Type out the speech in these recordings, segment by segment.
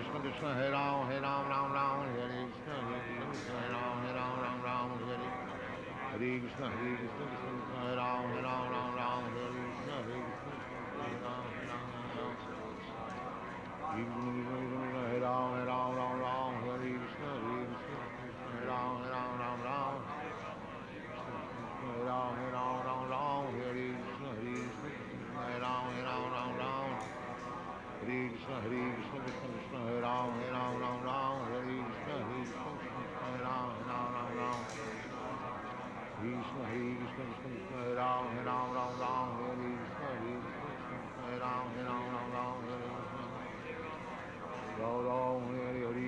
Krishna Krishna Hare Ram Ram Ram Hare Krishna Hare Ram Ram Ram Hare Hare Krishna Krishna Krishna Hare Ram Ram Ram Hare Krishna Hare Ram Ram Ram Hare Ram Ram Hare Krishna Hare Ram Ram Ram Hare Ram Ram Hare Krishna Hare Ram Ram Hare Krishna Krishna Krishna Hare Ram Ram Hare Krishna Hare Ram Ram Krishna Krishna Krishna Hare Ram Ram Hare Krishna Hare Ram Ram Ram Hare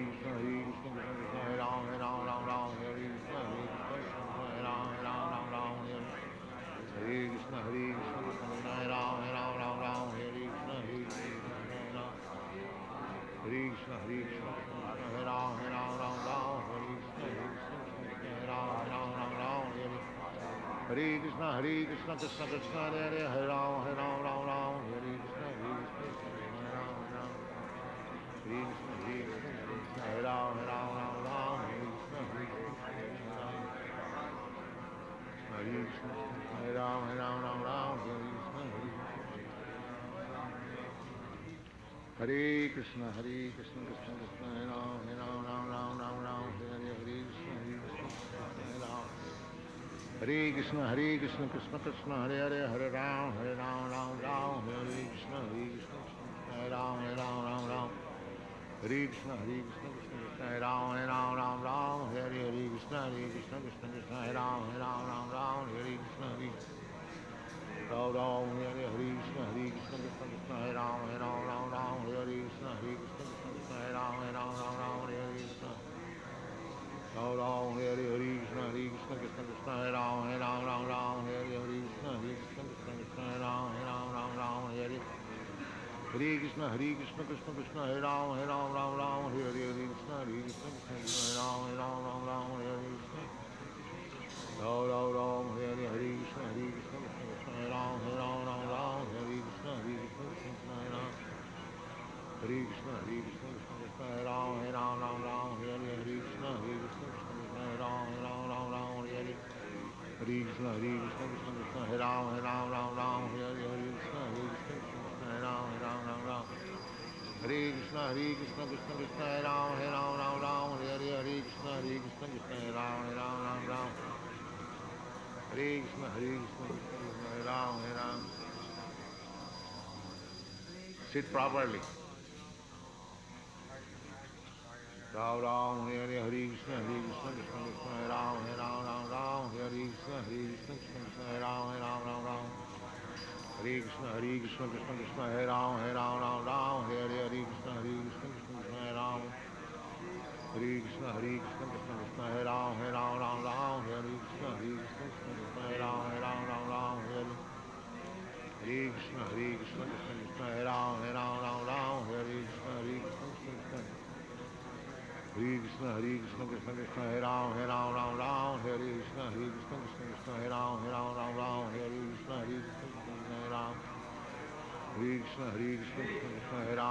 Krishna Krishna Krishna Hare Ram Ram Hare Krishna Hare Ram Ram Hare Krishna Krishna Hare Ram Ram Hare Krishna Hare Krishna Hare Ram Ram Hare Krishna Hare Ram Hare Krishna Krishna Krishna Hare Ram Ram Hare Krishna Hare Krishna Hare Ram Hare Krishna Hare Ram Ram Hare Krishna Krishna Krishna Hare Ram Hare Krishna Krishna Krishna Hare Ram Ram Hare Krishna Hare Ram Ram Hare Krishna Krishna Hare Ram Ram Hare Krishna Krishna Hare Ram Ram Hare Krishna Ram Hare Krishna Krishna Hare Ram Ram Hare Krishna Krishna Hare Ram Ram Hare Krishna Ram Hare Krishna Krishna Hare Ram Ram Hare Krishna Krishna Hare Ram Ram Hare Hare Krishna Krishna Hare Ram Ram Hare Krishna Krishna Hare Ram Hare Krishna Ram Hare Krishna Krishna Hare Ram Hare Krishna Hare Krishna Hare Ram Hare Krishna Hare Ram Hare Krishna Hare Ram Hare Krishna Hare Ram Hare Krishna Hare Ram Hare Krishna Hare Ram Hare Krishna Hare Ram. Sit properly. Ram Hare Krishna Krishna Hare Ram Hare Krishna Hare Ram Hare Krishna Krishna Hare Ram Hare Krishna Hare Ram Hare Krishna Krishna Hare Ram Hare Krishna Hare Ram Hare Krishna Krishna Hare Ram Hare Krishna Hare Krishna Krishna Hare Ram Hare Krishna Hare Ram Hare Krishna Hare Ram Hare Krishna Krishna Hare Ram Hare Krishna Hare Ram Hare Krishna Krishna Hare Ram Hare Krishna Hare Ram Hare Krishna Krishna Hare Ram Hare Krishna Hare Ram Hare Krishna Krishna Hare Ram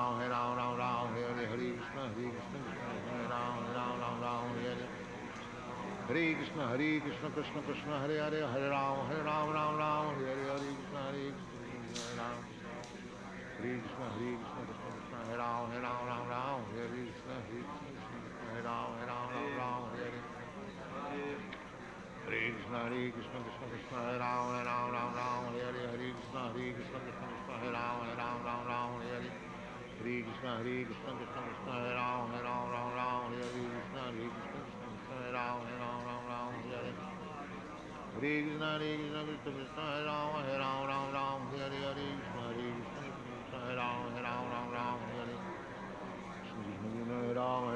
Hare Krishna Hare Ram Hare Krishna Krishna Hare Ram Hare Krishna Hare Ram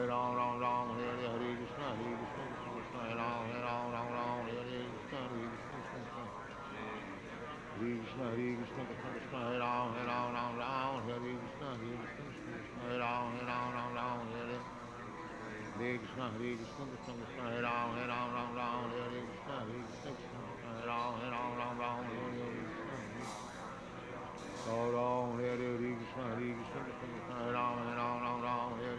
Hare Krishna Krishna Hare Ram Hare Krishna Hare Ram Hare Hare Ram Hare Krishna Hare Ram Hare Krishna Krishna Hare Ram Hare Krishna Hare Ram Hare Krishna Krishna Hare Ram Hare Krishna Hare Ram Ram Hare Krishna Hare Ram Hare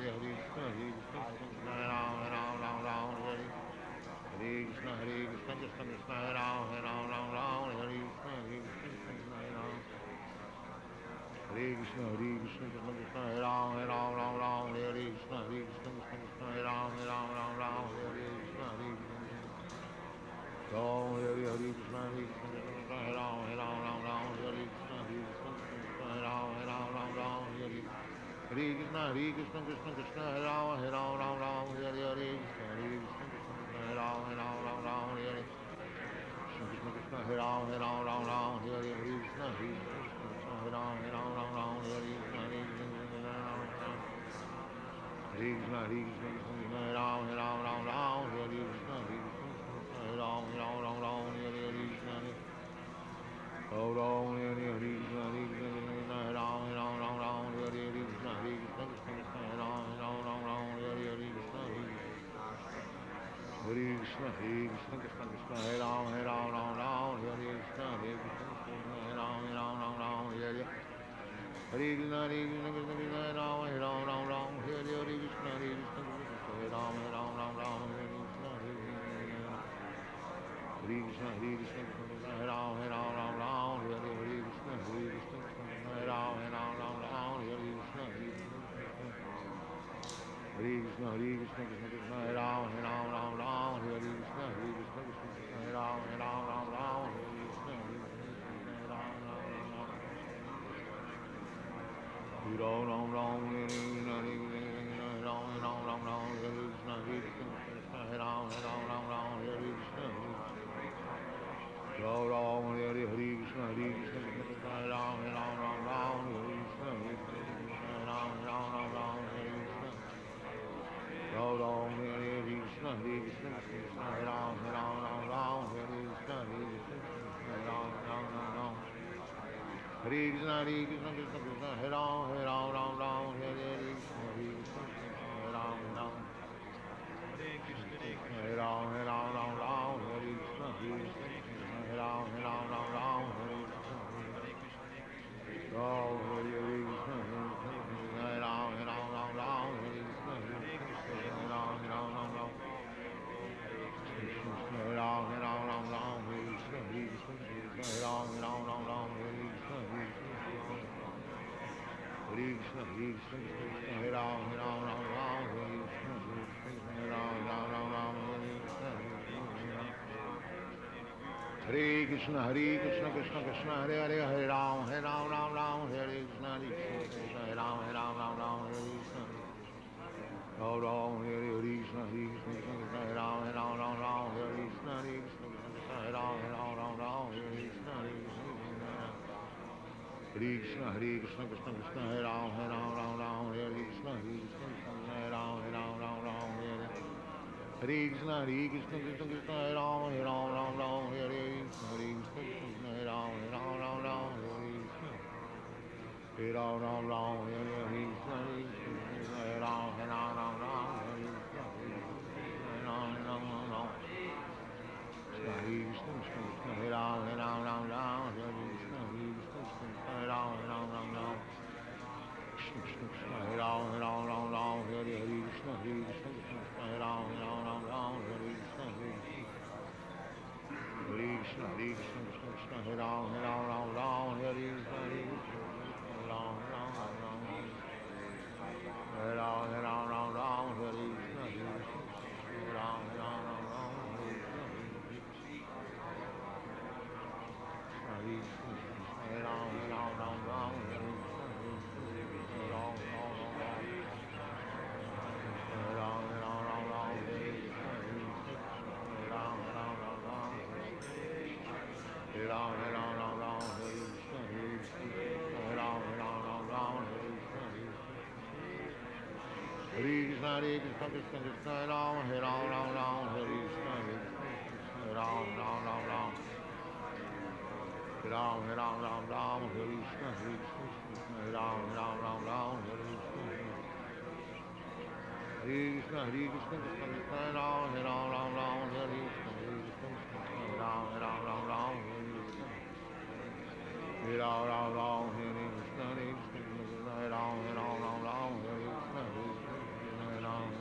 Hare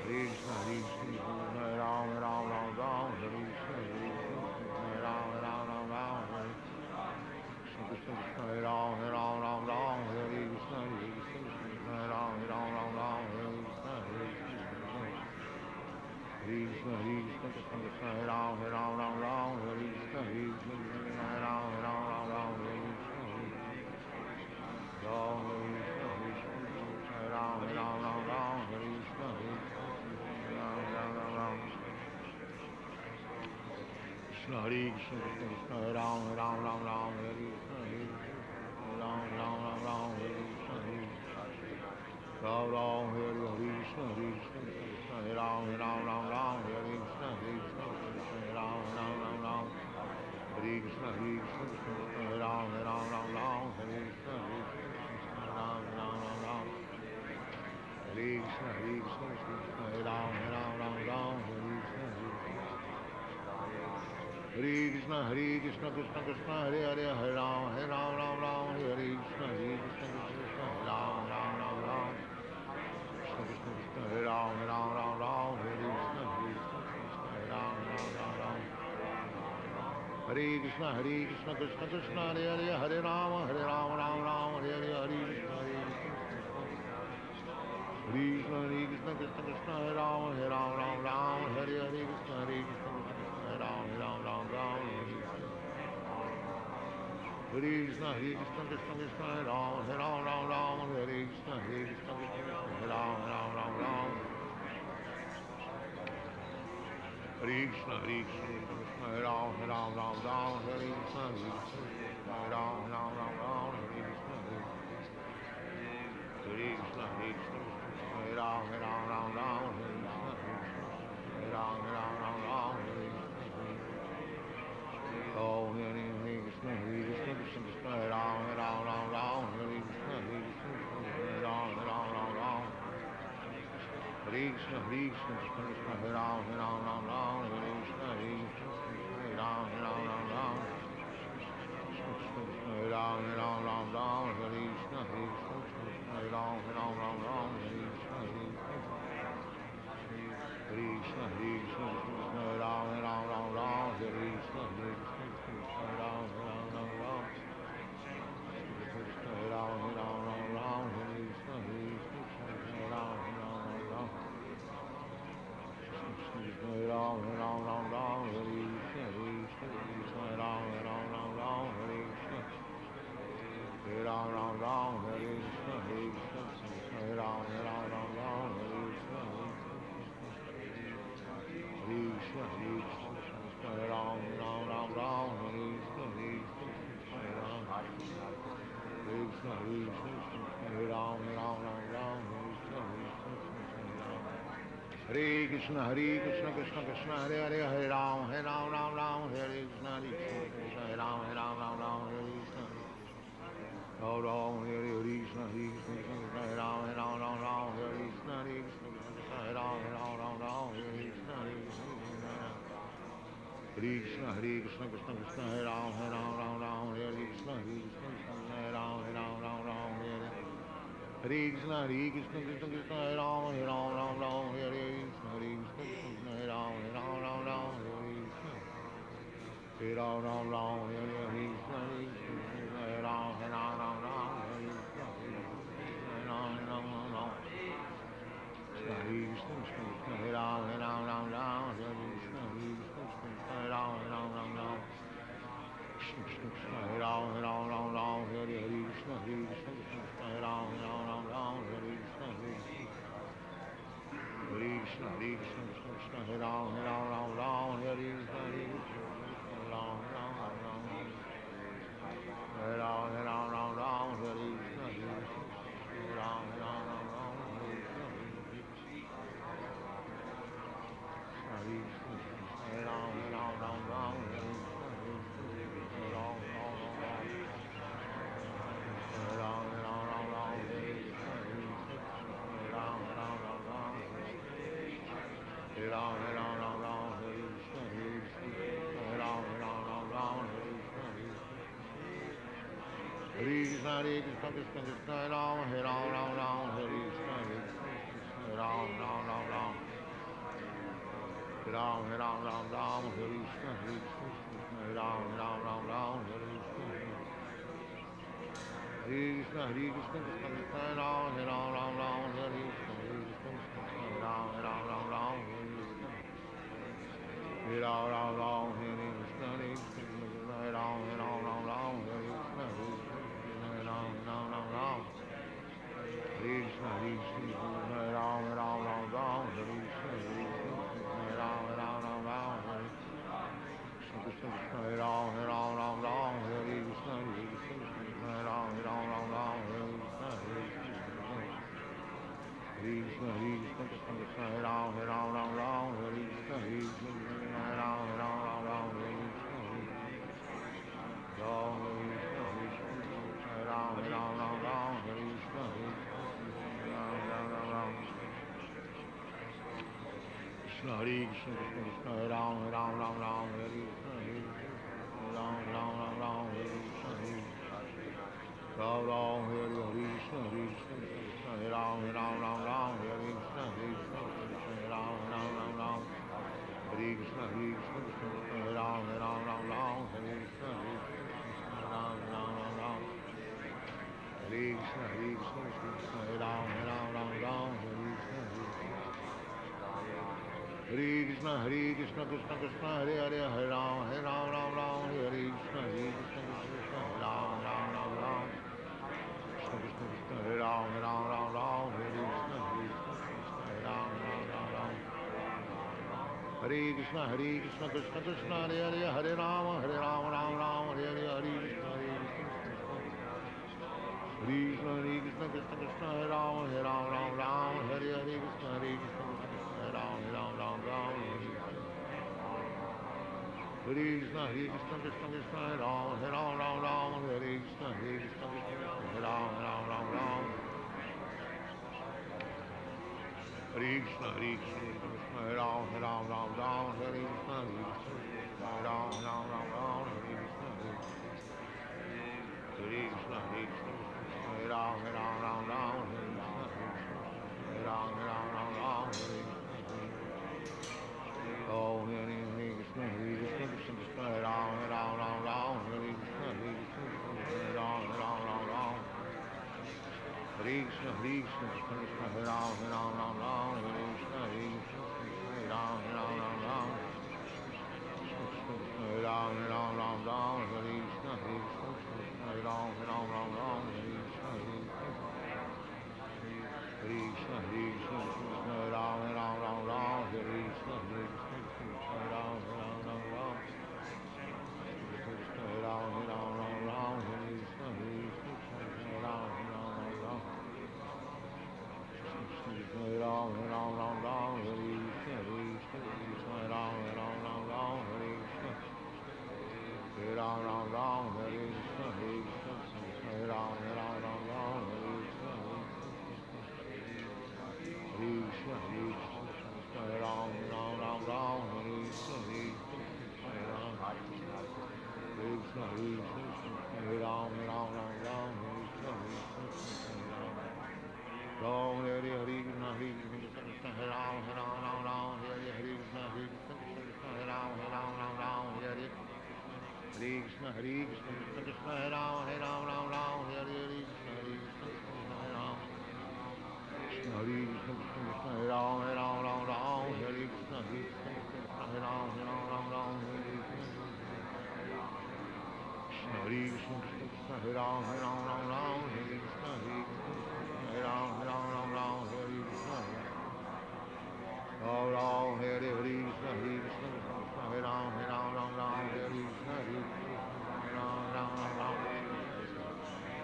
Krishna, Krishna Krishna, Hare Ram, Ram Ram, Hare Krishna, Hare Ram, Ram Ram, Hare Krishna, Hare Ram Ram, Hare Krishna, Hare Krishna, Krishna Hare Ram, Ram Ram, Hare Krishna, Hare Hare Ram, Ram Ram, Hare Krishna, Hare Krishna, Hare Ram, Ram Ram, Hare Krishna, Hare Ram, Ram, Hare Krishna, Hare Krishna, Hare Ram, Ram, Hare Krishna, Hare Krishna, Hare Krishna, Krishna Krishna, Hare Hare, Hare Ram, Ram Ram, Hare Krishna, Hare Krishna, Krishna Hare Ram, Ram, Krishna Krishna, Krishna Hare Ram, Ram, Hare Krishna, Hare Ram, Ram. Hare Krishna, Krishna Krishna, Hare Hare, Hare Ram, Ram, Hare Hare, Hare Krishna, Krishna Krishna, Krishna Krishna, Hare Ram, Ram, Hare Hare, Krishna, Hare Ram, Ram, Hare Krishna, Krishna Krishna, Hare Ram, Ram, Hare Krishna, Hare Ram, Ram. Hare Krishna, Krishna, Hare Ram, Hare Krishna, Hare Ram, Hare Krishna, Hare Krishna, Hare Ram, Hare Krishna, Hare Ram, Hare Oh, Hare Krishna, Krishna Krishna, Hare Ram, Hare Krishna, Hare Ram, Hare Krishna, Krishna Krishna, Hare Ram, Hare Krishna, Hare Ram, Hare Ram, Hare Krishna, Hare Ram, Hare Krishna, Hare Krishna, Hare Ram, Hare Krishna, Hare Ram, Hare Ram, Hare Krishna, Hare Ram, Hare Ram, Hare Krishna, Hare Ram, Hare Krishna, Hare Ram, Hare Krishna, Hare Ram, Hare Krishna, Hare Krishna, Hare Ram, Hare Krishna, Hare Ram, Hare Krishna, Hare Ram, Hare Krishna, Krishna Krishna, Hare Hare, Hare Ram, Hare Krishna, Hare Ram, Hare Krishna, Hare Ram, Hare Krishna, Hare Ram, Hare Krishna, Hare Ram, Hare Krishna, Hare Krishna, Krishna Krishna, Hare Ram, Hare Krishna, Hare Ram, Hare Hare Krishna, Krishna Krishna, Hare Ram, Hare Krishna, Hare Ram, Hare Krishna, Hare Ram, Hare Krishna, Hare Ram, Hare Krishna, Hare Ram, Hare Krishna, Hare Ram, Hare Krishna, Hare Ram, Krishna Krishna, Hare Ram, Hare Krishna, Hare Ram, Hare Krishna, Hare Krishna, Krishna, Hare Ram, Hare Krishna, Hare Ram, Hare Ram, Hare Krishna, Hare Ram, Hare Krishna, Hare Krishna, Hare Ram, Hare Krishna, Hare Ram, Hare Ram, Hare Krishna, Hare Ram, Hare Ram, Hare Krishna, Hare Ram, Hare Krishna, Hare Krishna, Krishna Krishna, Hare Ram, Hare Krishna, Hare Ram Ram Ram Ram Ram Ram Ram Ram Hare Krishna Hare Krishna Ram Ram Ram Ram Hare Krishna Krishna Hare Krishna Krishna Krishna Ram Ram Ram Ram Hare Krishna Hare Krishna Ram Ram Ram Ram Hare Krishna Ram Ram Ram Hare Krishna Hare Krishna Ram Ram Ram Ram Hare Krishna Hare Krishna Ram Ram Ram Ram Krishna Krishna Ram Ram Ram Ram Hare Krishna Krishna Ram Ram Ram Ram Hare Krishna Krishna Ram Ram Ram Ram Hare Krishna Krishna Ram Ram Ram Ram Hare Krishna Krishna Krishna Krishna Ram Ram Ram Ram Hare Krishna Krishna Ram Ram Ram Ram Hare Krishna Ram Ram Ram Ram Hare Krishna Ram Ram Ram Ram Krishna Hare Krishna Krishna Krishna Ram Ram Ram Ram Hare Krishna Ram Ram Ram Ram Hare Krishna Ram Ram Hare Krishna Hare Krishna Krishna Ram Ram Ram Ram Hare Krishna Krishna Ram Ram Ram Ram Hare Krishna Hare Krishna Krishna Ram Ram Ram Ram Hare Krishna Ram Ram Ram Ram Hare Krishna Krishna Ram Ram Ram Ram Hare Krishna Hare Krishna Krishna Krishna Hare Hare Hare Ram Ram Ram Hare Krishna Krishna Krishna Ram Ram Ram Ram Krishna Krishna Krishna Hare Ram Ram Ram Hare Krishna Ram Ram Ram Hare Krishna Krishna Krishna Hare Hare Hare Ram Ram Ram Hare Hare Hare Krishna Krishna Krishna Krishna Krishna Hare Ram Ram Ram Hare Hare Krishna Krishna Ram Ram Ram Hare Krishna Krishna Krishna Krishna Hare Ram Ram Hare Krishna Krishna Ram Ram Ram Hare Krishna Krishna Hare Ram Ram Hare Krishna Ram Ram Ram Hare Krishna Krishna Hare Ram Ram Hare Ram Ram Hare Oh, Hare Krishna Krishna Krishna Hare Ram Ram Hare Krishna Ram Ram Hare Krishna Krishna Krishna Hare Ram Hare Krishna Ram Ram Hare Ram Hare Krishna Hare Ram Hare Krishna Krishna Krishna Hare Ram Hare Krishna Ram Ram Krishna Ram Hare Krishna Ram Krishna Ram Hare Krishna Krishna Ram Hare Krishna Ram Hare Krishna Krishna Ram Hare Krishna Krishna Krishna Ram Hare Krishna Krishna Krishna Ram Ram Hare Hare Krishna Krishna Ram Hare Krishna Krishna Ram Hare Krishna Krishna Ram Hare Krishna Ram Hare Krishna Ram Hare Krishna Ram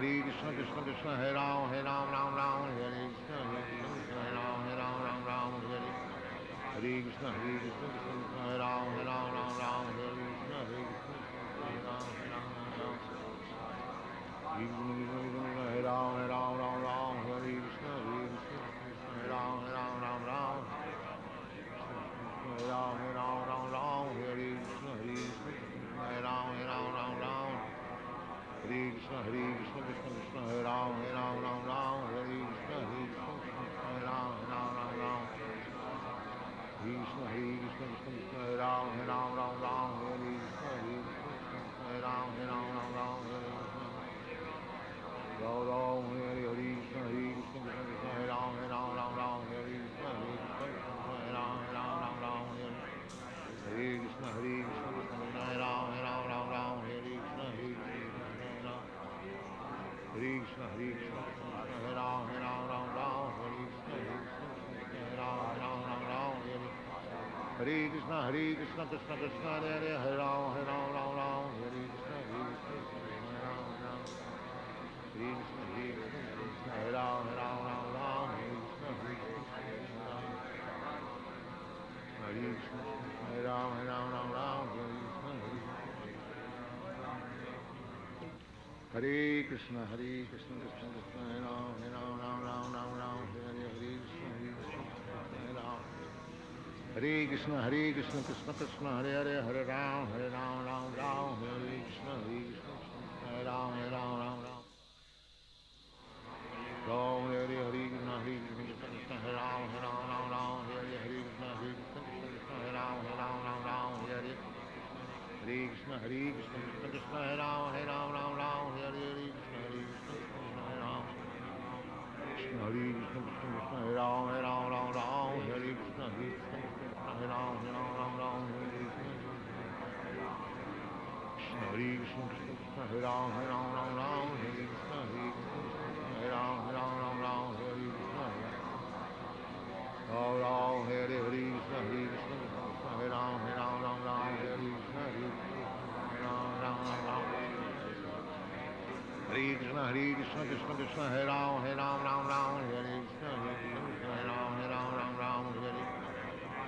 Hare Krishna Krishna Ram Hare Krishna Ram Hare Krishna Ram Hare Krishna Ram Hare Krishna Hare Krishna Krishna Krishna Hare Ram Hare Krishna Ram Hare Krishna Hare Ram Hare Krishna Hare Ram Hare Krishna Ram Hare Krishna Hare Krishna Krishna Hare Ram Hare Krishna Krishna Hare Krishna Krishna Krishna Hare Ram Hare Ram Ram Ram Hare Krishna Hare Krishna Hare Ram Hare Ram Ram Ram Hare Krishna Ram Ram Hare Hare Krishna Hare Krishna Krishna Krishna Hare Ram Hare Ram Ram Ram Hare Krishna Hare Krishna Hare Ram Hare Ram Ram Ram Hare Krishna Hare Krishna Krishna Krishna Hare Ram Hare Ram Ram Ram Hare Krishna Hare Krishna Hare Ram Hare Krishna Hare Krishna Krishna Krishna Hare Ram Hare Ram Ram Ram Hare Krishna Hare Krishna Krishna Hare Ram Hare Ram Ram Ram Hare Krishna Krishna Krishna Hare Hare Hare Ram Hare Ram Ram Ram Hare Krishna Krishna Hare Ram Ram Hare Krishna Krishna Hare Ram Hare Ram Ram Ram Hare Krishna Hare Krishna Hare Ram Hare Ram Ram Ram Hare Krishna Hare Krishna Krishna Krishna Hare Ram Hare Ram Ram Ram Ram Ram Hare Krishna Hare Ram Hare Krishna Krishna Krishna Hare Hare Hare Ram Hare Ram Ram Ram Hare Krishna Krishna Hare Ram Hare Ram Ram Ram Ram Hare Hare Krishna Krishna Krishna Hare Ram Hare Ram Ram Ram Hare Hare Krishna Krishna Krishna Hare Ram Hare Ram Ram Ram Hare Krishna Krishna Krishna Hare Ram Hare Ram Ram Ram Hare Krishna Krishna Krishna Hare Ram Krishna Krishna Krishna Hare Ram Hare Ram Ram Ram Hare Krishna Krishna Krishna Hare Ram Hare Ram Ram Ram Hare Krishna Krishna Krishna Krishna Hare Ram Hare Ram Ram Ram Hare Krishna Krishna Hare Ram Hare Ram Ram Ram Hare Krishna Ram Ram Hare Hare Krishna Krishna Krishna Hare Ram Hare Ram Ram Ram Hare Krishna Hare Ram Ram Ram Ram Hare Krishna Krishna Krishna Hare Ram Hare Ram Ram Ram Hare Krishna Krishna Hare Ram Hare Ram Ram Ram Hare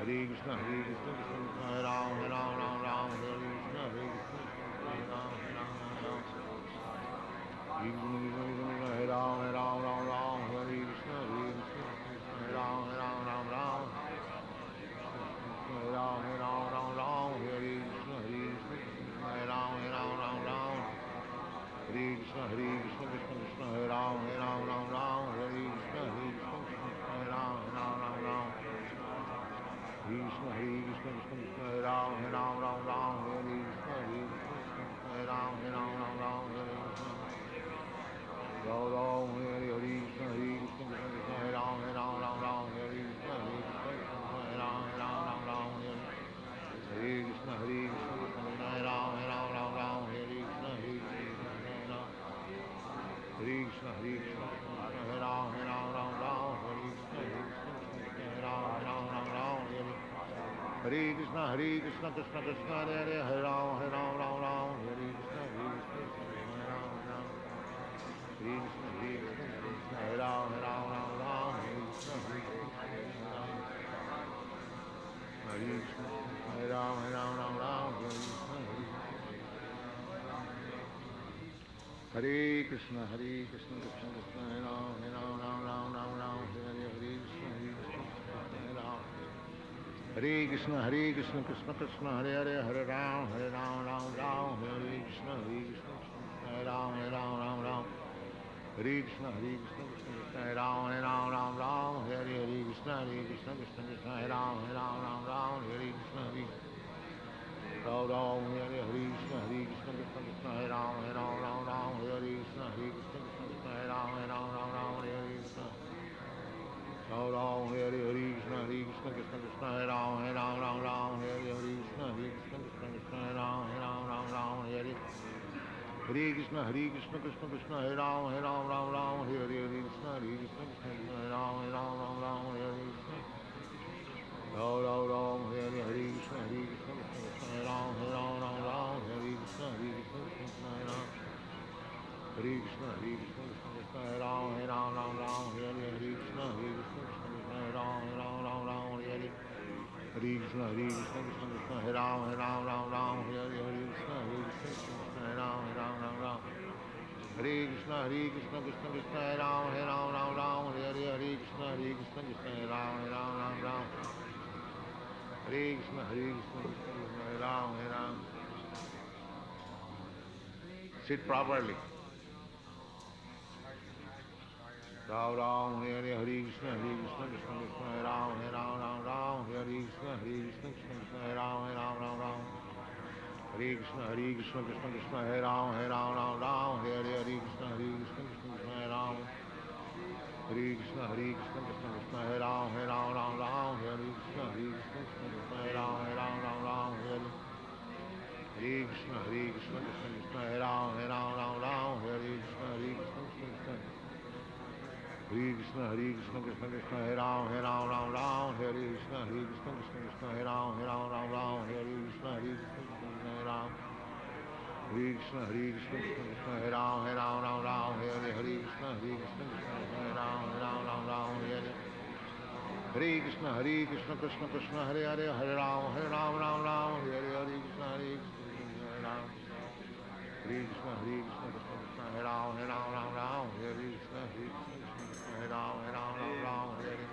Krishna Krishna Krishna Hare Ram Hare Ram Ram Ram Hare Krishna Krishna Hare Ram Hare Ram Ram Ram Hare Ram Hare Ram Ram Ram Hare Krishna Krishna Hare Ram Hare Ram Ram Ram Hare Ram Hare Ram Ram Ram Hare Krishna Krishna Hare Ram Hare Ram Ram Ram Hare Krishna Krishna Krishna Hare Ram Hare Ram Ram Ram Hare Krishna Krishna Hare Ram Hare Ram Ram Ram Krishna Krishna Krishna Hare Ram Hare Ram Ram Ram Hare Krishna Krishna Hare Ram Hare Ram Ram Ram Hare Krishna Ram Ram Hare Hare Krishna Krishna Krishna Hare Ram Hare Ram Ram Ram Hare Krishna Krishna Hare Ram Hare Ram Ram Ram Hare Krishna Krishna Hare Ram Hare Ram Ram Ram Hare Krishna Krishna Hare Krishna Hare Ram Hare Ram Ram Ram Hare Krishna Krishna Hare Ram Hare Ram Ram Ram Hare Krishna Krishna Krishna Hare Hare Hare Ram Hare Ram Ram Ram Hare Krishna Krishna Hare Ram Hare Ram Krishna Krishna Hare Ram Hare Ram Ram Ram Hare Krishna Hare Krishna Hare Ram Hare Ram Ram Ram Hare Krishna Hare Krishna Krishna Krishna Hare Ram Hare Ram Ram Ram Ram Ram Hare Hare Krishna Hare Ram Hare Krishna Krishna Krishna Hare Hare Hare Ram Hare Ram Ram Ram Hare Krishna Hare Ram Hare Ram Ram Ram Hare Krishna Krishna Hare Ram Hare Ram Ram Ram Hare Krishna Krishna Hare Ram Hare Ram Ram Ram Hare Krishna Ram Ram Hare Hare Krishna Krishna Hare Ram Hare Ram Ram Ram Hare Krishna Krishna Hare Ram Hare Ram Ram Ram Hare Krishna Ram Ram Hare Hare Krishna Krishna Hare Ram Hare Ram Ram Ram Hare Krishna Krishna Hare Ram Hare Ram Ram Ram Hare Krishna Krishna Hare Ram Hare Ram Ram Ram Hare Krishna Krishna Hare Ram Hare Ram Ram Ram Hare Krishna Ram Ram Hare Hare Krishna Krishna Hare Ram Hare Ram Ram Ram Hare Krishna Krishna Hare Ram Hare Krishna Hare Ram Hare Ram Ram Ram Hare Krishna Krishna Hare Ram Hare Ram Ram Ram Hare Krishna Hare Ram Hare Ram Ram Ram Hare Krishna Krishna Hare Ram Hare Ram Ram Ram Hare Krishna Hare Ram Hare Ram Ram Ram Hare Krishna Hare Ram Hare Ram Ram Ram Hare Krishna Hare Ram Hare Ram. Sit properly. Ram Ram Hare Hare Krishna Krishna Hare Ram Hare Ram Ram Ram Hare Krishna Krishna Krishna Krishna Hare Ram Hare Ram Ram Ram Hare Krishna Krishna Krishna Hare Ram Ram Ram Hare Hare Krishna Krishna Krishna Hare Ram Hare Krishna Krishna Krishna Hare Ram Ram Ram Hare Krishna Krishna Krishna Hare Ram Ram Ram Hare Hare Krishna Krishna Krishna Hare Ram Ram Ram Hare Krishna Krishna Krishna Hare Krishna Krishna Krishna Hare Ram Ram Ram Hare Krishna Krishna Krishna Hare Ram Ram Ram Hare Krishna Krishna Krishna Hare Ram Hare Krishna Krishna Krishna Hare Ram Ram Hare Hare Krishna Krishna Krishna Hare Ram Ram Hare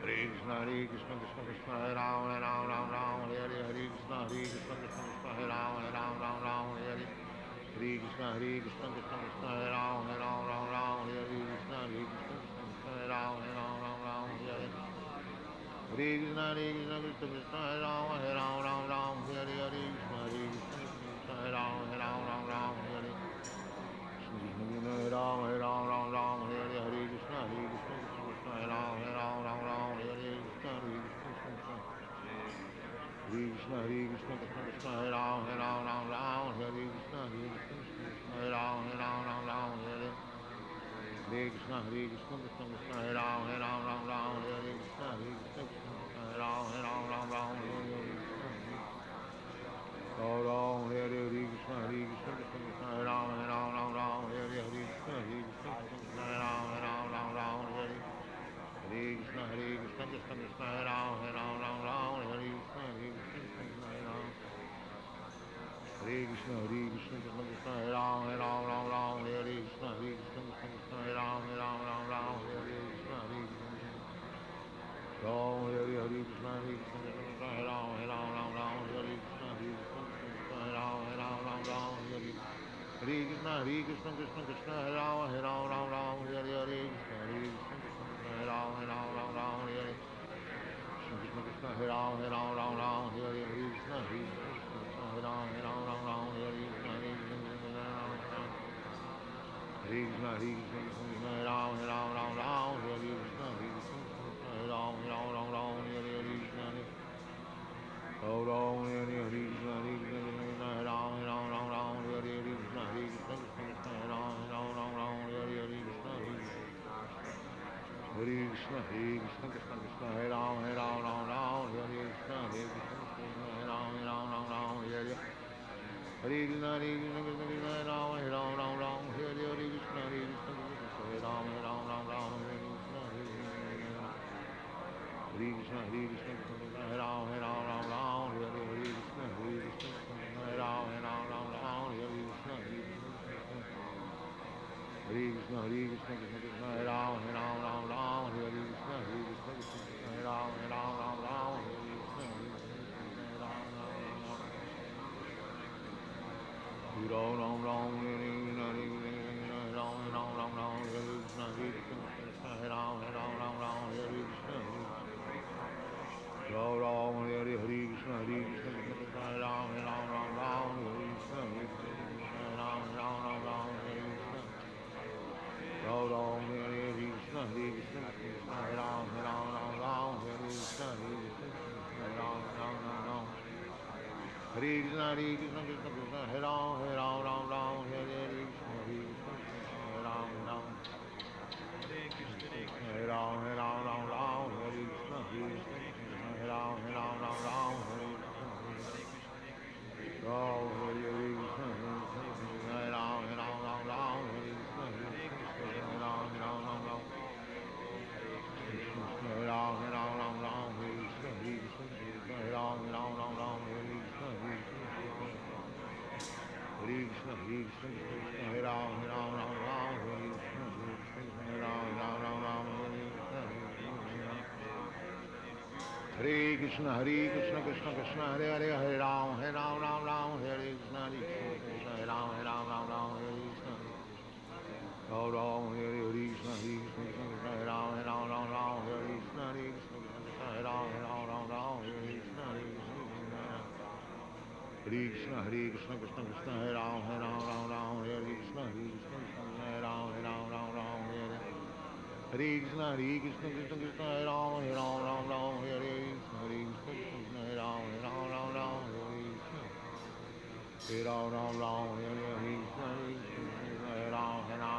Hare Krishna Krishna Krishna Hare Hare Hare Ram Ram Hare Hare Krishna Krishna Hare Ram Hare Krishna Krishna Krishna Hare Ram Ram Hare Krishna Krishna Hare Ram Ram Hare Hare Krishna Krishna Krishna Hare Ram Ram Hare Hare Krishna Krishna Krishna Hare Ram Ram Hare Hare Krishna Krishna Krishna Hare Ram Ram Hare Krishna Krishna Krishna Hare Ram Ram Hare Hare Krishna Krishna Krishna Hare Ram Ram Hare Hare Krishna Krishna Krishna Hare Ram Ram Hare Hare Ram Hare Hare Krishna Krishna Krishna Hare Ram Ram Hare Krishna Krishna Krishna Krishna Hare Ram Ram Hare Krishna Krishna Hare Ram Hare Hare Krishna Krishna Hare Ram Hare Krishna Krishna Hare Ram Hare Hare Ram Hare Krishna Krishna Hare Ram Hare Hare Krishna Krishna Hare Ram Hare Hare Krishna Krishna Hare Ram Hare Krishna Krishna Hare Ram Hare Krishna Krishna Hare Ram Hare Krishna Krishna Hare Ram Hare Krishna Ram Hare Krishna Krishna Hare Ram Hare Krishna Krishna Hare Ram Hare Krishna Krishna Hare Ram Hare Hare Krishna Hare Ram Hare Krishna Krishna Hare Ram Hare Hare Krishna Krishna Hare Ram Hare Hare Krishna Krishna Hare Ram Hare Krishna Krishna Hare Ram Hare Krishna Ram Hare Krishna Krishna Hare Ram Hare Krishna Krishna Hare Ram Hare Krishna Hare Krishna Krishna Hare Ram Hare Krishna Krishna Hare Ram Hare Hare Krishna Krishna Hare Ram Hare Hare Krishna Krishna Hare Ram Hare Krishna Hare Krishna Hare Ram Hare Krishna Krishna Hare Ram Hare Krishna Hare Krishna Krishna Hare Ram Hare Krishna Krishna Hare Ram Hare Hare Krishna Krishna Krishna Hare Ram Hare Krishna Hare Ram Hare Ram Hare Krishna Krishna Hare Ram Hare Ram Hare Krishna Hare Ram Hare Krishna Hare Ram Hare Ram Hare Krishna Hare Ram Hare Krishna Hare Ram Hare Hare Ram Hare Krishna Krishna Krishna Hare Hare Hare Ram Hare Krishna Hare Ram Hare Krishna Ram Hare Krishna Krishna Hare Ram Hare Krishna Hare Ram Hare Krishna, Krishna Krishna, Hare Ram, Ram Ram, Hare Krishna, Krishna Krishna, Hare Ram, Ram Ram, Hare Hare Krishna, Krishna Krishna, Hare Ram, Ram Ram, Hare Krishna, Krishna Krishna, Hare Ram, Ram Ram, Hare Krishna, Hare Ram, Ram, Hare Krishna, Krishna, Hare Ram, Ram Ram, Hare Krishna, Hare Ram, Ram,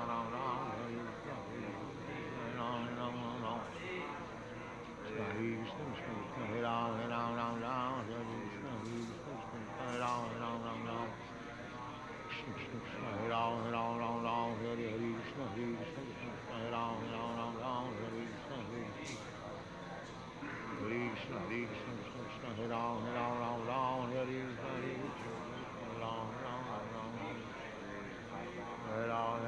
Hare Krishna, Krishna Krishna, Hare Ram, Ram Ram, Hare Krishna, Krishna Krishna, Hare Ram, Ram Ram, Krishna Krishna, Hare Ram, Ram, Hare Krishna, Krishna Krishna, Hare Ram, Ram, Hare Krishna, Hare Krishna, Krishna Krishna, Hare Ram, Ram, Hare Krishna, Hare Ram, Hare Ram,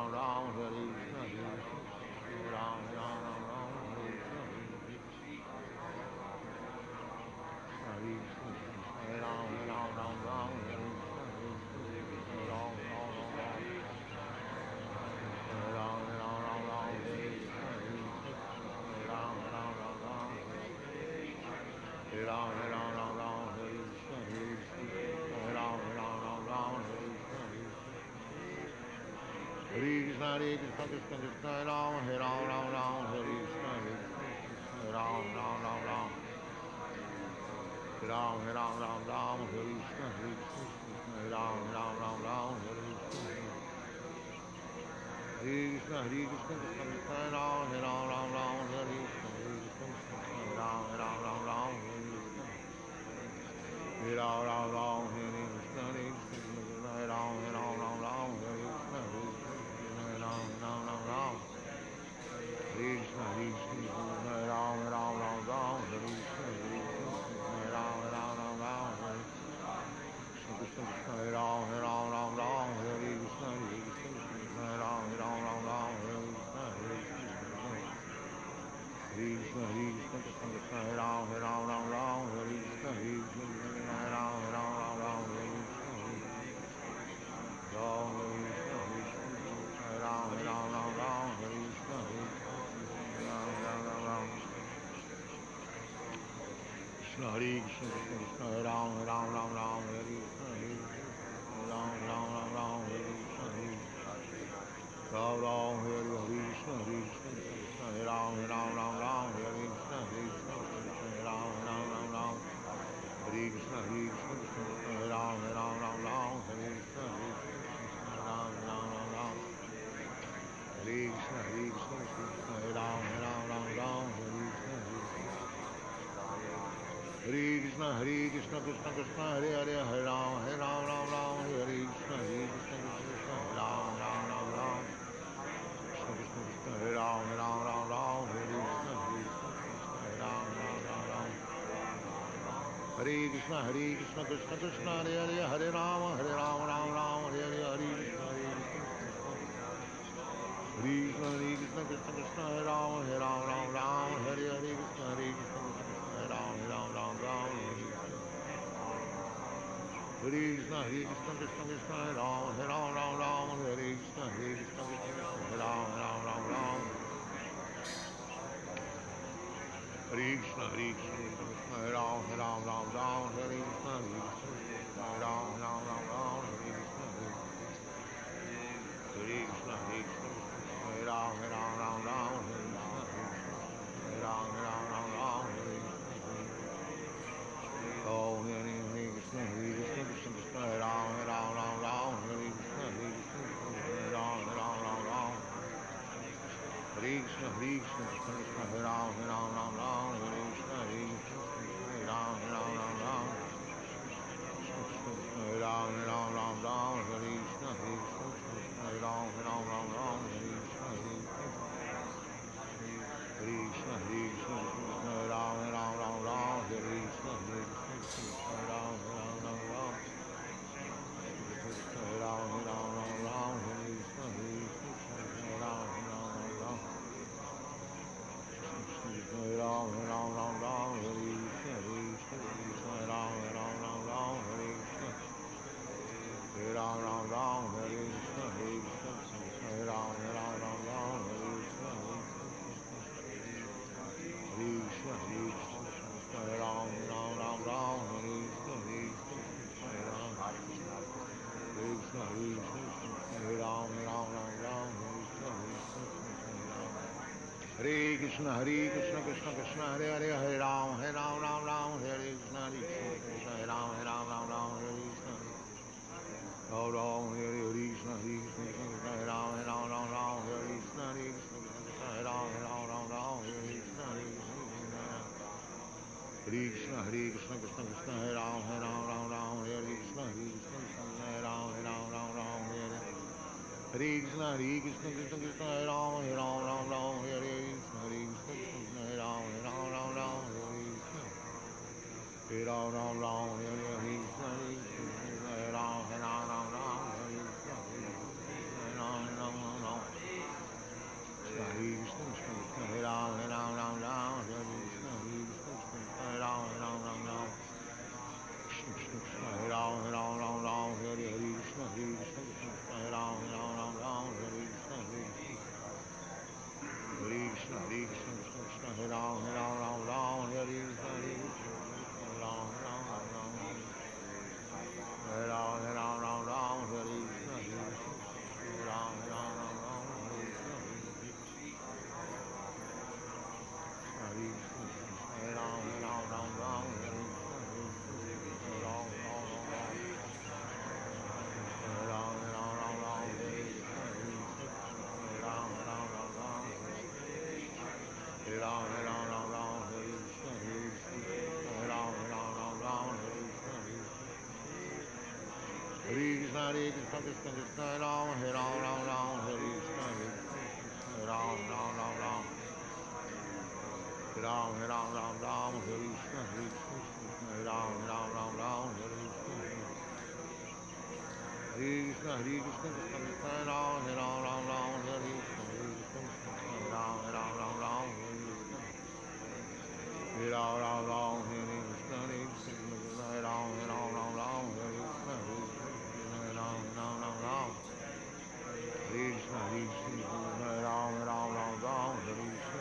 Ram, Hare Krishna, Hare Ram, Hare Krishna, Hare Krishna, Hare Ram, Ram, Hare Krishna, Hare Ram, Hare Ram, Hare Krishna, Hare Ram, Hare Ram, Hare Krishna, Hare Ram, Hare Krishna, Hare Krishna, Krishna Krishna, Hare Ram, Hare Ram, Hare Krishna, Hare Ram, Hare Ram, Hare Krishna, Hare Ram, Hare Krishna, Hare Krishna, Krishna Krishna, Hare Ram, Hare Ram, Hare Krishna, Hare Ram, Hare Krishna, Hare Ram, Hare Krishna, Hare Ram, Hare Krishna, Hare Ram, Hare Krishna, Hare Ram, Hare Krishna, Hare Ram, Hare Krishna, Krishna Krishna, Hare Ram, Hare Krishna, Hare Ram, Hare Krishna, Hare Krishna, Krishna Krishna, Hare Ram, Hare Krishna, Hare Ram, Hare Krishna, Ram Krishna, Hare Ram, Hare Krishna, Ram Krishna, Hare Krishna, Krishna Krishna, Hare Ram, Hare Krishna, Ram Hare Krishna, Ram Hare Krishna, Krishna Krishna, Hare Ram, Hare Krishna, Hare Ram, Hare Krishna, Krishna Krishna, Hare Ram, Hare Krishna, Ram Hare Krishna, Krishna, Hare Ram, Hare Krishna, Hare Krishna, Krishna Krishna, Hare Hare, Hare Ram, Hare Krishna, Krishna Krishna, Hare Ram, Krishna Krishna, Hare Ram, Hare Krishna, Hare Ram, Hare Krishna, Krishna Krishna, Hare Hare, Hare Ram, Hare Hare Hare Krishna, Krishna Krishna, Hare Ram, Hare Hare Krishna, Krishna, Hare Ram, Hare Krishna, Krishna Krishna, Hare Ram, Hare Krishna, Krishna Krishna, Hare Ram, Hare Krishna, Krishna, Hare Ram, Hare Krishna, Hare Ram, Hare Krishna, Hare Krishna, Hare Ram, Hare Krishna, Hare Ram, Hare Oh, Hare Krishna, Krishna Krishna, Hare Ram, Hare Krishna, Hare Ram, Hare Krishna, Krishna Krishna, Hare Ram, Hare Krishna, Hare Ram, Krishna Krishna, Hare Ram, Hare Krishna, Hare Ram, Hare Krishna, Hare Krishna, Krishna Krishna, Hare Ram, Hare Krishna, Hare Ram, Krishna Hare Ram, Hare Krishna, Hare Ram, Krishna Hare Ram, Hare Krishna, Hare Ram, Hare Krishna, Hare Ram, Hare Krishna, Hare Ram, Hare Krishna, Krishna Krishna, Hare Hare, Hare Ram, Ram Ram, Hare Krishna, Krishna, Hare Ram, Ram Ram, Hare Krishna. Ram Ram, Hare Krishna, Krishna Krishna, Hare Ram, Ram Ram, Hare Krishna, Krishna Krishna, Hare Ram, Ram Ram, Hare Krishna, Krishna Krishna, Hare Ram, Ram Ram, Hare Krishna, Krishna Krishna, Hare Ram, Ram Ram, Hare Hare Krishna, Krishna Krishna, Hare Ram, Ram Ram, Hare Krishna, Krishna Krishna, Hare Ram, Ram Ram, Hare Krishna, Hare Ram, Ram Ram, Hare Krishna, Krishna, Hare Ram, Ram Ram, Hare Krishna, Hare Ram, Ram Ram, Hare Krishna, Krishna, Hare Ram, Ram Ram, Hare Krishna, Krishna, Hare Ram, Ram Ram, Krishna Krishna, Hare Ram, Ram Ram, Hare Krishna, Krishna, Hare Ram, Ram Ram, Hare Krishna, Hare Krishna, Krishna Krishna, Hare Ram, Ram Ram, Hare Krishna, Hare Ram, Ram Ram, Hare Ram, Ram Ram, Hare Krishna, Hare Ram, Ram Ram, Hare Krishna, Hare Krishna, Hare Ram, Ram Ram, Hare Krishna, Hare Ram, Ram Ram, Hare Ram, Ram Ram, Hare Krishna, Hare Ram, Ram Ram, Hare Ram, Ram Ram, Hare Krishna, Hare Ram, Ram Ram, Hare Krishna, Hare Krishna, Krishna Krishna, Hare Ram, Ram Ram, Hare Krishna, Hare Ram, Ram Ram, Hare Ram, Ram Ram, Hare Krishna, Hare Ram, Ram Ram, Hare Krishna, Krishna Krishna, Hare Ram, Ram Ram, Hare Krishna, Hare Ram, Ram Ram, Hare Krishna, Hare Ram, Ram Ram, Hare Krishna, Hare Ram, Ram Ram, Hare Krishna, Hare Ram, Ram Ram, Hare Krishna,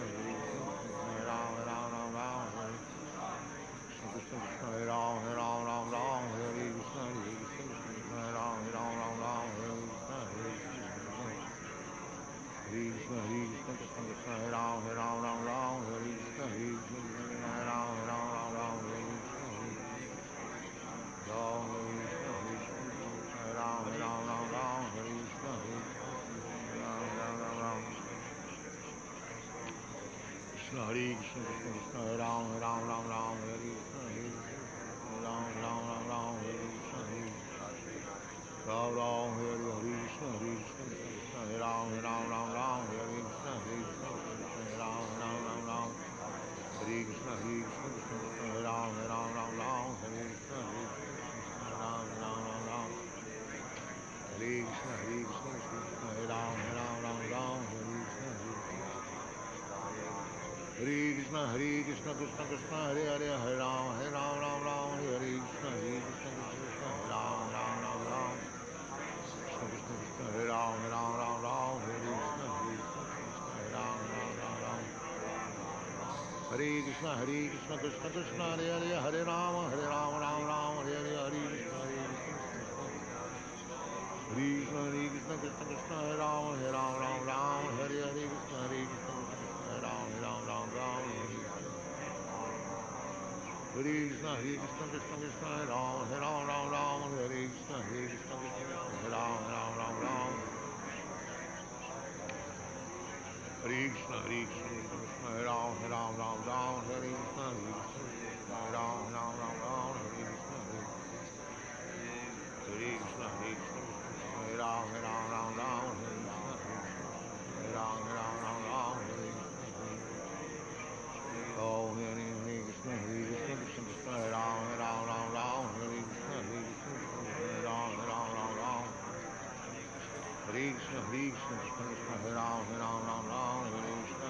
Hare Ram, Ram Ram, Hare Krishna, Hare Ram, Ram Ram, Hare Krishna, Hare Ram, Ram Ram, Hare Krishna, Hare Ram, Ram Ram, Hare Krishna, Hare Krishna, Krishna, Hare Ram, Ram Ram, Hare Krishna, Hare Ram, Ram Ram, Hare Krishna, Ram Krishna, Hare Ram, Ram Ram, Hare Krishna, Ram Ram, Krishna Hare Krishna, Krishna Hare Ram, Ram Ram, Hare Krishna, Hare Ram, Ram Hare Krishna, Ram Ram, Hare Krishna, Krishna Hare Ram, Ram Hare Krishna, Hare Ram, Ram Hare Krishna, Krishna Hare Ram, Ram Hare Krishna, Hare Ram, Ram Hare Krishna, Krishna Hare Ram, Ram Hare Krishna, Hare Krishna, Krishna Krishna, Hare Hare, Hare Ram, Ram Ram, Hare Krishna, Krishna Krishna, Hare Ram, Ram, Krishna Krishna, Hare Ram, Ram, Hare Krishna, Krishna Hare Ram, Ram, Hare Krishna, Krishna Krishna, Hare Hare, Hare Ram, Ram, Hare Hare, Hare Krishna, Krishna Krishna, Krishna Hare Ram, Ram, Hare Hare, Krishna Krishna, Hare Ram, Ram, Hare Krishna, Krishna Krishna, Hare Ram, Ram, Hare Krishna, Krishna Hare Ram, Ram, Hare Krishna, Krishna Hare Ram, Ram, Hare Krishna, Krishna Hare Ram, Ram, Hare Krishna, Hare Krishna, Hare Ram, Ram, Hare Krishna, Hare Ram, Ram, Hare Krishna, Oh, Hare Krishna, Krishna Krishna, Hare Ram, Ram, Hare Krishna, Hare Ram, Ram, Hare Krishna, Krishna Krishna, Hare Ram, Ram, Hare Krishna,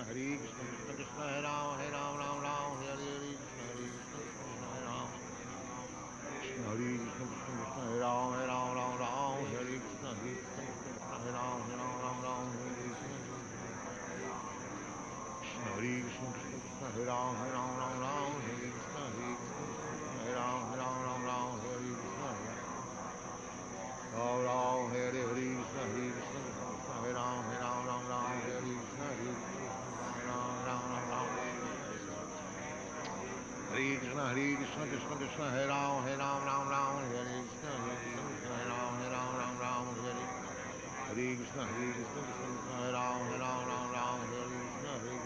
Hare Krishna, Krishna Krishna, Hare Ram, Ram Ram, Hare Hare, Hare Krishna, Krishna Hare Ram, Krishna Hare Krishna, Krishna Krishna, Hare Ram, Ram Ram, Hare Krishna, Krishna Krishna, Hare Ram, Ram Ram, Hare Krishna, Krishna Hare Krishna, Krishna Krishna, Hare Ram, Ram Hare Krishna, Krishna Krishna, Hare Ram, Ram Hare Krishna, Ram Ram, Hare Hare, Krishna Krishna, Hare Ram, Ram Hare Krishna, Hare Krishna, Krishna Krishna, Hare Ram, Ram Hare Krishna, Hare Ram, Ram Hare Hare Krishna, Krishna Krishna, Hare Ram, Ram Hare Krishna, Hare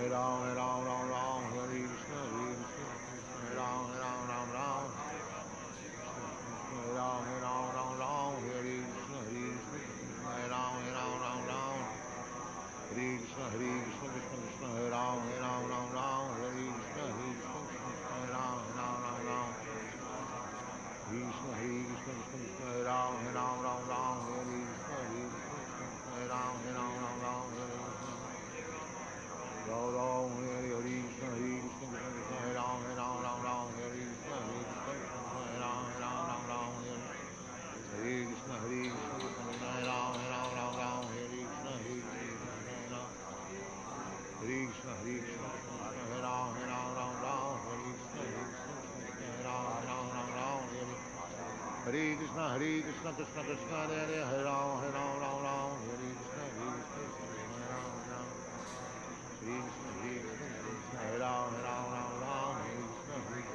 Ram, Ram Hare Ram, Ram Hare Krishna, Hare Ram, Ram Hare Ram, Ram Hare Krishna, Hare Ram, Ram Hare Krishna, Krishna Krishna, Hare Ram, Ram Hare Krishna, Hare Ram, Ram Krishna, Krishna Krishna, Hare Ram, Ram Hare Krishna, Hare Ram, Ram Hare Krishna, Ram Hare Krishna, Krishna Krishna, Hare Ram, Ram Hare Krishna, Hare Ram, Ram Hare Krishna, Krishna Krishna, Hare Ram, Ram Hare Krishna, Hare Krishna, Hare Ram, Ram Hare Krishna, Hare Ram, Ram Hare Hare Krishna, Krishna Krishna, Hare Ram, Ram Hare Krishna, Hare Ram, Hare Krishna, Hare Ram, Ram Hare Krishna,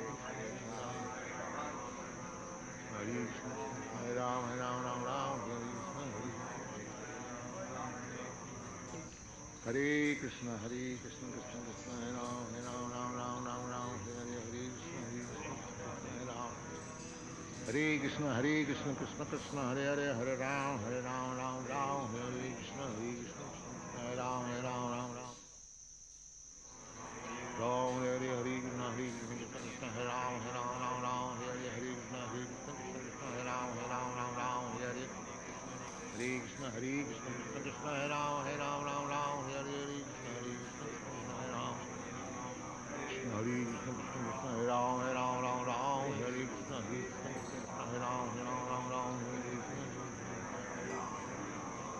Hare Krishna, Hare Ram, Ram Hare Krishna, Hare Krishna, Krishna Krishna, Hare Ram, Ram Hare Hare Krishna, Hare Ram. Hare Krishna, Krishna Krishna, Hare Ram, Ram Hare Krishna, Hare Ram, Ram Ram. Ram Hare Krishna, Krishna Krishna, Hare Ram, Ram Hare Krishna, Krishna Krishna, Hare Ram, Ram Hare Krishna, Krishna Krishna, Hare Ram, Ram Hare Krishna, Krishna Krishna, Hare Ram. Krishna Hare Krishna, Krishna Krishna, Hare Ram, Ram Hare Krishna, Krishna Krishna, Hare Ram, Ram Hare Krishna.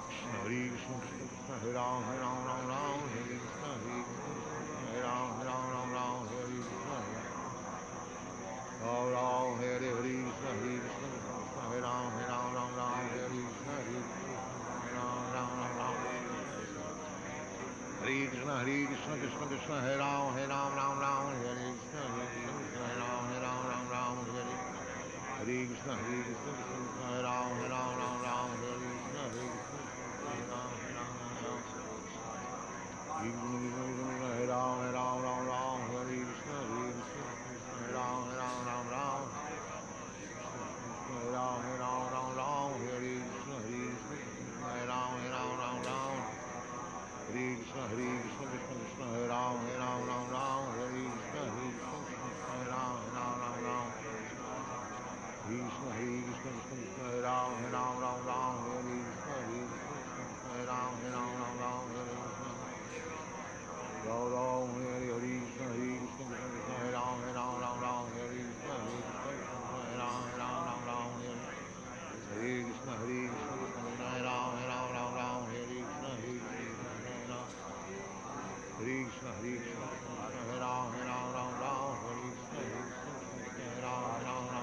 Krishna Hare Krishna, Krishna Krishna, Hare Ram, Hare Krishna, Krishna Hare Ram, Ram Hare Krishna, Ram Hare Krishna, Krishna Krishna, Hare Ram, Hare Krishna, Krishna Ram. Hare Krishna, Krishna Krishna, Hare Ram, Hare Krishna, Krishna Hare Ram, Ram Hare Hare Krishna, Krishna Krishna, Hare Ram, Hare Krishna, Krishna Ram. Hare Ram, Hare Krishna, Krishna Hare Ram, Ram. Hare Ram, Hare Krishna, Krishna Hare Ram, Ram. Hare Krishna, Krishna Krishna, Hare Ram, Hare Krishna, Krishna Hare Ram, Ram. Krishna, Krishna Krishna, Hare Ram, Hare Krishna, Hare Ram, Ram Hare Krishna. Ram Hare Krishna, Krishna Krishna, Hare Ram, Hare Krishna, Krishna Hare Ram, Ram Hare Krishna, Krishna Krishna, Hare Ram, Hare Krishna, Krishna Hare Ram. Hare Krishna, Krishna Hare Ram, Hare Krishna, Krishna Hare Ram,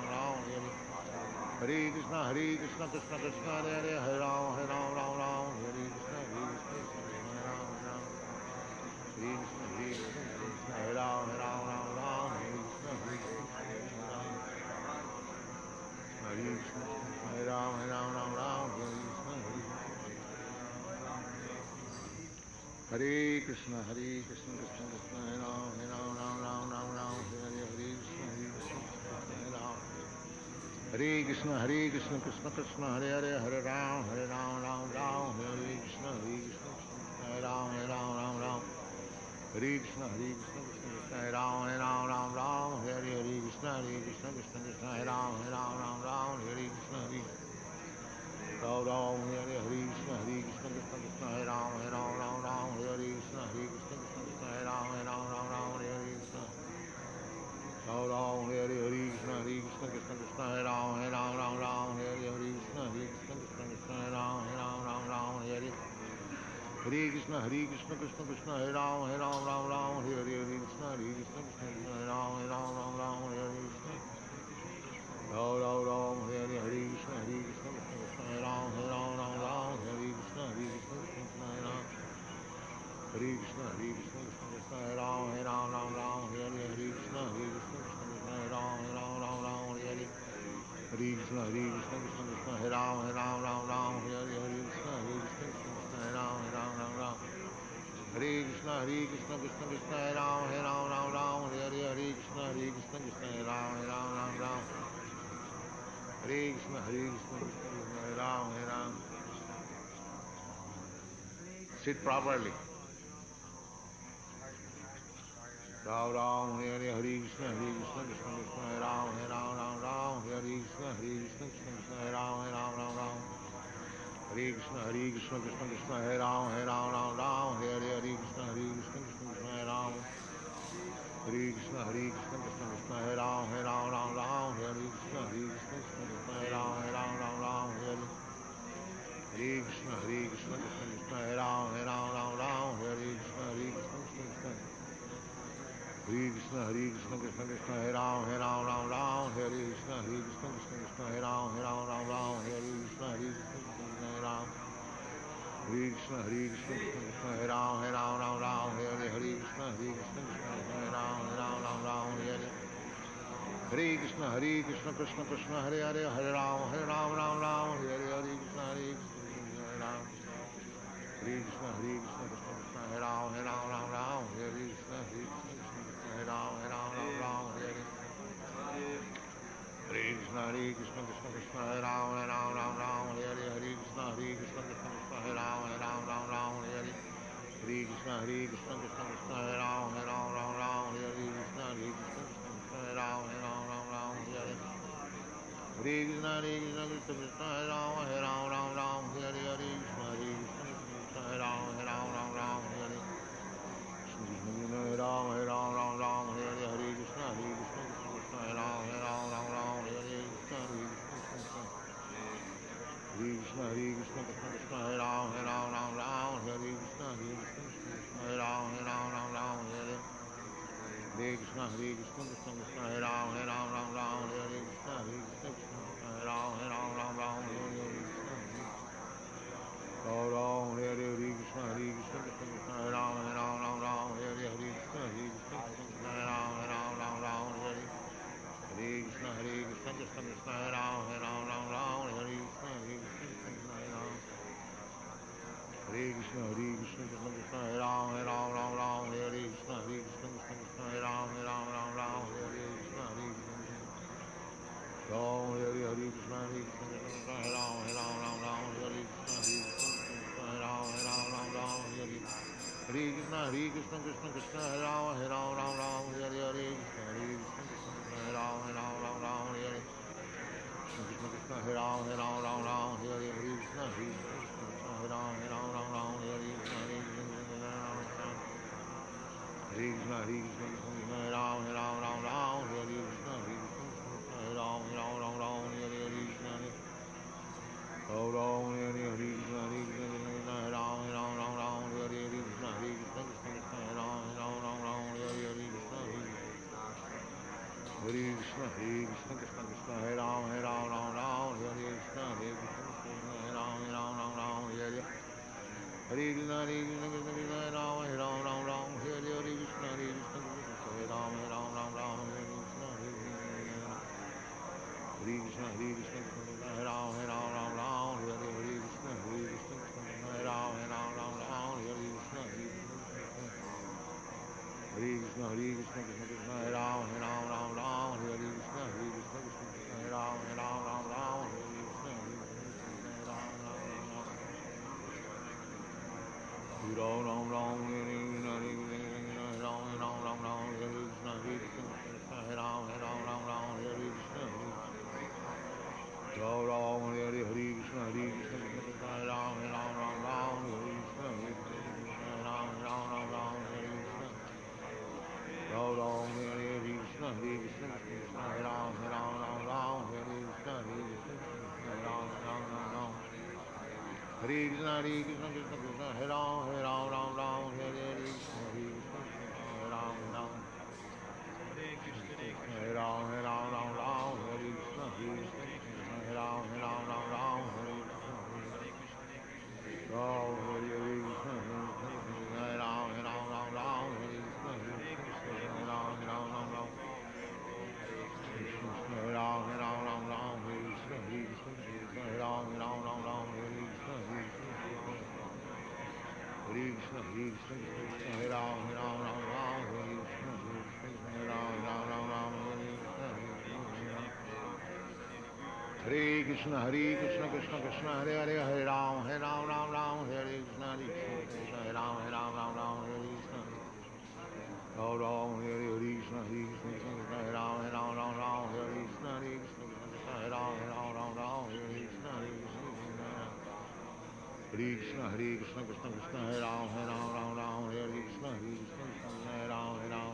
Ram Hare. Hare Krishna, Krishna Krishna, Hare Ram, Hare Krishna, Krishna Hare Ram, Ram. Hare Krishna, Krishna Hare Ram, Hare Krishna, Krishna Hare Ram. Hare Krishna, Hare Ram, Hare Krishna, Hare Krishna, Krishna Krishna, Hare Ram, Ram Hare Krishna, Krishna Hare Ram. Hare Krishna, Krishna Krishna, Hare Ram, Ram Hare Krishna, Krishna Hare Ram, Ram. Hare Krishna, Krishna Krishna, Hare Ram, Ram Hare Krishna, Krishna Krishna, Hare Ram, Ram Hare Krishna, Ram Ram Hare Hare Krishna Krishna Krishna Hare Ram Ram Ram Hare Krishna Krishna Krishna Hare Ram Ram Ram Hare Krishna Ram Ram Hare Hare Krishna Krishna Krishna Hare Ram Ram Hare Krishna Krishna Krishna Hare Ram Ram Hare Hare Krishna Krishna Krishna Hare Ram Ram Hare Krishna Krishna Krishna Hare Ram Ram Hare Krishna Ram Ram Hare Hare Krishna Krishna Krishna Hare Ram Ram Hare Krishna Krishna Krishna Hare Ram Hare Krishna Krishna Krishna Hare Ram Ram Hare Krishna Krishna Krishna Hare Ram Ram Hare Hare Krishna Krishna Krishna Hare Ram Ram Hare Krishna Krishna Krishna Hare Ram Ram Hare Krishna Krishna Krishna Hare Ram Ram Hare Krishna Krishna Krishna Hare Ram Ram Hare Krishna Krishna Krishna Hare Ram. Sit properly. Ram Ram Hare Hare Krishna Krishna Krishna Hare Ram Ram Hare Krishna Krishna Krishna Hare Ram Ram Hare Krishna Krishna Krishna Hare Ram Ram Hare Krishna Krishna Krishna Hare Ram Hare Krishna Krishna Krishna Hare Ram Ram Hare Krishna Krishna Krishna Hare Ram Ram Hare Hare Krishna Krishna Krishna Hare Ram Hare Krishna Krishna Krishna Hare Krishna Krishna Krishna Hare Ram Hare Krishna Krishna Krishna Hare Ram Ram Hare Krishna Krishna Krishna Hare Ram Hare Krishna Krishna Hare Ram Hare Krishna Krishna Krishna Hare Ram Hare Krishna Krishna Krishna Hare Hare Ram Hare Krishna Krishna Hare Ram Hare Krishna Krishna Krishna Hare Ram Hare Krishna Krishna Hare Ram Hare Krishna Krishna Krishna Hare Ram Hare Krishna Krishna Krishna Hare Ram Hare Krishna Krishna Krishna Hare Ram Hare Krishna Krishna Krishna Hare Ram Hare Krishna Krishna Krishna Hare Ram Hare Krishna Krishna Krishna Hare Ram Hare Hare Ram Hare Krishna Krishna Krishna Hare Ram Hare Krishna Krishna Krishna Krishna Hare Ram Hare Krishna Krishna Hare Ram Hare Krishna Krishna Hare Ram Hare Krishna Krishna Hare Ram Hare Ram Hare Krishna Krishna Hare Ram Hare Krishna Krishna Hare Ram Hare Krishna Krishna Hare Ram Hare Krishna Hare Krishna Krishna Hare Ram Hare Krishna Krishna Hare Ram Hare Krishna Ram Hare Krishna Krishna Hare Ram Hare Krishna Krishna Hare Ram Hare Krishna Krishna Hare Ram Hare Krishna Krishna Hare Ram Hare Krishna Krishna Hare Ram Hare Krishna Krishna Hare Ram Hare Krishna Krishna Hare Ram Hare Krishna Hare Ram Hare Krishna Ram Hare Krishna Hare Ram Hare Krishna Krishna Hare Ram Hare Krishna Hare Krishna Krishna Hare Ram Hare Krishna Krishna Hare Ram Hare Hare Krishna Krishna Hare Ram Hare Krishna Krishna Hare Ram Hare Krishna Hare Krishna Krishna Hare Ram Hare Krishna Krishna Hare Ram Hare Krishna Hare Krishna Krishna Hare Ram Hare Krishna Krishna Hare Ram Hare Krishna Ram Ram Hare Krishna Krishna Hare Ram Hare Krishna Ram Ram Hare Krishna Hare Krishna, Krishna Krishna, Hare Ram, Ram Ram, Hare Hare Krishna, Krishna Krishna, Hare Ram, Hare Ram, Ram Ram, Hare Krishna, Krishna Krishna, Hare Ram, Ram Ram, Hare Krishna, Ram, Hare Hare Krishna, Krishna Krishna, Hare Ram, Ram, Hare Krishna, Krishna Krishna, Hare Ram, Ram, Krishna Krishna, Hare Ram, Ram, Hare Krishna, Krishna Krishna, Hare Ram, Ram, Hare Krishna, Krishna Krishna, Hare Krishna, Krishna Krishna, Hare Ram, Ram, Hare Krishna, Krishna Krishna, Hare Ram, Ram, Hare Krishna, Hare Krishna, Krishna Krishna, Hare Hare, Hare Ram, Ram, Hare Krishna, Krishna Krishna, Hare Ram, Ram, Hare Krishna, Ram Ram, Hare Krishna, Krishna Krishna, Hare Ram, Hare Krishna, Krishna Krishna, Hare Ram, Ram, Hare Krishna, Hare Krishna, Krishna Krishna, Hare Ram, Ram, Hare Krishna, Krishna Krishna, Hare Ram, Ram, Hare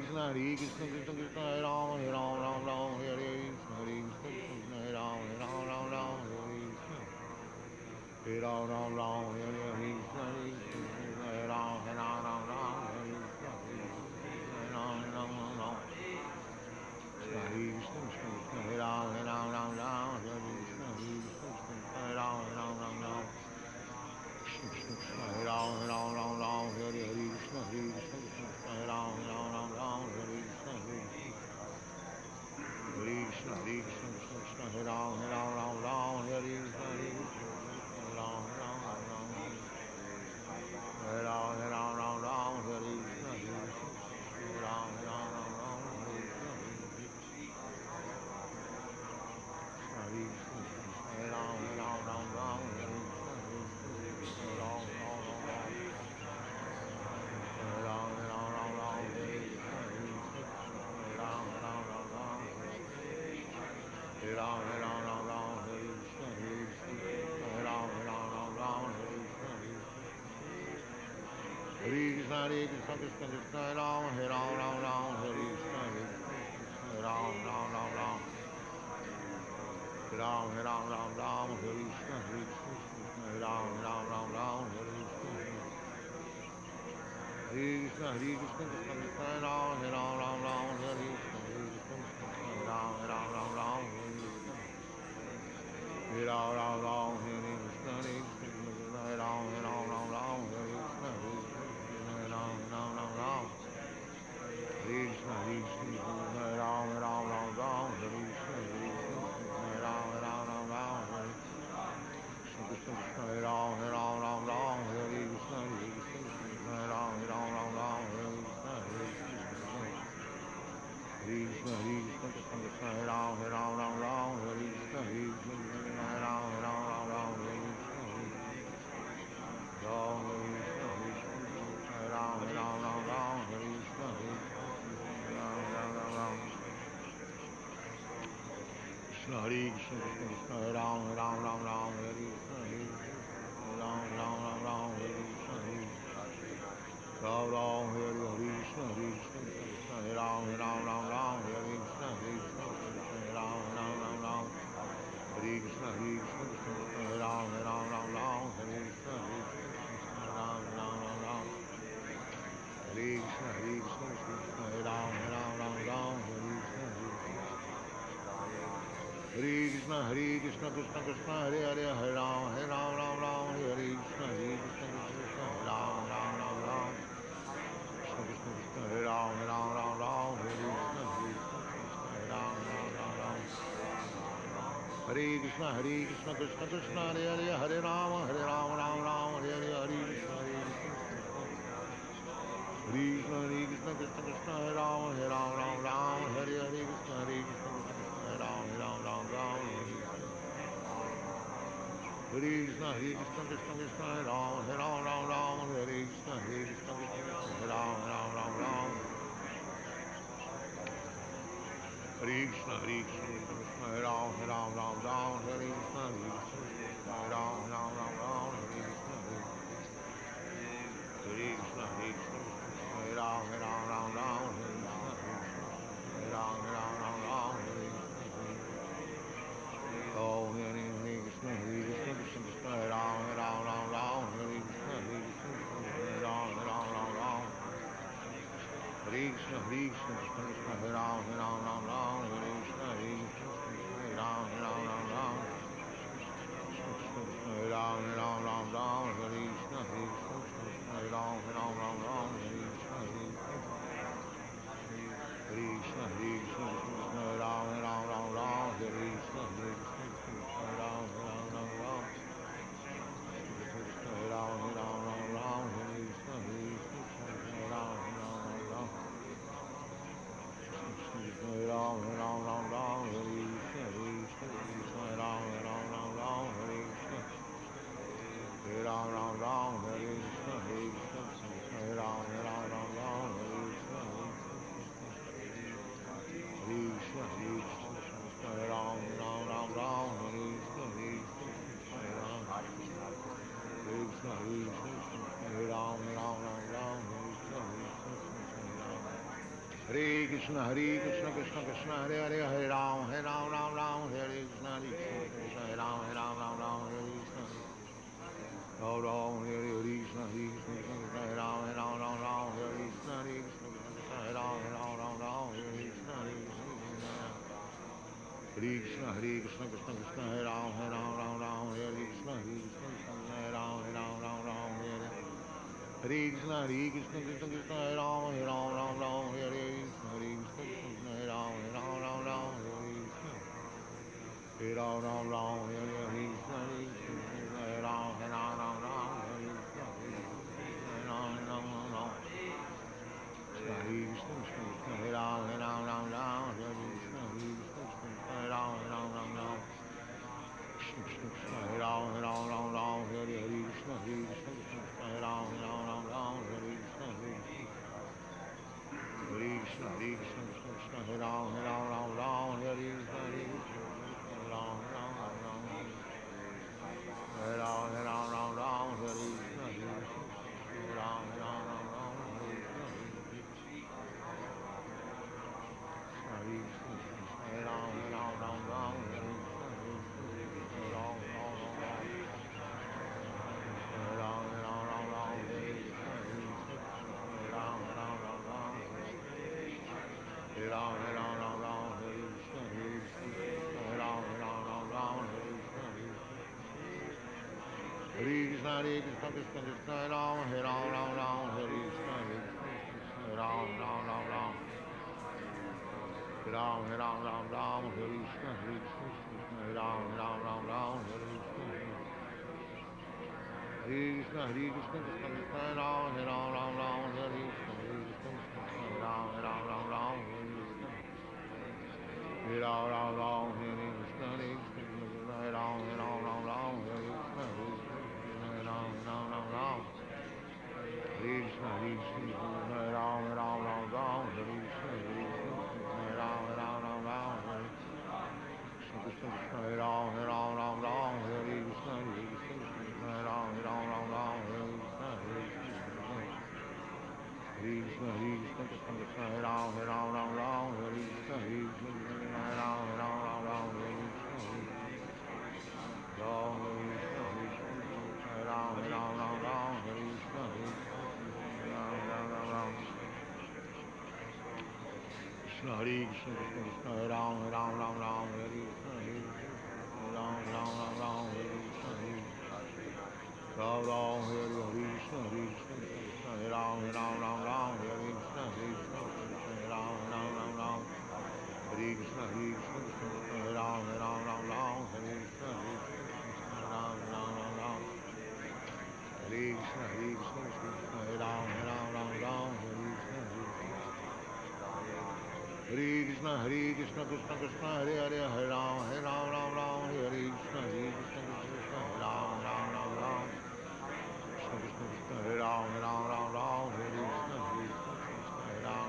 Krishna, Krishna Krishna, Hare Ram, Ram, Hare Krishna, Krishna Krishna, Hare Ram, Ram, Hare Krishna, Hare Ram, Hare Krishna, Krishna Krishna, Hare Ram, Hare Krishna, Hare Ram, Hare Krishna, Krishna Krishna, Hare Ram, Hare Krishna, Krishna Krishna, Hare Ram, Krishna Krishna, Hare Ram, Hare Krishna, Krishna Krishna, Hare Ram, Hare Krishna, Hare Krishna, Krishna Krishna, Hare Ram, Hare Krishna, Hare Ram, Hare Ram, Hare Krishna, Krishna Krishna, Hare Ram, Hare Krishna, Hare Krishna, Hare Ram, Hare Krishna, Krishna Krishna, Hare Ram, Hare Ram, Hare Krishna, Krishna Krishna, Hare Ram, Hare Ram, Hare Krishna, Krishna Krishna, Hare Ram, Hare Krishna, Hare Krishna, Krishna Krishna, Hare Ram, Hare Krishna, Krishna Krishna, Hare Ram, Hare Ram, Hare Krishna, Krishna Krishna, Hare Ram, Hare Krishna, Hare Krishna, Krishna Krishna, Hare Ram, Hare Krishna, Krishna Krishna, Hare Ram, Hare Krishna, Hare Ram, Hare Krishna, Krishna Krishna, Hare Ram, Hare Krishna, Krishna Krishna, Hare Ram, Hare Krishna, Krishna Krishna, Hare Ram, Hare Krishna, Krishna Krishna, Hare Ram, Hare Krishna, Krishna Krishna, Hare Ram, Hare Krishna, Krishna Krishna, Hare Ram, Hare Krishna, Krishna Krishna, Hare Krishna, Krishna Krishna, Hare Ram, Hare Krishna, Krishna Krishna, Hare Ram, Hare Krishna, Ram Krishna, Krishna Krishna, Hare Ram, Hare Krishna, Krishna Krishna, Hare Ram, Krishna, Hare Krishna, Krishna Krishna, Hare Ram, Hare Krishna, Krishna Krishna, Hare Ram, Hare Krishna, Ram Hare Krishna, Krishna Krishna, Hare Ram, Hare Krishna, Krishna Krishna, Hare Ram, Hare Krishna, Krishna Krishna, Hare Ram, Hare Krishna, Krishna Krishna, Hare Ram, Hare Krishna, Krishna Krishna, Hare Ram, Hare Krishna, Krishna Hare Krishna, Krishna Krishna, Hare Hare, Hare Ram, Hare Krishna, Krishna Krishna, Hare Ram, Krishna Krishna Krishna, Hare Ram, Hare Krishna, Krishna Krishna, Hare Ram, Hare Krishna, Krishna Krishna, Hare Hare, Hare Ram, Hare Hare, Hare Krishna, Krishna Krishna, Krishna Krishna, Krishna Krishna, Hare Ram, Hare Hare, Krishna Krishna, Hare Ram, Hare Krishna, Hare Krishna, Krishna Krishna, Hare Ram, Hare Krishna, Krishna Krishna, Hare Ram, Hare Krishna, Krishna Krishna, Hare Ram, Hare Krishna, Krishna Krishna, Hare Ram, Hare Krishna, Hare Krishna, Krishna Krishna, Hare Ram, Hare Krishna, Krishna Krishna, Hare Ram, Hare Krishna, Hare Krishna, Hare Krishna, Hare Krishna, Hare Krishna, Krishna Krishna, Hare Hare, Hare Ram, Ram Ram, Hare Krishna, Hare Krishna, Hare Ram, Ram Ram, Hare Krishna, Ram Ram, Hare Krishna, Hare Krishna, Hare Ram, Ram, Hare Krishna, Hare Krishna, Hare Ram, Ram, Hare Krishna, Hare Krishna, Hare Krishna, Krishna Krishna, Hare Ram, Ram, Hare Krishna, Hare Krishna, Hare Ram, Ram, Hare Hare Krishna, Hare Krishna, Krishna Krishna, Hare Ram, Ram, Hare Krishna, Hare Krishna, Hare Ram, Ram, Hare Krishna, Hare Ram, Hare Krishna, Hare Ram, Hare Krishna, Hare Ram, Hare Krishna, Hare Ram, Hare Krishna, Hare Ram, Krishna Krishna, Hare Ram, Hare Krishna, Hare Ram, Hare Krishna, Hare Krishna, Hare Krishna, Krishna Krishna, Hare Ram, Hare Krishna, Hare Ram, Hare Ram, Hare Krishna, Hare Ram, Hare Krishna, Hare Krishna, Hare Ram, Hare Hare Krishna, Krishna Krishna, Hare Ram, Hare Krishna, Hare Ram, Hare Ram, Hare Krishna, Hare Ram, Hare Krishna, Hare Krishna, Hare Krishna, Krishna Krishna, Hare Ram, Hare Krishna, Hare Ram, Hare Krishna, Hare Ram, Hare Krishna, Hare Ram, Hare Krishna, Hare Ram, Hare Krishna, Hare Krishna, Hare Ram, Hare Krishna, Hare Ram, Hare Krishna, Krishna Krishna, Hare Ram, Hare Krishna, Hare Ram, Hare Krishna, Hare Krishna, Hare Krishna, Krishna Krishna, Hare Ram, Hare Krishna, Hare Ram, Hare Krishna, Ram Krishna, Hare Ram, Hare Krishna, Ram Krishna, Hare Krishna, Krishna Krishna, Hare Ram, Hare Krishna, Hare Ram, Hare Krishna, Ram Hare Krishna, Hare Krishna, Krishna Krishna, Hare Ram, Hare Krishna, Hare Ram, Hare Krishna, Hare Krishna, Krishna Krishna, Hare Ram, Hare Krishna, Hare Krishna, Hare Krishna, Krishna Krishna, Hare Ram, Hare Krishna, Hare Krishna, Hare Krishna, Krishna Krishna, Hare Hare, Hare Ram, Hare Krishna, Hare Krishna, Krishna Krishna, Hare Ram, Krishna Krishna, Krishna Hare Ram, Hare Krishna, Hare Krishna, Hare Ram,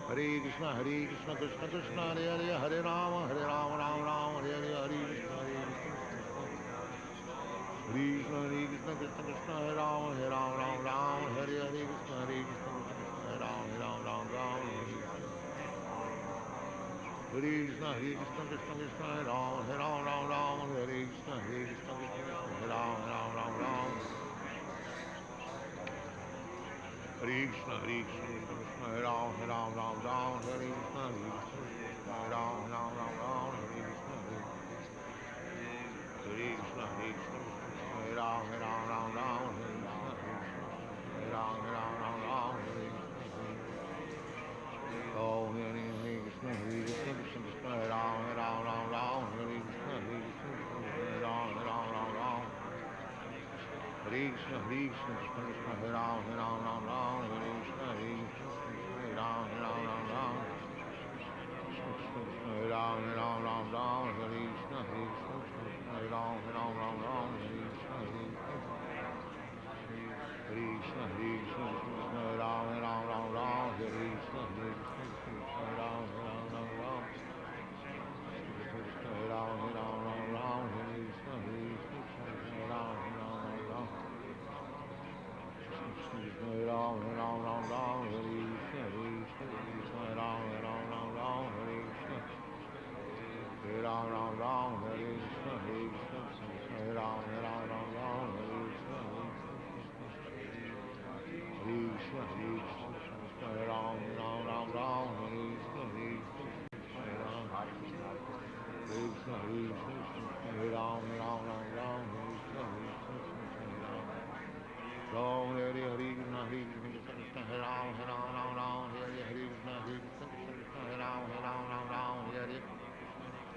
Hare Krishna, Hare Krishna, Krishna Krishna, Hare Hare, Hare Ram, Hare Ram, Hare Hare, Hare Krishna, Hare Krishna, Krishna Krishna, Hare Ram, Hare Ram, Hare Hare, Krishna, Hare Krishna, Krishna Krishna, Hare Ram, Hare Krishna, Hare Krishna, Krishna Krishna, Hare Ram, Hare Krishna, Hare Krishna, Krishna Krishna, Hare Ram, Hare Krishna, Hare Krishna, Krishna Krishna, Hare Ram, Hare Krishna, Hare Krishna, Hare Ram, Hare Krishna, Hare Krishna, Hare Krishna, Krishna Krishna, Hare Ram, Hare Krishna, Hare Ram, Hare Krishna, Oh, Hare Krishna, Hare Krishna, Krishna Krishna, Hare Ram, Hare Krishna, Hare Krishna, Hare Ram, Hare Krishna, Hare Krishna, Krishna Krishna, Hare Ram, Hare Krishna, Hare Krishna, Hare Ram, Krishna Krishna, Hare Ram, Hare Krishna, Hare Krishna, Hare Ram, Hare Krishna, Hare Krishna, Hare Krishna, Krishna Krishna, Hare Ram, Hare Krishna, Hare Krishna, Hare Ram, Krishna Krishna, Hare Ram, Hare Krishna, Hare Krishna, Hare Ram, Krishna Krishna, Hare Ram, Hare Krishna, Hare Krishna, Hare Krishna, Hare Ram, Ram Ram, Hare Krishna, Hare Ram. Ram Hare Hare, Hare Krishna, Hare Krishna, Krishna Hare Ram, Ram Ram, Hare Hare, Hare Krishna, Hare Krishna, Krishna Hare Ram, Ram Hare Hare.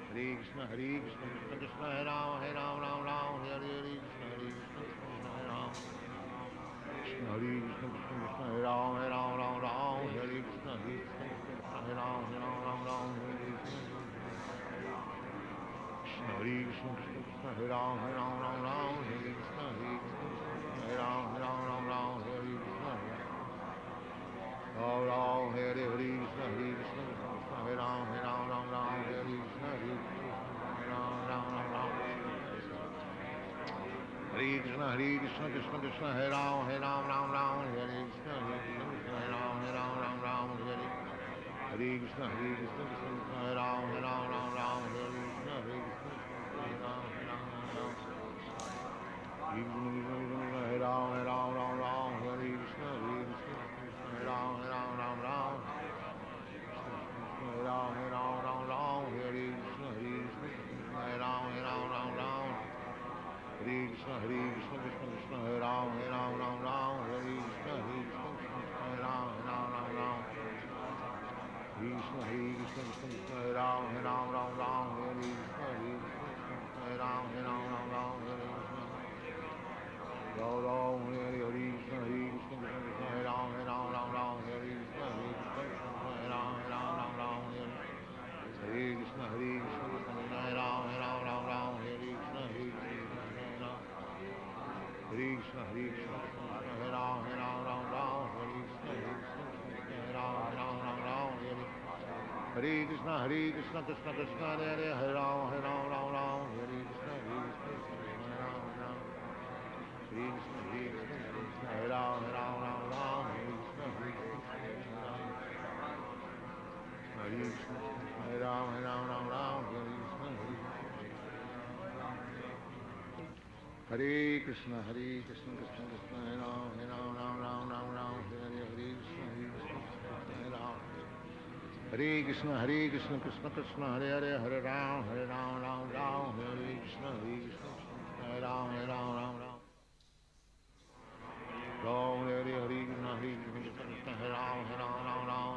Hare Krishna, Hare Krishna, Krishna Krishna, Hare Ram, Ram, Hare Hare, Hare Krishna, Krishna Hare Ram. Krishna Hare Krishna, Krishna Krishna, Hare Ram, Ram, Hare Krishna, Krishna Hare Ram, Ram, Hare Krishna. Krishna Hare Krishna, Krishna Krishna, Hare Ram, Ram, Hare Krishna, Krishna Hare Ram, Ram, Hare Krishna. Ram Ram, Hare Hare, Krishna Krishna, Hare Ram, Hare Krishna, Ram. Hare Krishna, Krishna Krishna, Hare Ram, Hare Krishna, Hare Ram, Hare. Hare Krishna, Krishna Krishna, Hare Ram, Hare Krishna, Hare Ram, Ram. Hare Krishna, Hare Ram, Hare Krishna, Hare Ram, Ram. Hare Ram, Hare Krishna, Hare Ram, Ram. Hare Krishna, Krishna Krishna, Hare Ram, Hare Krishna, Hare Ram, Ram. Krishna, Krishna Krishna, Hare Ram, Hare Krishna, Hare Ram, Ram. Ram Hare Hare, Krishna Krishna, Hare Ram, Hare Krishna, Hare Ram, Ram. Hare Krishna, Krishna Hare Ram, Hare Krishna, Hare Ram. Hare Krishna, Hare Ram, Hare Krishna, Hare Ram. Hare Krishna, Krishna Krishna, Hare Ram, Hare Krishna, Hare Ram. Hare Krishna, Hare Ram, Hare Krishna, Hare Krishna, Hare Ram, Hare Krishna, Hare Krishna, Krishna Krishna, Hare Ram, Hare Krishna, Hare Ram. Hare Krishna, Krishna Krishna, Hare Ram, Hare Krishna, Hare Ram, Ram. Ram Hare Hare, Krishna Krishna, Hare Ram,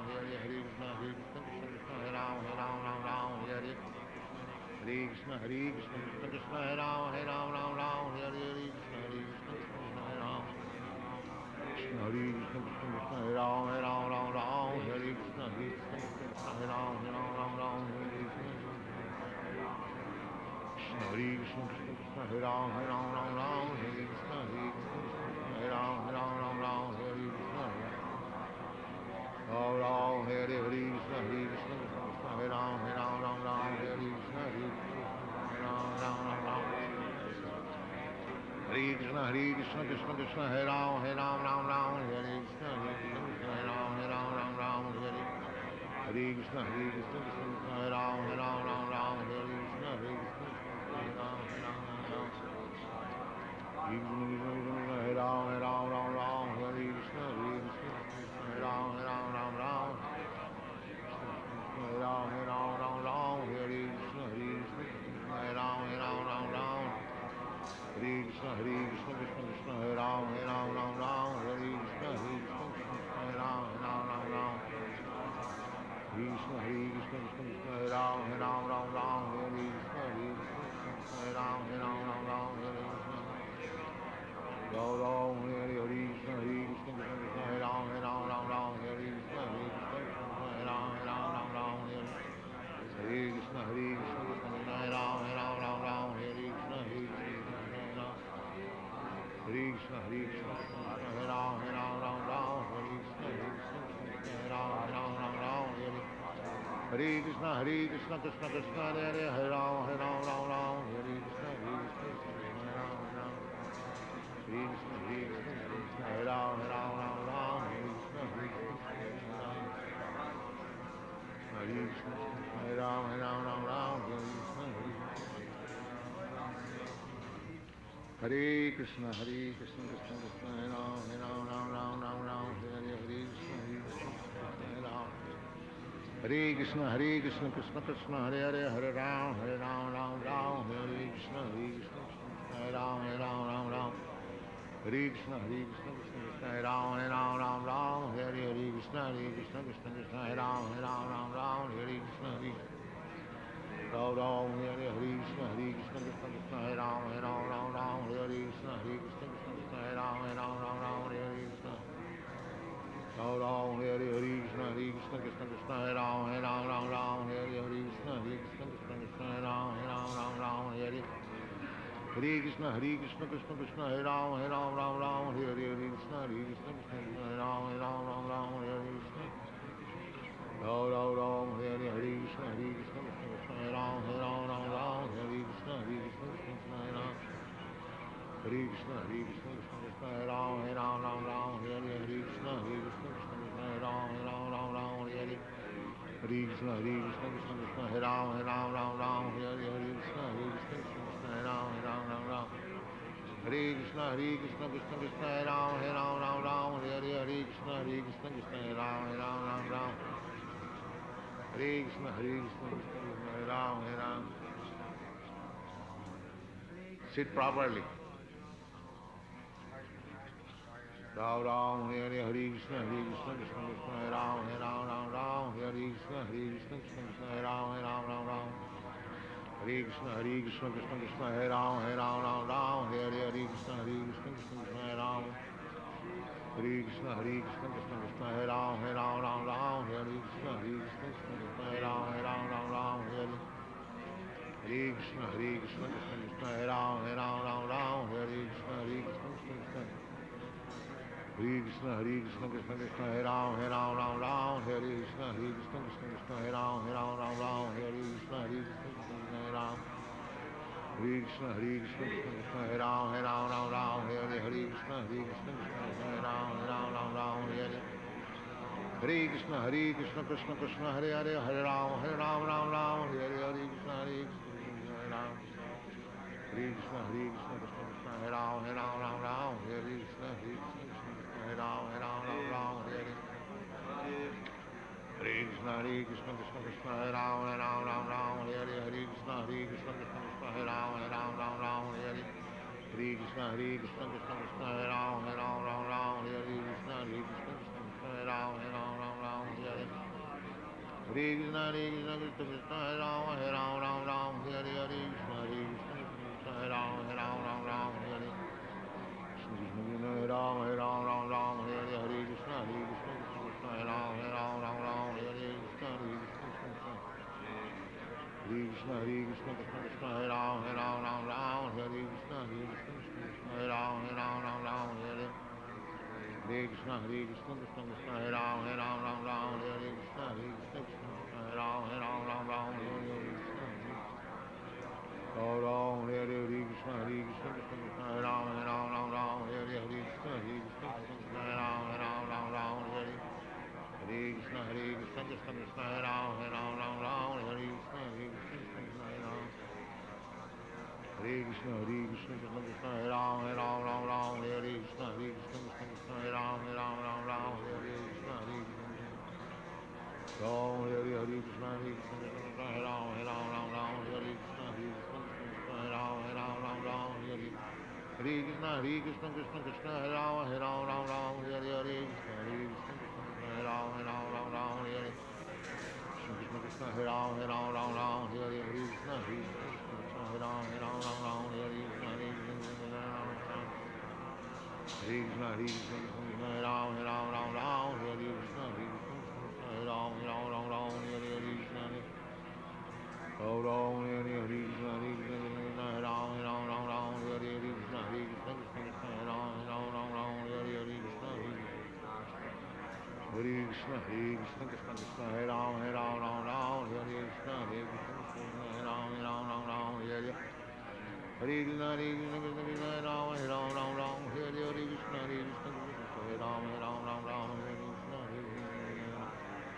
Hare Krishna, Hare Ram, Hare Hare. Hare Krishna, Krishna Krishna, Hare Ram, Hare Krishna, Hare Ram. Krishna Hare Krishna, Hare Ram, Hare Krishna, Hare Ram, Hare Krishna. Krishna Hare Krishna, Hare Ram, Hare Krishna, Hare Ram, Hare Krishna. Ram Ram, Hare Hare, Krishna Krishna, Hare Ram, Hare Krishna, Hare Ram. Hare Krishna, Krishna Krishna, Hare Ram, Hare Krishna, Hare Ram, Hare. Hare Krishna, Krishna, Hare Ram, Hare Krishna, Hare Ram, Hare. Hare Ram, Hare Krishna, Hare Ram, Hare Ram, Hare Krishna, Hare Ram, Ram. Hare Krishna, Krishna, Hare Ram, Hare Krishna, Hare Ram, Ram. Krishna, Krishna, Hare Ram, Hare Krishna, Hare Ram, Hare Krishna. Ram Hare Hare, Krishna Krishna, Hare Ram, Hare Krishna, Hare Ram, Hare. Hare Krishna, Krishna, Hare Ram, Hare Krishna, Hare Ram. Hare Krishna, Hare Ram, Hare Krishna, Hare Ram, Hare. Hare Krishna, Krishna Krishna, Hare Ram, Hare Krishna, Hare Ram. Hare Krishna, Hare Ram, Hare Krishna, Hare Krishna, Hare Ram, Hare Krishna, Hare Krishna, Krishna Krishna, Hare Ram, Hare Krishna, Hare Ram. Hare Krishna, Krishna Krishna, Hare Hare, Hare Ram, Ram Ram, Hare Krishna, Krishna, Hare Ram, Ram Ram. Hare Krishna, Krishna Krishna, Hare Ram, Ram, Hare Krishna, Krishna Krishna, Hare Ram, Ram, Hare Krishna, Ram Ram, Hare Krishna, Krishna Krishna, Hare Ram, Ram, Hare Krishna, Krishna Krishna, Hare Ram, Ram, Hare Krishna, Ram Ram, Hare Krishna, Krishna Krishna, Hare Ram, Ram, Hare Krishna, Krishna Krishna, Hare Ram, Ram, Hare Hare Krishna, Krishna Krishna, Hare Ram, Ram, Hare Krishna, Krishna Krishna, Hare Ram, Ram, Hare Krishna, Ram, Hare Krishna, Krishna Krishna, Hare Ram, Ram, Hare Krishna, Krishna Krishna, Hare Ram, Hare Krishna, Krishna, Hare Ram, Ram, Hare Krishna, Krishna Krishna, Hare Ram, Ram, Hare Hare Krishna, Krishna, Hare Ram, Ram, Hare Krishna, Krishna Krishna, Hare Ram, Ram. Hare Krishna, Krishna Krishna, Hare Ram, Ram, Hare Krishna, Krishna Krishna, Hare Ram, Ram. Hare Krishna, Krishna Krishna, Hare Ram. Sit properly. Ram, Hare Krishna, Krishna Krishna, Hare Ram, Ram, Hare Krishna, Krishna Krishna, Hare Ram, Ram. Hare Krishna, Krishna Krishna, Hare Ram, Ram, Hare Krishna, Krishna Krishna, Hare Ram. Hare Krishna, Krishna, Hare Ram, Ram, Hare Krishna, Krishna, Hare Ram, Ram, Hare Krishna, Krishna, Hare Ram, Ram, Hare Krishna, Krishna, Hare Krishna, Krishna, Hare Ram, Ram, Hare Krishna, Krishna, Hare Ram, Ram, Hare Krishna, Krishna, Hare Ram. Hare Krishna, Krishna, Hare Ram, Ram, Hare Krishna, Krishna, Hare Ram, Ram, Hare Hare Krishna, Krishna Krishna, Hare Hare, Hare Ram, Ram, Hare Krishna, Krishna, Hare Ram. Hare Krishna, Krishna, Hare Ram, Ram, Hare Krishna, Krishna, Hare Ram, Ram, Hare Hare Krishna, Krishna, Hare Ram, Ram, Hare Krishna, Krishna, Hare Ram, Ram, Hare Hare Krishna, Krishna, Hare Ram, Ram, Hare Krishna, Krishna, Hare Ram, Ram, Hare Hare Krishna, Krishna, Hare Ram, Ram, Hare Krishna, Krishna, Hare Ram, Ram, Hare Krishna, Hare Ram, Ram, Hare Hare Krishna, Krishna, Hare Ram, Ram, Hare Krishna, Krishna, Krishna, Krishna, Hare Ram, Ram, Hare Krishna, Krishna, Hare Ram, Ram, Hare Hare Krishna, Krishna, Hare Ram, Hare Krishna, Krishna, Hare Ram, Ram, Hare Krishna, Ram, Hare Krishna, Krishna, Hare Ram, Hare Krishna, Krishna, Hare Ram, Ram, Hare Hare Krishna, Krishna, Hare Ram, Hare Krishna, Krishna, Hare Ram. Hare Krishna, Krishna, Hare Ram, Hare Krishna, Krishna, Hare Ram, Ram, Hare Krishna, Ram, Hare Krishna, Krishna, Hare Ram, Hare Krishna, Krishna, Hare Ram, Ram, Hare Krishna, Krishna, Hare Ram, Hare Krishna, Hare Ram, Hare Krishna, Krishna, Hare Ram, Hare Krishna, Krishna, Hare Ram, Hare Krishna, Hare Krishna, Hare Ram, Hare Krishna, Hare Ram, Hare Krishna, Ram, Hare Krishna, Hare Ram, Hare Krishna, Krishna, Hare Ram, Hare Krishna, Hare Krishna, Krishna, Hare Ram, Hare Krishna, Hare Ram, Hare Hare Krishna, Krishna, Hare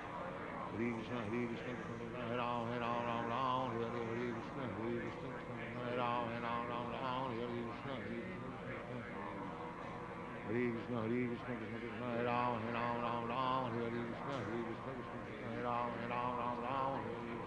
Ram, Hare Hare Krishna, Hare Ram, Hare Krishna, Hare Krishna, Hare Ram, Hare Krishna, Hare Ram, Hare Krishna, Hare Krishna, Krishna, Hare Ram, Hare Ram, Hare Krishna, Hare Krishna, Hare Krishna, Krishna Krishna, Hare Hare, Hare Ram, Ram Ram, Hare Krishna, Krishna, Hare Ram, Ram Ram, Hare Krishna, Ram Ram, Hare Krishna, Krishna Krishna, Hare Ram, Ram Ram, Hare Krishna, Krishna, Hare Ram, Ram Ram, Hare Krishna, Hare Krishna, Krishna Krishna, Hare Ram, Ram, Hare Krishna, Krishna, Hare Ram, Ram Ram, Hare Hare Krishna, Krishna Krishna, Hare Ram, Ram, Hare Krishna, Krishna, Hare Ram, Ram Hare Krishna, Hare Ram, Hare Krishna, Krishna, Hare Ram, Ram Hare Krishna, Hare Ram, Hare Krishna, Hare Ram, Hare Krishna, Hare Ram, Krishna, Hare Ram, Hare Krishna, Hare Ram, Hare Krishna, Hare Krishna, Krishna, Hare Ram, Hare Krishna, Hare Ram, Hare Ram, Hare Krishna, Hare Ram, Hare Krishna, Hare Krishna, Hare Ram, Hare Krishna, Krishna, Hare Ram, Hare Ram, Hare Krishna, Hare Ram, Hare Ram, Hare Krishna, Hare Ram, Hare Krishna, Hare Krishna, Hare Ram, Hare Hare Krishna, Hare Ram, Hare Krishna, Hare Ram, Hare Krishna, Hare Ram, Hare Krishna, Hare Ram, Hare Krishna, Hare Ram, Hare Krishna, Hare Ram, Hare Krishna, Hare Ram, Hare Krishna, Hare Ram, Hare Krishna, Hare Ram, Hare Krishna, Hare Ram, Hare Krishna, Hare Krishna, Hare Ram, Hare Krishna, Hare Ram, Hare Krishna,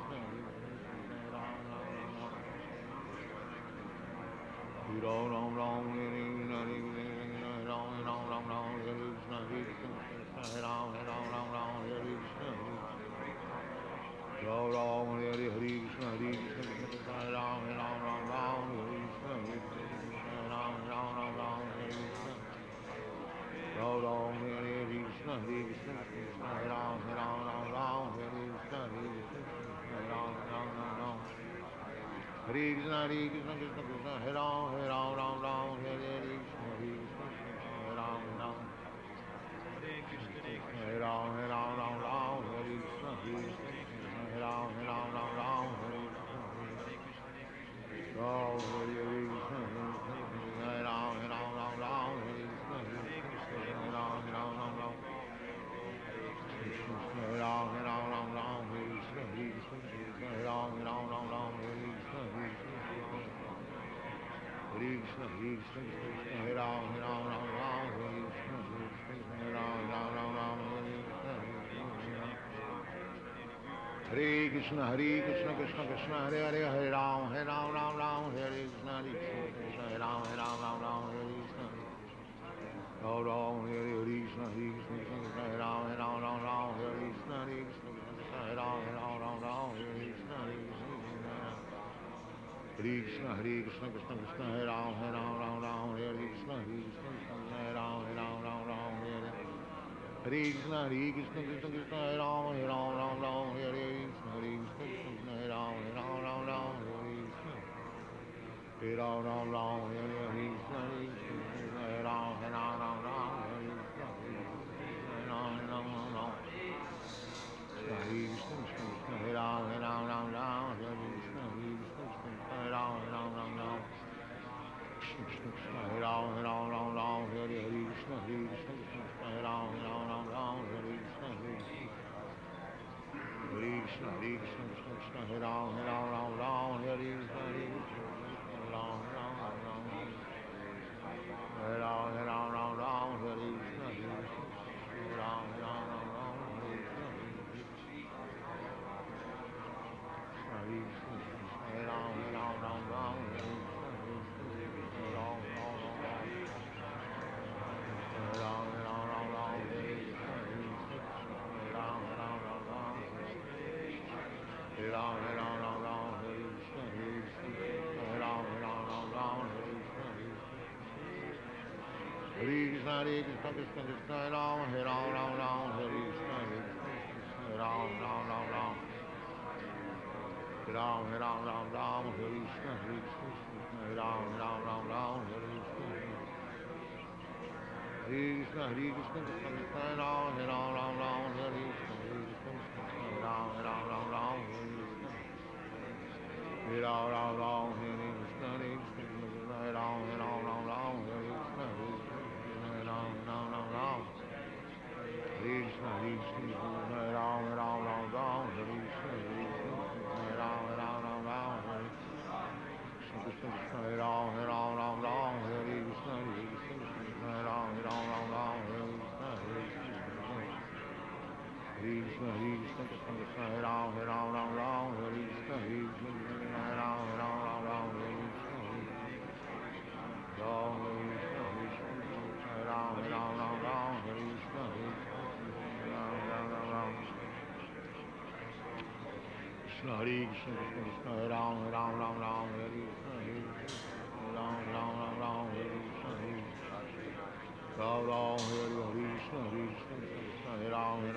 Ram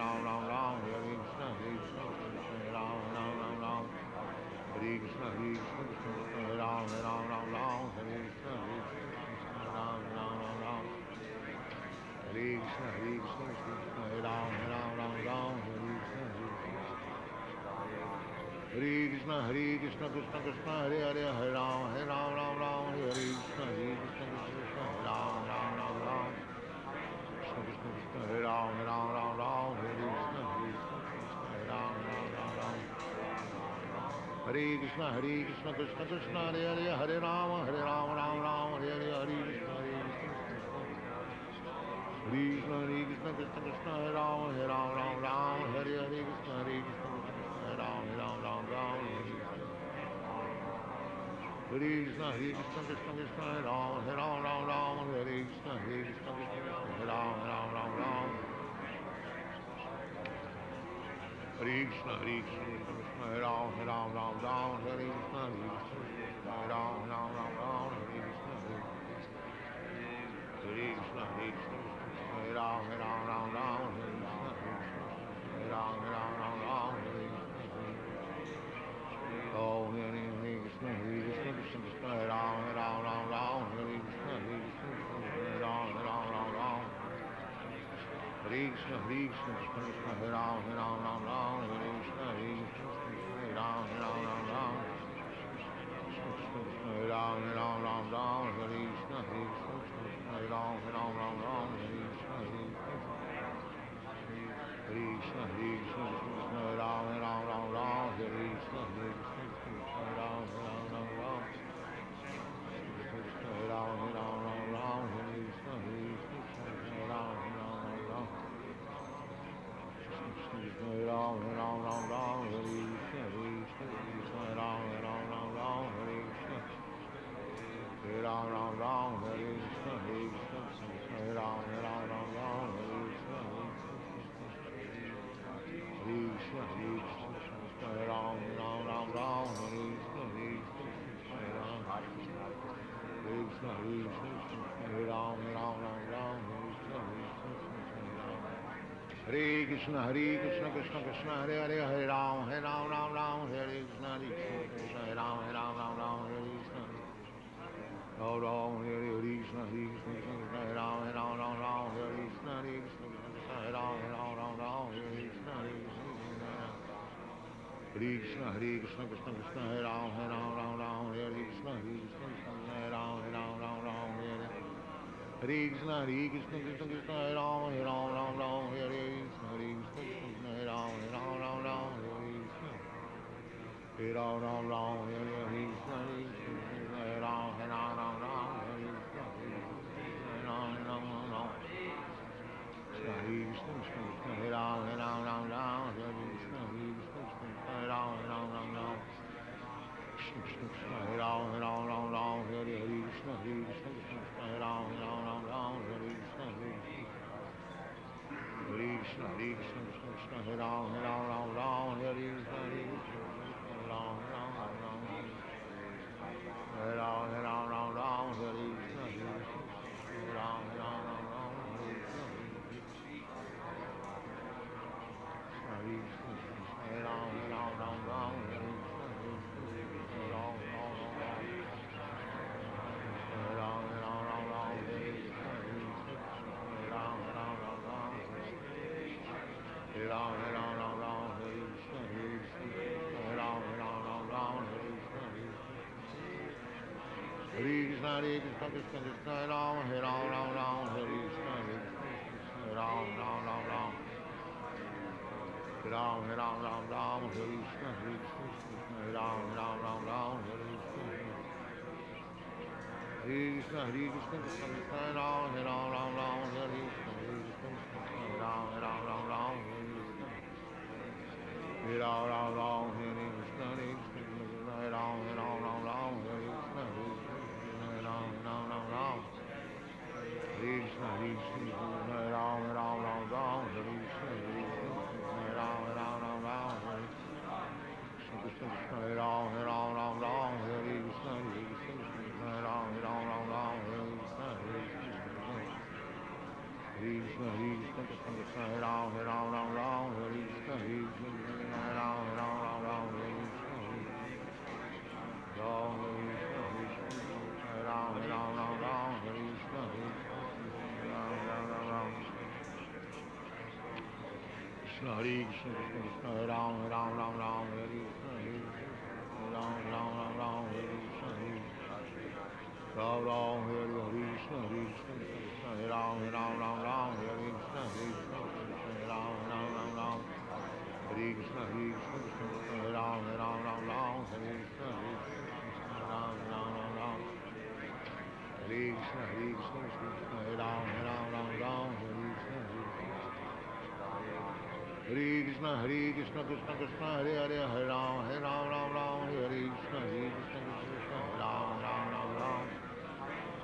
Ram, Hare Krishna, Hare Ram, Hare Krishna, Hare Ram, Hare Krishna, Hare Ram, Hare Krishna, Ram Ram, Hare Krishna, Hare Ram, Hare Krishna, Hare Krishna, Krishna Krishna, Hare Hare, Hare Ram, Hare Krishna, Krishna, Ram Ram, Krishna, Hare Ram, Hare Krishna, Hare Ram, Hare Krishna, Krishna Krishna, Hare Hare, Hare Ram, Hare Ram, Hare Hare, Hare Krishna, Krishna Hare Krishna Krishna Krishna Hare Ram Ram Ram Hare Hare Krishna Krishna Krishna Hare Ram Ram Hare Krishna Hare Krishna Krishna Krishna Hare Ram Ram Hare Krishna Krishna Krishna Hare Ram Ram Hare Krishna Krishna Hare Ram Ram Hare Krishna Krishna Hare Ram Ram Hare Krishna Krishna Krishna Hare Ram Ram Hare Krishna Ram Hare Oh Hare Krishna Krishna Krishna Hare Ram Hare Krishna Hare Ram Hare Krishna Krishna Hare Ram Hare Krishna Hare Ram Hare Ram Hare Krishna Hare Ram Hare Krishna Hare Ram Hare Krishna Hare Ram Hare Ram Hare Krishna Hare Ram Hare Ram Hare Krishna Hare Ram Hare Krishna Hare Ram Hare Krishna Hare Ram Krishna Hare Ram Hare Krishna Hare Ram Hare Krishna Krishna Krishna Hare Hare Hare Ram Hare Krishna Hare Ram Hare Krishna Ram Hare Krishna Hare Ram Hare Krishna Hare Ram Hare Krishna Krishna Krishna Krishna Hare Ram Hare Krishna Hare Ram Hare Krishna Krishna Krishna Hare Ram Hare Krishna Hare Ram Hare Ram Hare Krishna Hare Ram Hare Krishna Hare Ram Hare Krishna Hare Ram Krishna Hare Ram Hare Krishna Hare Ram Hare Krishna Hare Ram Hare Krishna Hare Ram Hare Krishna Hare Ram Hare Krishna Krishna Hare Ram Hare Krishna Hare Ram Hare Krishna Hare Ram Hare Krishna Krishna Hare Ram Hare Krishna Hare Ram Hare Ram Hare Krishna Hare Ram Hare Krishna Krishna Hare Ram Hare Krishna Hare Ram Hare Krishna Hare Ram Krishna Hare Ram Hare Krishna Hare Ram Krishna Hare Krishna Krishna Hare Ram Hare Krishna Hare Ram Hare Krishna Ram Hare Krishna Hare Ram Hare Krishna Hare Ram Hare Krishna Hare Ram Hare Krishna Hare Krishna Hare Ram Hare Hare Krishna, Krishna Krishna, Hare Hare, Hare Ram, Ram Ram, Hare Krishna, Krishna Krishna, Hare Ram, Ram Ram,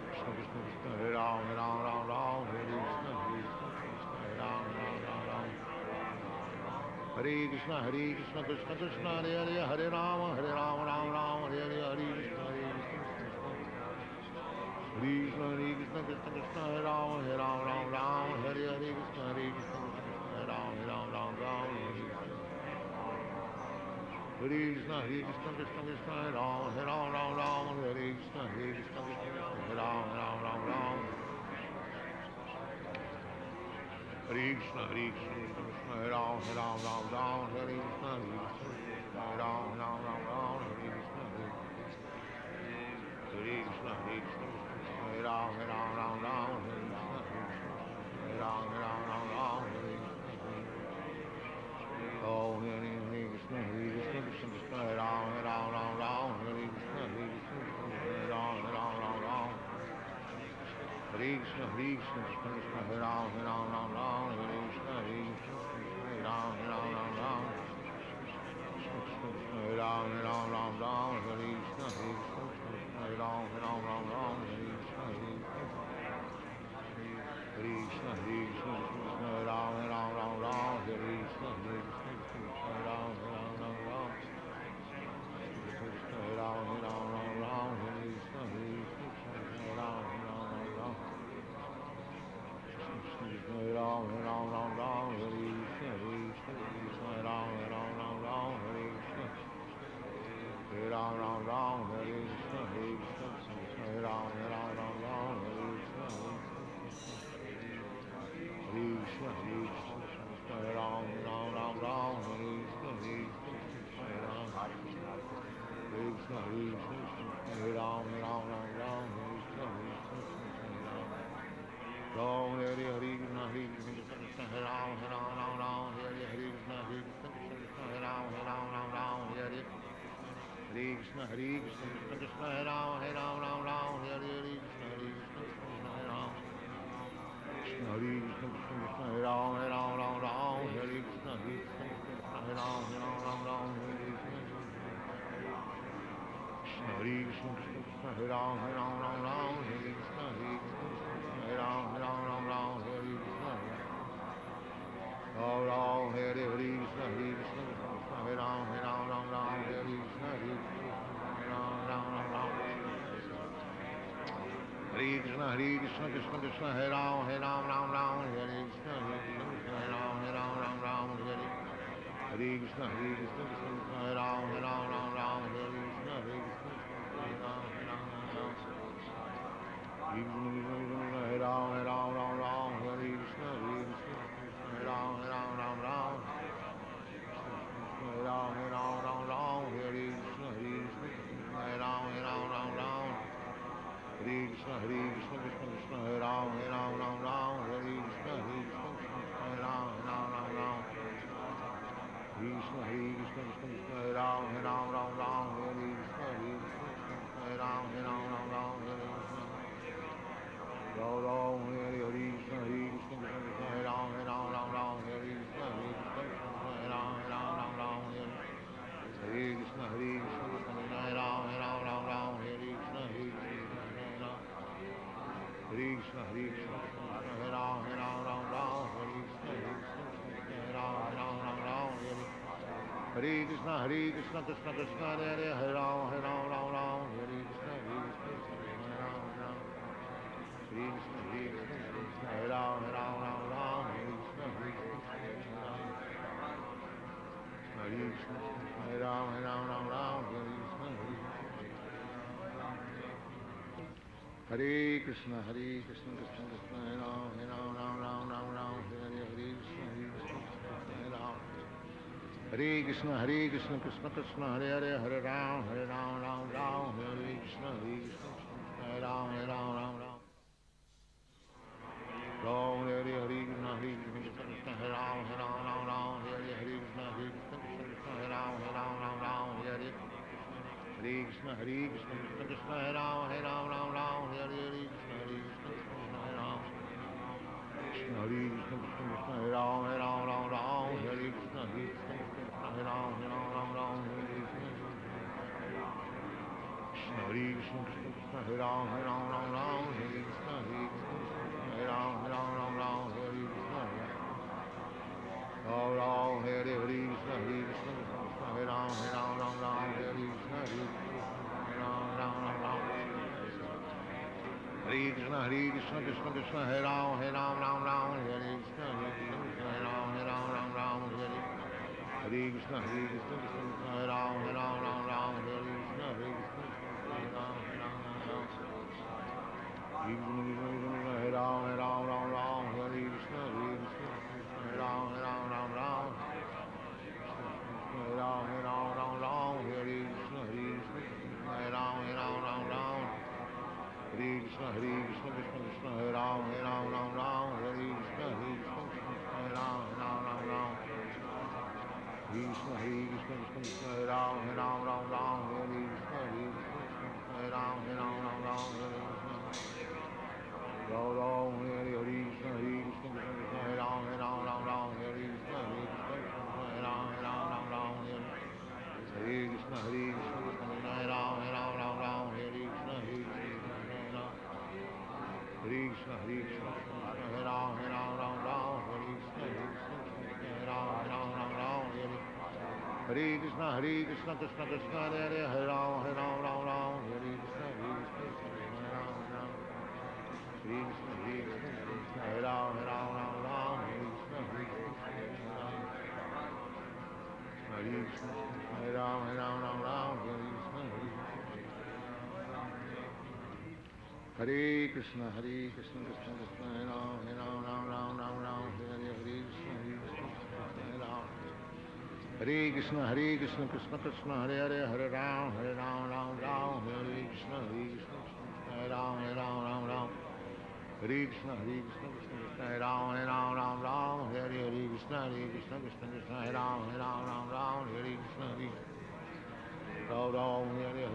Krishna Krishna Krishna, Hare Ram, Ram Ram, Hare Krishna, Krishna Krishna, Hare Ram, Ram Ram. Hare Krishna, Krishna Krishna, Hare Hare, Hare Ram, Ram Ram, Hare Hare, Hare Krishna, Krishna Krishna, Krishna Krishna, Hare Ram, Ram Ram, Hare Hare, Krishna Krishna, Hare Ram, Ram Ram, Hare Krishna, Krishna Krishna, Hare Ram, Ram Ram, Hare Krishna, Krishna Krishna, Hare Ram, Ram Ram. Hare Krishna, Krishna Krishna, Hare Ram, Ram Ram, Hare Krishna, Hare Ram, Ram Ram, Hare Krishna, Hare Krishna, Krishna Krishna, Hare Ram, Ram Ram, Hare Krishna, Hare Ram, Ram Ram, Hare Krishna. Oh, Hare Krishna, Krishna Krishna, Hare Ram, Ram Ram, Hare Krishna, Hare Ram, Ram Ram. Hare Krishna, Krishna Krishna, Hare Ram, Ram Ram, Hare Krishna, Hare Ram, Ram. Hare Ram, Ram Ram, Hare Krishna, Hare Ram, Ram Ram, Hare Krishna, Hare Krishna, Hare Ram, Ram Ram, Hare Krishna, Hare Ram, Ram. Hare Ram, Ram, Hare Krishna, Hare Ram, Ram. Hare Ram, Ram, Hare Krishna, Hare Ram, Ram, Hare Krishna. Hare Ram, Hare Krishna, Hare Ram, Ram, Hare Krishna. Hare Krishna, Hare Ram, Ram, Hare Krishna, Hare Ram. Hare Krishna, Hare Ram, Ram, Hare Krishna, Hare Ram. Ram, Hare Krishna, Krishna, Hare Ram, Ram, Hare Krishna, Krishna, Hare Ram, Ram, Hare. Hare Krishna, Krishna Krishna, Hare Ram, Ram, Hare Krishna, Krishna, Hare Ram. Krishna, Krishna Krishna, Hare Ram, Ram, Hare Krishna, Krishna, Hare Ram, Ram, Hare Krishna. Krishna, Krishna Krishna, Hare Ram, Ram, Hare Krishna, Krishna, Hare Ram, Hare Krishna. Ram Ram, Hare Krishna, Krishna Krishna, Hare Ram, Hare Krishna, Ram Ram. Hare Krishna, Krishna Krishna, Hare Ram, Ram, Hare Krishna, Hare Ram, Ram, Hare. Hare Krishna, Krishna, Hare Ram, Ram, Hare Krishna, Hare Ram, Ram. Hare Ram, Hare Krishna, Hare Ram, Ram. Hare Ram, Hare Krishna, Hare Ram, Ram. Hare Krishna, Krishna, Hare Ram, Ram, Hare Krishna, Hare Ram, Ram. Krishna, Krishna, Hare Ram, Ram, Hare Krishna, Hare Ram, Ram, Hare Krishna. Ram, Hare Krishna, Krishna, Hare Ram, Ram, Hare Krishna, Hare Ram, Hare. Hare Krishna, Hare Ram, Ram, Hare Krishna, Hare Ram. Hare Krishna, Hare Ram, Ram, Hare Krishna, Hare Ram, Hare. Hare Krishna, Krishna Krishna, Hare Ram, Ram, Hare Krishna, Hare Ram, Ram. Hare Krishna, Hare Ram, Ram, Hare Krishna, Hare Ram. Hare Krishna, Hare Ram, Ram, Hare Krishna, Hare Krishna, Krishna Krishna, Hare Ram, Ram, Hare Krishna, Hare Ram. Hare Krishna, Krishna Krishna, Hare Ram, Ram, Hare Krishna, Hare Ram, Ram. Ram, Hare Krishna, Krishna, Hare Ram, Hare Krishna, Krishna, Hare Ram, Hare. Hare Krishna, Krishna, Hare Ram, Ram, Hare Krishna, Krishna, Hare Ram. Krishna Hare Krishna Krishna Krishna Hare Ram Ram Ram Hare Krishna Krishna Krishna Hare Ram Ram Hare Krishna Krishna Hare Krishna Krishna Krishna Hare Ram Ram Hare Krishna Krishna Krishna Hare Ram Ram Hare Krishna Ram Ram Hare Krishna Hare Krishna Krishna Krishna Hare Ram Ram Hare Krishna Hare Krishna Hare Krishna Krishna Krishna Hare Ram Ram Hare Krishna Krishna Krishna Hare Ram Ram Hare Krishna Krishna Krishna Hare Ram Ram Hare Krishna Hare Krishna Hare Ram Hare Ram Hare Krishna Hare Ram Hare Ram Hare Krishna Hare Ram Hare Krishna Krishna Krishna Hare Ram Hare Krishna Hare Ram Krishna Krishna Krishna Hare Ram Hare Krishna Hare Ram Hare Ram Hare Krishna Krishna Krishna Hare Ram Hare Krishna Hare Ram Hare Krishna Krishna Hare Ram Hare Krishna Hare Krishna Hare Krishna Hare Ram Hare Krishna Hare Ram Hare Krishna Krishna Krishna Hare Ram Hare Krishna Hare Krishna Hare Ram Hare Krishna Hare Krishna Hare Ram Hare Krishna Hare Krishna Krishna Krishna Hare Ram Hare Krishna Hare Ram Hare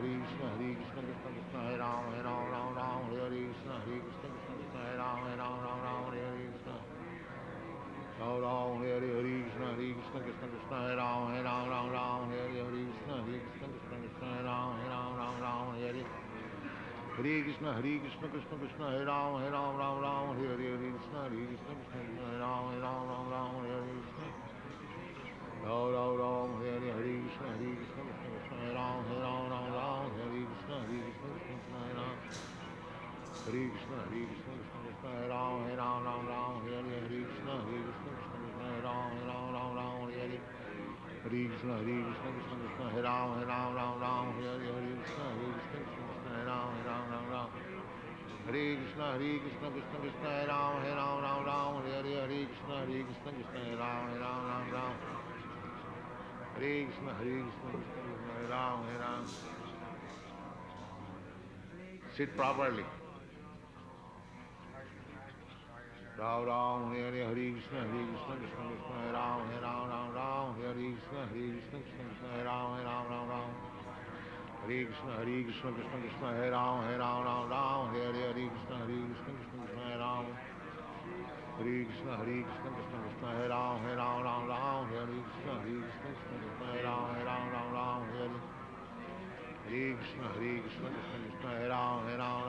Krishna Krishna Krishna Hare Ram Hare Krishna Hare Ram Hare Krishna Krishna Hare Ram Hare Krishna Krishna Hare Ram Hare Krishna Ram Hare Krishna Krishna Hare Ram Hare Krishna Krishna Hare Ram Hare Krishna Ram Hare Krishna Krishna Hare Ram Hare Krishna Krishna Hare Ram Hare Krishna Krishna Hare Ram Hare Krishna Krishna Hare Ram Hare Krishna Ram Hare Krishna Krishna Hare Ram Hare Krishna Krishna Hare Ram Hare Krishna Krishna Hare Ram Hare Krishna Krishna Hare Ram Hare Krishna Krishna Hare Ram Hare Krishna Krishna Hare Ram Hare Krishna Krishna Hare Ram Hare Krishna Krishna Hare Ram Hare Krishna Hare Ram. Sit properly. Ram Hare Krishna Krishna Krishna Hare Ram Hare Krishna Krishna Hare Ram Hare Krishna Krishna Krishna Hare Ram Hare Krishna Krishna Hare Ram Hare Krishna Krishna Hare Ram Hare Krishna Krishna Hare Ram Hare Krishna Krishna Hare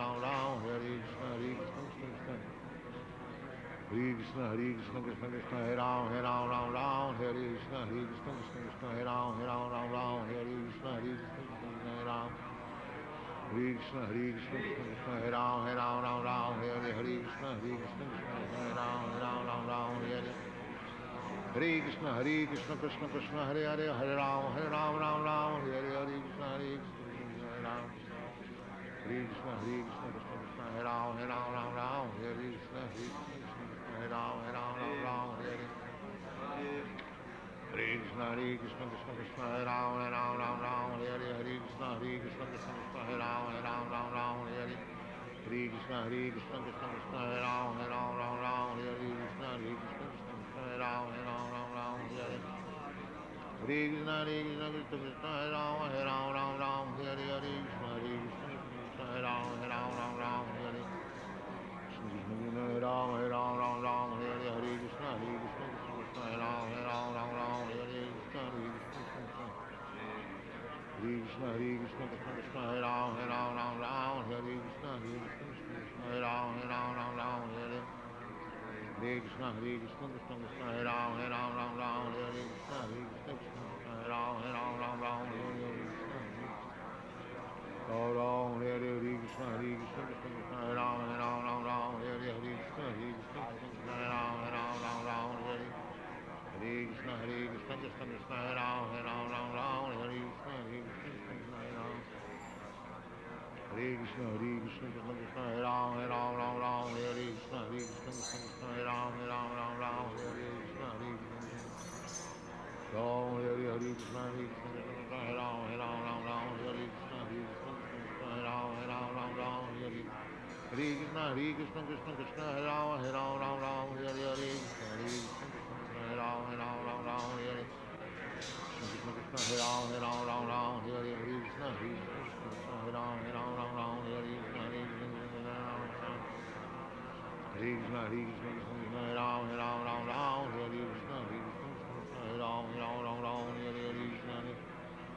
Ram Hare Krishna Krishna Hare Krishna Krishna Hare Ram Hare Krishna Krishna Hare Ram Hare Krishna Krishna Hare Ram Hare Krishna Krishna Hare Ram Hare Krishna Krishna Hare Ram Hare Krishna Krishna Krishna Hare Ram Hare Krishna Hare Ram Hare Krishna Krishna Hare Ram Hare Krishna Krishna Hare Ram Hare Krishna Krishna Hare Ram Hare Krishna Krishna Hare Ram Hare Krishna Krishna Hare Ram Hare Krishna Krishna Hare Ram Hare Krishna Krishna Hare Ram Hare Krishna Krishna Hare Ram Hare Krishna Hare Ram Hare Krishna, Hare Krishna, Krishna Krishna, Hare Ram, Ram Ram, Hare Krishna, Hare Krishna, Krishna Krishna, Hare Ram, Ram, Hare Hare Krishna, Hare Krishna, Krishna Krishna, Hare Ram, Ram, Hare Krishna, Hare Krishna, Krishna Krishna, Hare Ram, Ram, Hare Krishna, Ram, Hare Krishna, Hare Krishna, Krishna Krishna, Hare Ram, Ram, Hare Krishna, Hare Krishna, Krishna Krishna, Hare Ram, Ram, Hare Hare Krishna, Hare Krishna, Krishna Krishna, Hare Ram, Ram, Hare Krishna, Hare Krishna, Krishna Krishna, Hare Ram, Hare Krishna, Hare Krishna, Krishna Krishna, Hare Ram, Hare Krishna, Hare Krishna, Krishna Krishna, Hare Ram, Hare Krishna, Hare Krishna, Ram, Hare Krishna, Hare Krishna, Krishna Krishna, Hare Ram, Hare Krishna, Hare Krishna, Krishna Krishna, Hare Ram, Hare Krishna, Hare Krishna, Krishna Krishna, Hare Ram, Hare Krishna, Hare Krishna, Krishna Krishna, Hare Ram, Hare Krishna, Krishna Hare Ram, Hare Krishna, Krishna Hare Ram, Hare Krishna, Hare Krishna, Hare Krishna, Krishna Hare Ram, Hare Krishna, Hare Ram, Hare Krishna, Ram, Hare Krishna, Hare Krishna, Hare Ram, Hare Krishna, Hare Krishna, Krishna Hare Ram, Hare Krishna,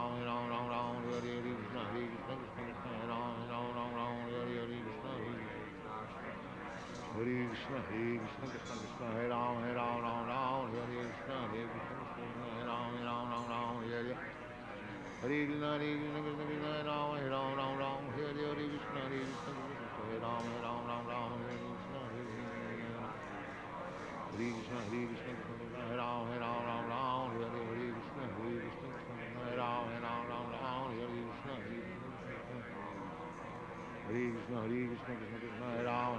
Hare Krishna, Hare Krishna, Krishna Krishna, Hare Ram, Hare Krishna, Hare Krishna, Hare Ram, Hare Krishna, Hare Krishna, Krishna Krishna, Hare Ram, Hare Krishna, Hare Krishna, Hare Ram, Hare Krishna, Hare Krishna, Hare Krishna, Krishna Krishna, Hare Ram, Hare Krishna, Hare Krishna, Hare Ram, Hare Krishna, Hare Krishna, Hare Krishna, Hare Krishna, Krishna Krishna, Hare Ram,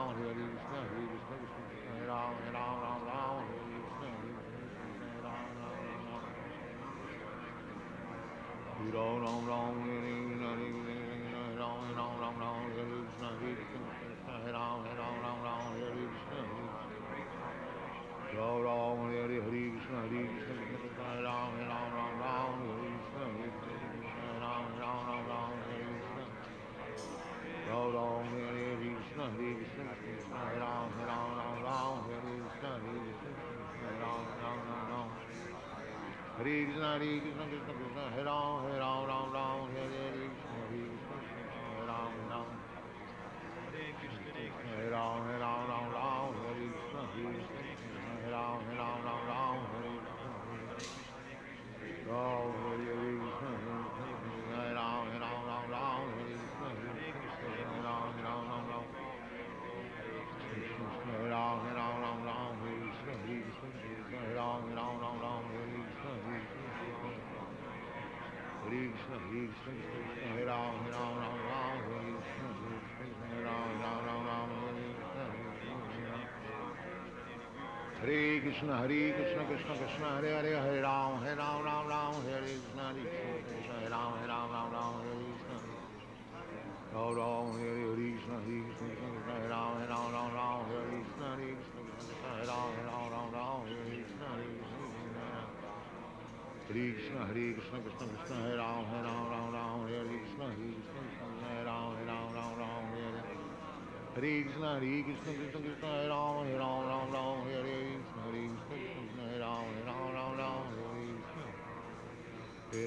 Hare Krishna, Hare Krishna, Krishna Krishna, Hare Ram, Hare Krishna, Hare Krishna, Hare Ram, Hare Ram, Hare Krishna, Hare Krishna, Hare Ram, Hare Krishna, Hare Krishna, Hare Ram, Hare Krishna, Ram, Hare Krishna, Hare Krishna, Krishna Krishna, Hare Ram, Hare Krishna, Hare Krishna, Hare Ram, Hare Krishna, Ram, Hare Krishna, Hare Krishna, Krishna Krishna, Hare Ram, Hare Krishna, Hare Krishna, Hare Ram, Hare Krishna, Hare Krishna, Krishna Krishna, Hare Ram, Hare Krishna, Hare Krishna, Hare Ram, Hare Ram, Hare Krishna, Hare Krishna, Hare Ram, Hare Krishna, Ram, Hare Krishna, Hare Ram, Hare Krishna, Hare Ram, Hare Ram, Hare Krishna, Hare Krishna, Hare Ram, Hare Krishna, Hare Krishna, Hare Krishna, Hare Ram, Hare Krishna, Hare Ram, Hare Krishna, Hare Krishna, Krishna Krishna, Hare Hare, Hare Ram, Hare Krishna, Hare Krishna, Hare Ram, Hare Krishna, Ram, Hare Krishna, Hare Krishna, Krishna Hare Ram, Hare Krishna, Hare Krishna, Hare Ram, Hare Krishna, Hare Krishna, Hare Krishna, Krishna Krishna, Hare Ram, Hare Krishna, Hare Krishna, Hare Ram, Hare Krishna, Hare Krishna, Krishna Krishna, Hare Ram, Hare Krishna, Hare Krishna, Hare Ram, Hare Krishna, Hare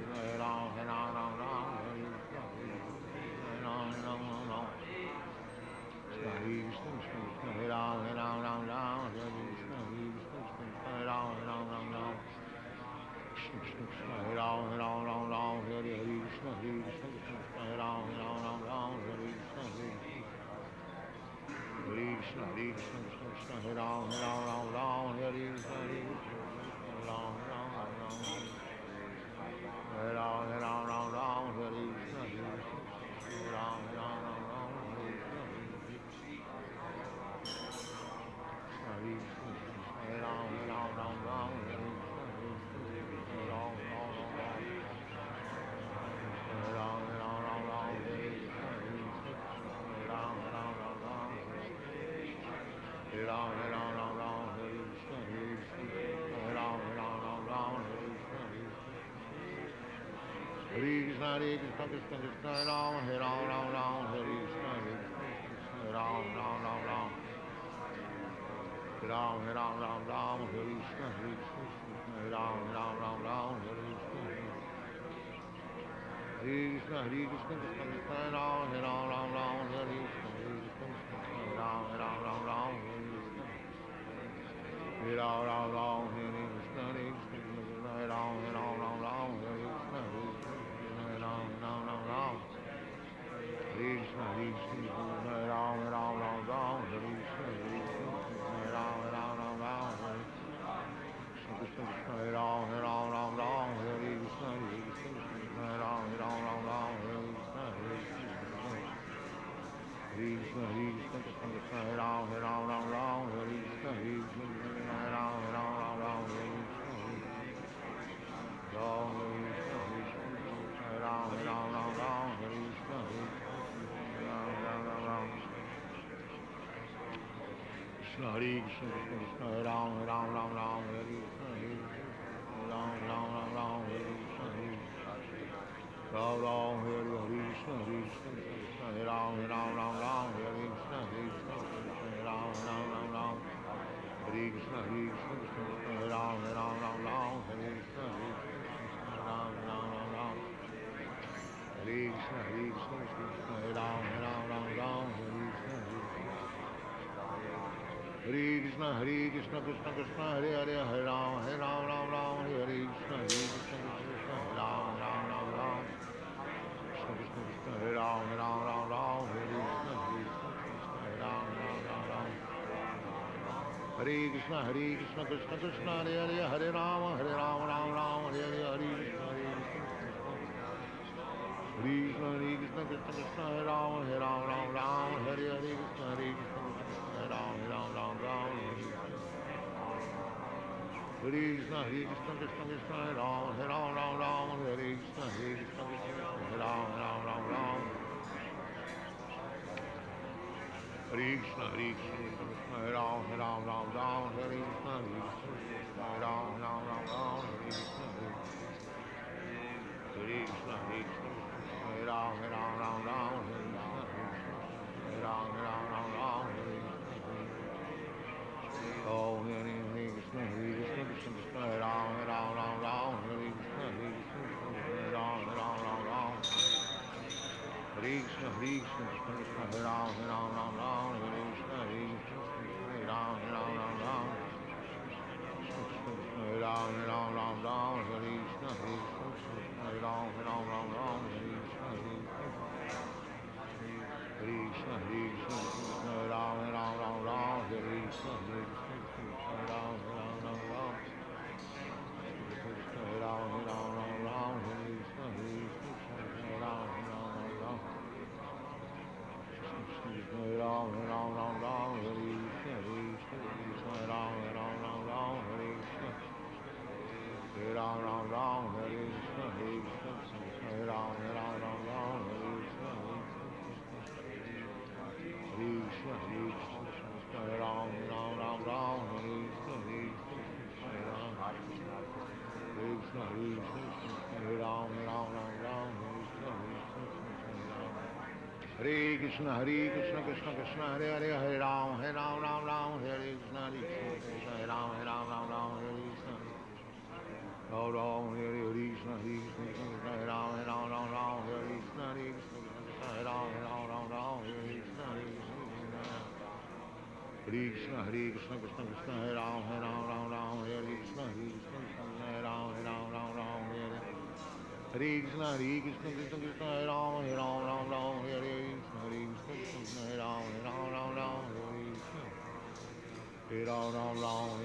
Ram, Hare Krishna, Hare Ram, Hare Krishna, Hare Ram, Hare Krishna, Hare Ram, Hare Krishna, Hare Krishna, Hare Ram, Krishna Krishna, Hare Ram, Hare Krishna, Hare Ram, Hare Krishna, Hare Krishna, Hare Krishna, Krishna Krishna, Hare Ram, Hare Krishna, Hare Ram, Hare Ram, Hare Krishna, Hare Ram, Hare Krishna, Hare Krishna, Hare Ram, Hare Krishna, Hare Ram, Hare Ram, Hare Krishna, Hare Ram, Hare Ram, Hare Krishna, Hare Ram, Hare Krishna, Hare Krishna, Hare Krishna, Krishna Krishna, Hare Ram, Hare Krishna, Hare Krishna, Hare Ram, Hare Ram Ram Ram Ram Hare Krishna Hare Krishna Ram Ram Ram Ram Hare Krishna Krishna Krishna Krishna Ram Ram Ram Ram Hare Krishna Krishna Ram Ram Ram Ram Hare Krishna Ram Ram Ram Hare Krishna Krishna Ram Ram Ram Ram Hare Krishna Ram Ram Ram Ram Krishna Krishna Ram Ram Ram Ram Hare Krishna Ram Ram Ram Ram Hare Krishna Krishna Ram Ram Ram Ram Hare Krishna Krishna Ram Ram Ram Ram Hare Krishna Krishna Krishna Krishna Ram Ram Ram Ram Hare Krishna Krishna Ram Ram Ram Ram Hare Krishna Ram Ram Ram Ram Hare Krishna Ram Ram Ram Ram Krishna Hare Krishna Krishna Ram Ram Ram Ram Hare Krishna Ram Ram Ram Ram Hare Krishna Ram Ram Hare Krishna Krishna Ram Ram Ram Ram Hare Krishna Ram Ram Ram Ram Hare Krishna Ram Ram Ram Ram Hare Krishna Ram Ram Ram Ram Hare Krishna Ram Ram Ram Ram Hare Krishna Krishna Krishna Hare Hare Hare Ram Ram Ram Hare Krishna Krishna Ram Ram Ram Ram Krishna Ram Ram Ram Ram Hare Krishna Ram Ram Ram Ram Hare Krishna Krishna Krishna Hare Hare Hare Ram Ram Ram Hare Hare Hare Krishna Krishna Krishna Hare Ram Ram Ram Hare Hare Krishna Ram Ram Ram Ram Krishna Krishna Krishna Hare Ram Ram Ram Hare Krishna Ram Ram Ram Ram Krishna Krishna Krishna Hare Ram Ram Ram Hare Krishna Ram Ram Ram Ram Hare Krishna Krishna Krishna Hare Ram Ram Ram Hare Krishna Ram Ram Ram Ram Hare Oh, Hare Krishna Krishna Krishna Hare Ram Ram Ram Hare Krishna Ram Ram Ram Ram Hare Krishna Krishna Krishna Hare Ram Ram Hare Krishna Ram Ram Ram Hare Ram Ram Hare Krishna Ram Ram Ram Hare Krishna Krishna Hare Ram Ram Hare Krishna Ram Ram Ram Krishna Ram Ram Hare Krishna Ram Ram Ram Krishna Ram Ram Hare Krishna Ram Ram Hare Krishna Ram Ram Hare Krishna Ram Ram Hare Krishna Krishna Krishna Ram Ram Hare Krishna Krishna Krishna Ram Ram Hare Krishna Krishna Krishna Hare Hare Hare Ram Ram Hare Krishna Krishna Ram Ram Hare Krishna Ram Ram Hare Krishna Krishna Ram Ram Hare Krishna Krishna Ram Ram Hare Krishna Krishna Krishna Krishna Hare Ram Hare Krishna Krishna Ram Ram Hare Krishna Krishna Krishna Hare Ram Hare Krishna Krishna Ram Ram Hare Krishna Ram Ram Hare Krishna Ram Ram Hare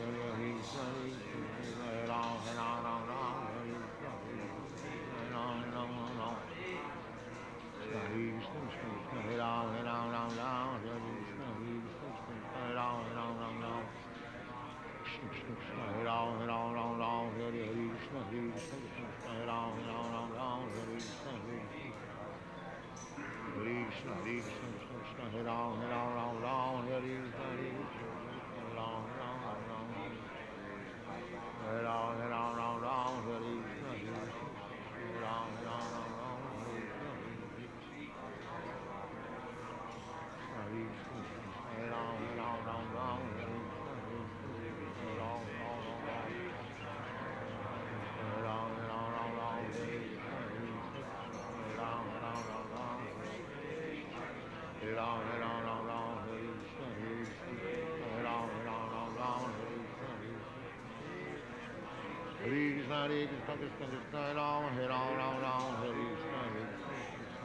Krishna Ram Ram Krishna Krishna Hare Ram Hare Krishna Ram Ram Krishna Hare Ram Hare Krishna Krishna Ram Hare Krishna Krishna Krishna Hare Ram Hare Krishna Ram Hare Ram Hare Krishna Ram Hare Krishna Hare Ram Hare Krishna Hare Krishna, Krishna Krishna, Hare Rama, Rama, Hare Krishna, Krishna,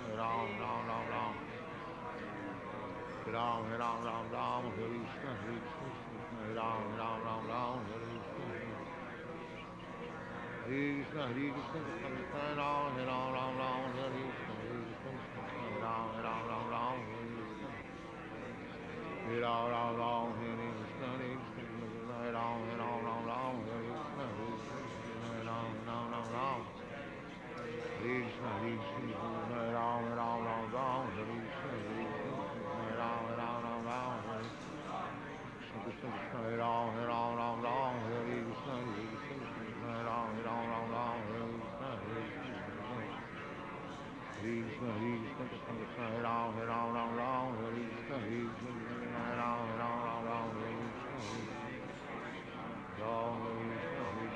Hare Rama, Rama. Ram, Ram, Ram, Ram, Hare Krishna, Hare Ram, Ram, Ram, Ram, Hare Krishna, Krishna, Krishna Krishna, Ram, Ram, Ram, Ram, Hare Krishna, Krishna, Ram, Ram, Ram, Ram, Hare Ram, Ram, Ram, Hare Krishna, Hare Ram, Ram, Ram, Ram, Hare Krishna, Hare Ram, Ram, Ram, Ram, Hare Krishna, Hare Ram, Ram, Ram, Ram, Hare Krishna, Hare Ram, Ram, Ram, Ram, Hare Krishna, Hare Ram, Ram, Ram, Ram, Hare Krishna, Hare Ram, Ram, Ram, Ram, Hare Krishna, Krishna, Krishna, Hare Ram, Ram,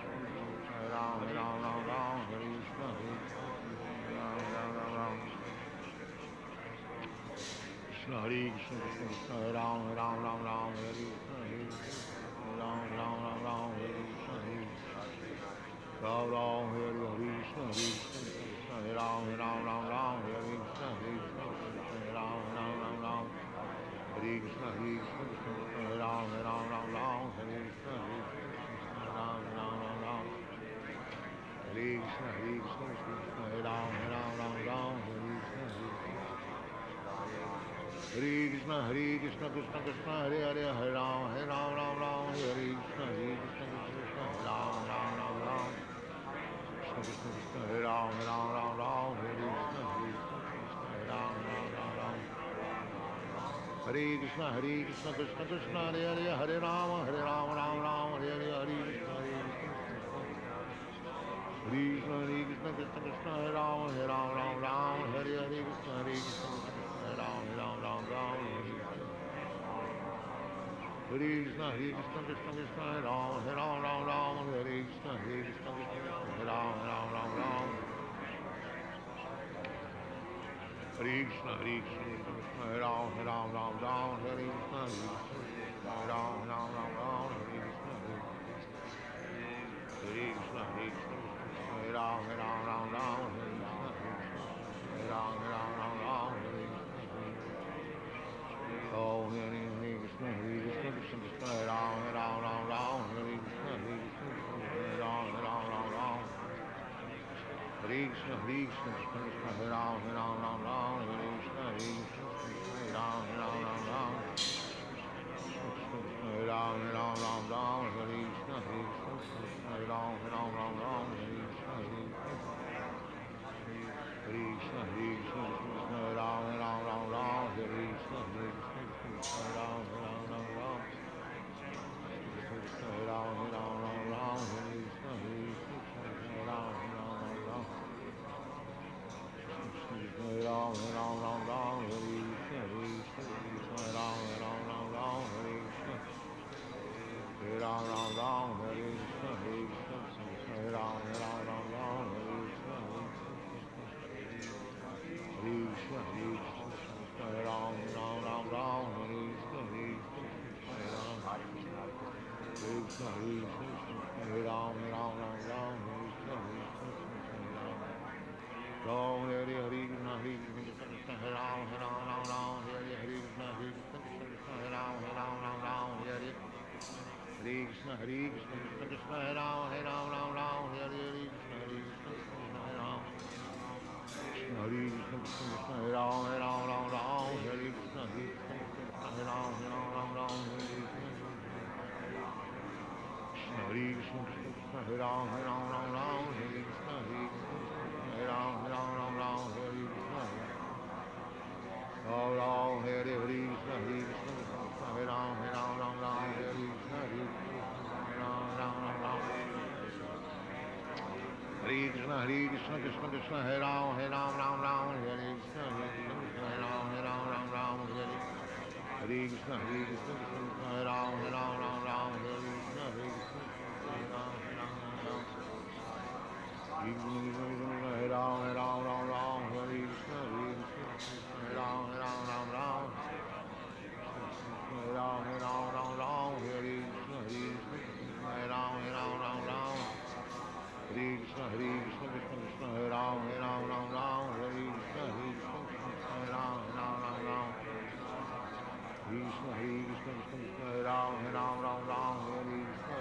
Ram, Hare Krishna, Hare Ram, Ram, Ram, Hare Krishna, Ram, Hare Ram, Ram, Ram, Hare Krishna, Ram, Ram, Ram, Krishna, Hare Krishna, Krishna, Hare Ram, Ram, Ram, Hare Krishna, Ram, Ram, Ram, Hare Krishna, Ram, Ram, Hare Krishna, Krishna, Hare Ram, Ram, Hare Krishna, Hare Ram, Ram, Hare Krishna, Hare Ram, Ram, Hare Krishna, Ram, Ram, Hare Krishna, Hare Ram, Ram, Hare Krishna, Hare Krishna, Krishna Krishna, Hare Hare, Hare Ram, Ram, Hare Krishna, Krishna Krishna, Hare Ram, Ram, Krishna Krishna, Hare Ram, Ram, Hare Krishna, Hare Ram, Ram, Hare Krishna, Krishna Krishna, Hare Hare, Hare Ram, Ram, Hare Hare, Hare Krishna, Krishna Krishna, Krishna Hare Ram, Ram, Hare Hare, Krishna Krishna, Hare Ram, Ram, Hare Krishna, Krishna Krishna, Hare Ram, Ram, Hare Krishna, Hare Ram, Ram. Hare Krishna, Krishna, Hare Ram, Hare Krishna, Hare Ram, Ram, Hare Krishna, Hare Krishna, Hare Ram, Hare Krishna, Hare Ram, Hare Krishna, Oh, Hare Krishna, Krishna Krishna, Hare Ram, Hare Krishna, Hare Ram, Ram. Hare Krishna, Krishna Krishna, Hare Ram, Hare Krishna, Hare Ram, Ram. Hare Ram, Hare Krishna, Hare Ram, Ram, Hare Krishna, Hare Krishna, Hare Ram, Hare Krishna, Hare Ram, Ram. Hare Ram, Hare Krishna, Hare Ram, Ram. Hare Ram, Hare Krishna, Hare Ram, Hare Krishna, Hare Ram, Hare Krishna, Hare Ram, Hare Krishna, Hare Krishna, Hare Ram, Hare Krishna, Hare Ram, Hare Krishna, Hare Ram, Hare Krishna, Ram, Hare Krishna, Krishna, Hare Ram, Hare Krishna, Hare Ram, Hare Krishna, Krishna, Hare Ram, Hare Krishna, Hare Ram, Hare Krishna, Hare Ram, Hare Krishna, Hare Ram, Hare Krishna, Hare Ram, Hare Krishna, Hare Ram, Hare Krishna, Ram Ram, Hare Krishna, Hare Ram, Hare Krishna, Hare Krishna, Krishna Krishna, Hare Ram, Hare Krishna, Hare Ram, Hare Krishna, Hare Ram, Hare Krishna, Hare Ram, Hare Krishna, Hare Ram, Hare Ram, Hare Krishna, Hare Ram, Hare Krishna Krishna Krishna Hare Ram Ram Ram Hare Krishna Krishna Hare Ram Ram Ram Krishna Hare Krishna Krishna Krishna Hare Ram Ram Hare Krishna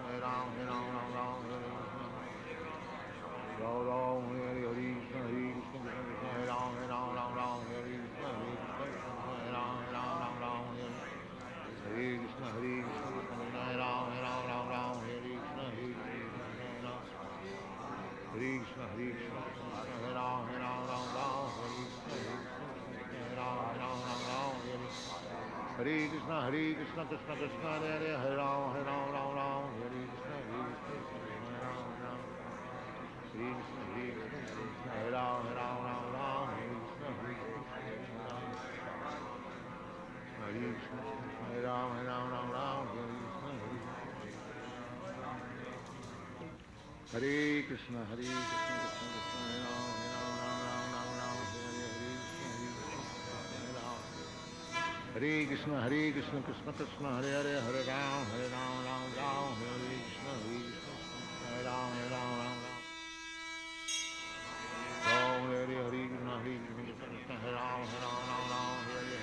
Hare Ram Ram Hare Krishna Ram Ram Hare Hare Krishna Hare Krishna Krishna Krishna Hare Ram Ram Hare Krishna Hare Ram Ram Hare Krishna Hare Krishna Krishna Hare Ram Ram Hare Krishna Hare Krishna Hare Krishna Hare Ram Hare Krishna Hare Krishna Krishna Krishna Hare Ram Hare Krishna Hare Krishna Hare Ram Hare Krishna Hare Krishna Hare Ram Hare Krishna Hare Krishna Hare Krishna Hare Krishna Krishna Krishna Hare Hare Hare Ram Hare Ram Hare Krishna Hare Ram Ram Hare Krishna Hare Krishna Hare Ram Hare Krishna Hare Ram Hare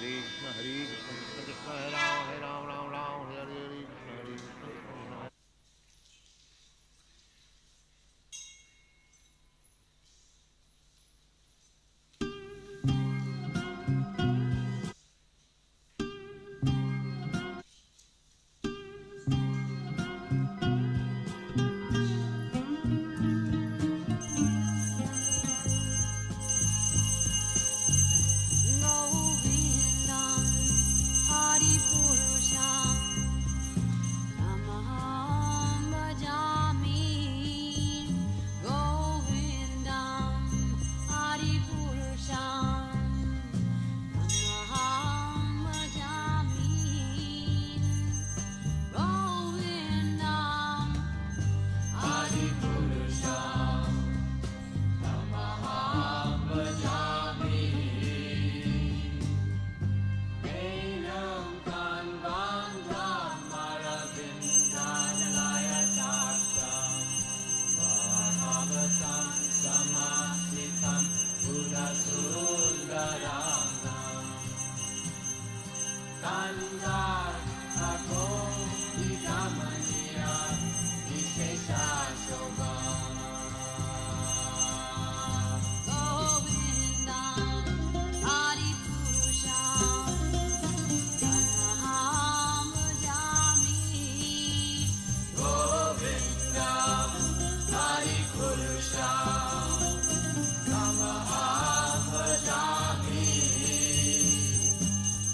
Krishna Hare Krishna Krishna Hare Ram Hare Hare Krishna Hare Krishna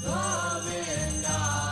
Govinda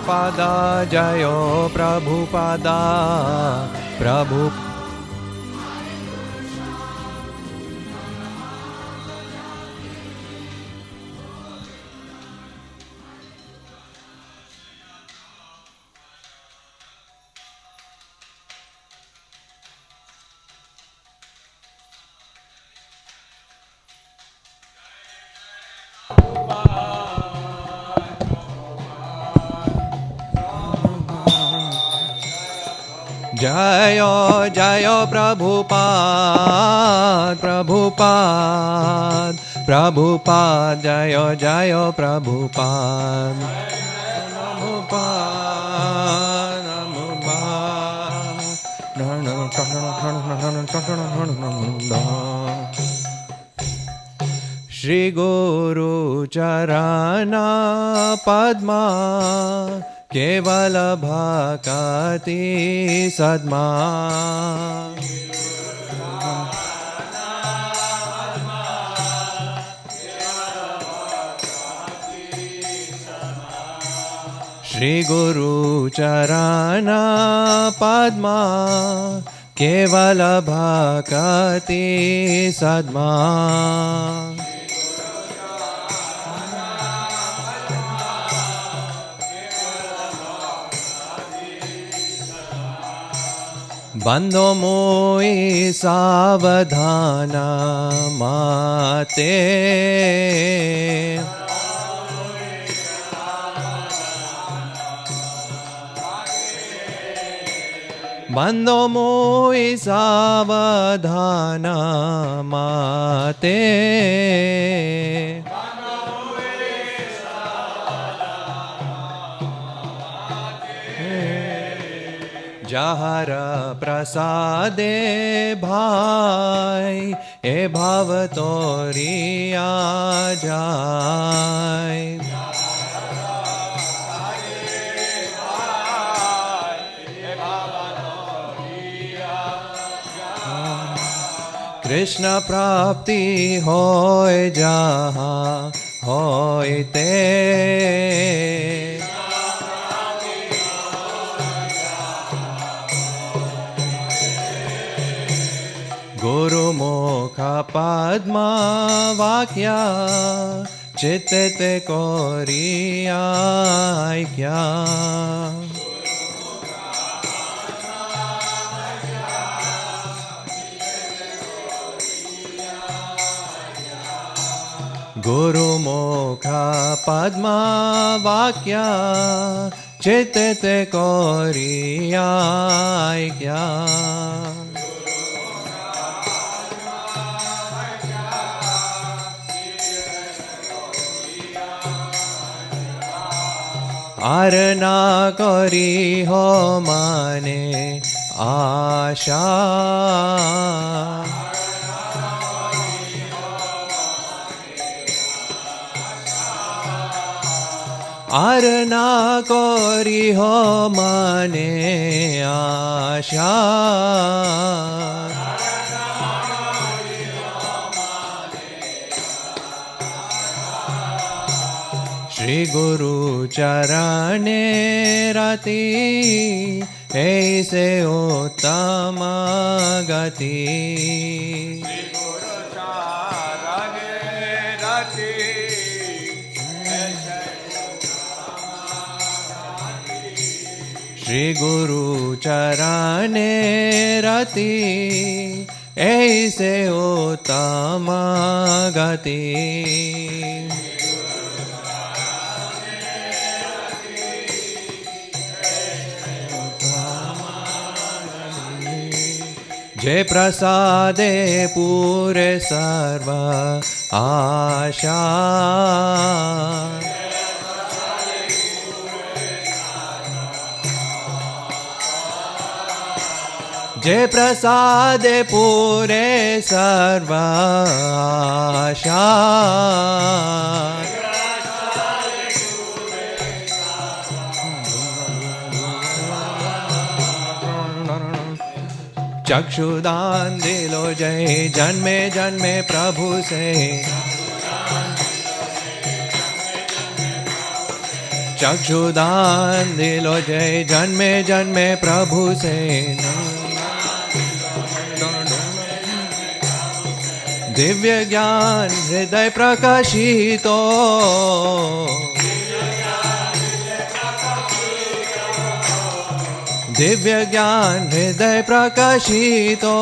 Prabhupada, Jayo Prabhupada, Prabhupada. Jayo Jayo Prabhupada, Prabhupada, Prabhupada, Jayo Jayo Prabhupada, Prabhupada. Shri Guru Charana Padma Kevala Bhakati Sadma. Shri Guru Charana Padma Kevala Bhakati Sadma. Bando moi savadhana mate. Bando moi savadhana mate. Jahara prasade bhai e bhavatori ajai. Krishna prapti hoy jaha hoy te. Guru Mukha Padma Vakya Chitte Koriya Aikya. Guru Mukha Padma Vakya Chitte Koriya Aikya. Arna kori ho mane asha. Arna kori ho mane asha. Shri Guru Charane Rati Aise Uttama Gati. Shri Guru Charane Rati Aise Uttama Gati. Shri Guru Charane Rati Aise Uttama Gati. Jai prasade pure sarva asha. Jai prasade pure sarva asha. चक्षुदान दिलो जय जन्मे जन्मे प्रभु से. चक्षुदान दिलो जय जन्मे जन्मे प्रभु से दिव्य ज्ञान हृदय प्रकाशितो दिव्य ज्ञान हृदय प्रकाशितो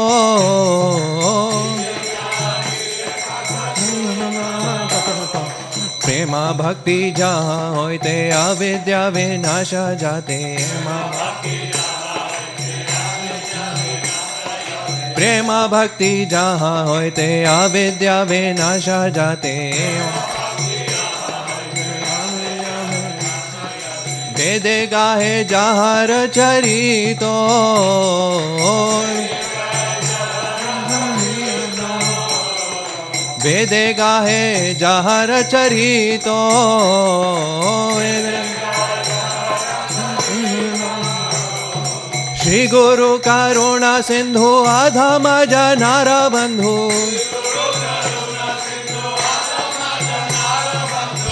प्रेमा भक्ति जहाँ होते अविद्या विनाश जाते प्रेमा भक्ति जहाँ होते अविद्या विनाश जाते वेदे गाहे जहाँ चरितो वेदे गाहे जहाँ चरितो श्री गुरु करुणा सिंधु अधम जनार बंधु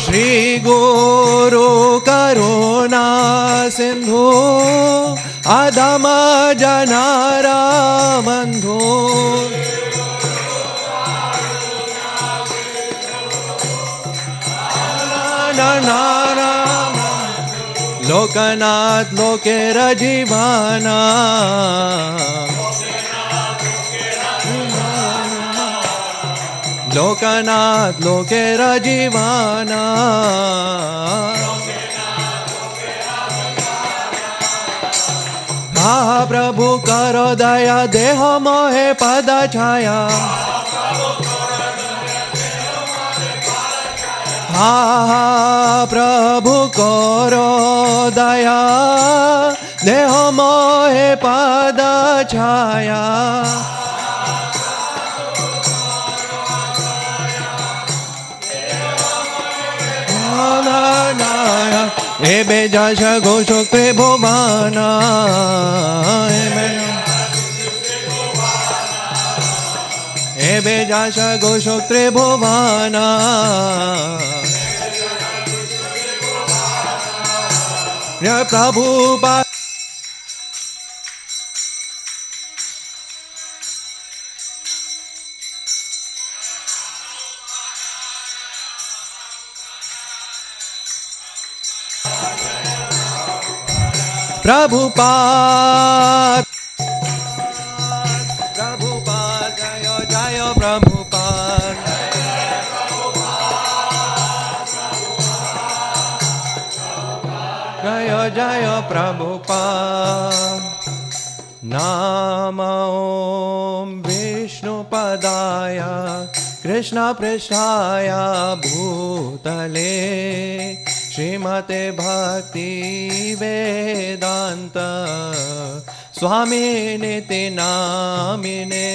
श्री गुरु करुणा सिंधु अधम जनार बंधु लोकनाथ लोकेर जीवाना लोकनाथ लोकेर जीवाना हा प्रभु करो दया देह मोहे पद छाया हा प्रभु करो दया देह मोहे पद छाया हे बेजाश घोषो भुवाना हे बेजाश घोषो त्रिभुवाना प्रभु प्रभुपाद प्रभुपाद जय जय प्रभुपाद जय जय प्रभुपाद नाम ओम विष्णुपदाय कृष्ण पृष्ठाय भूतले श्रीमते भक्ति वेदांत स्वामी निति नामिने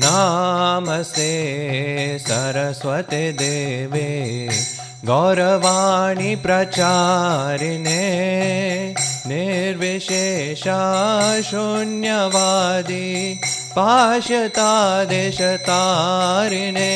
नमस्ते सरस्वते देवे गौरवाणी प्रचारिणे निर्विशेषा शून्यवादी पाश्यता देशतारिणे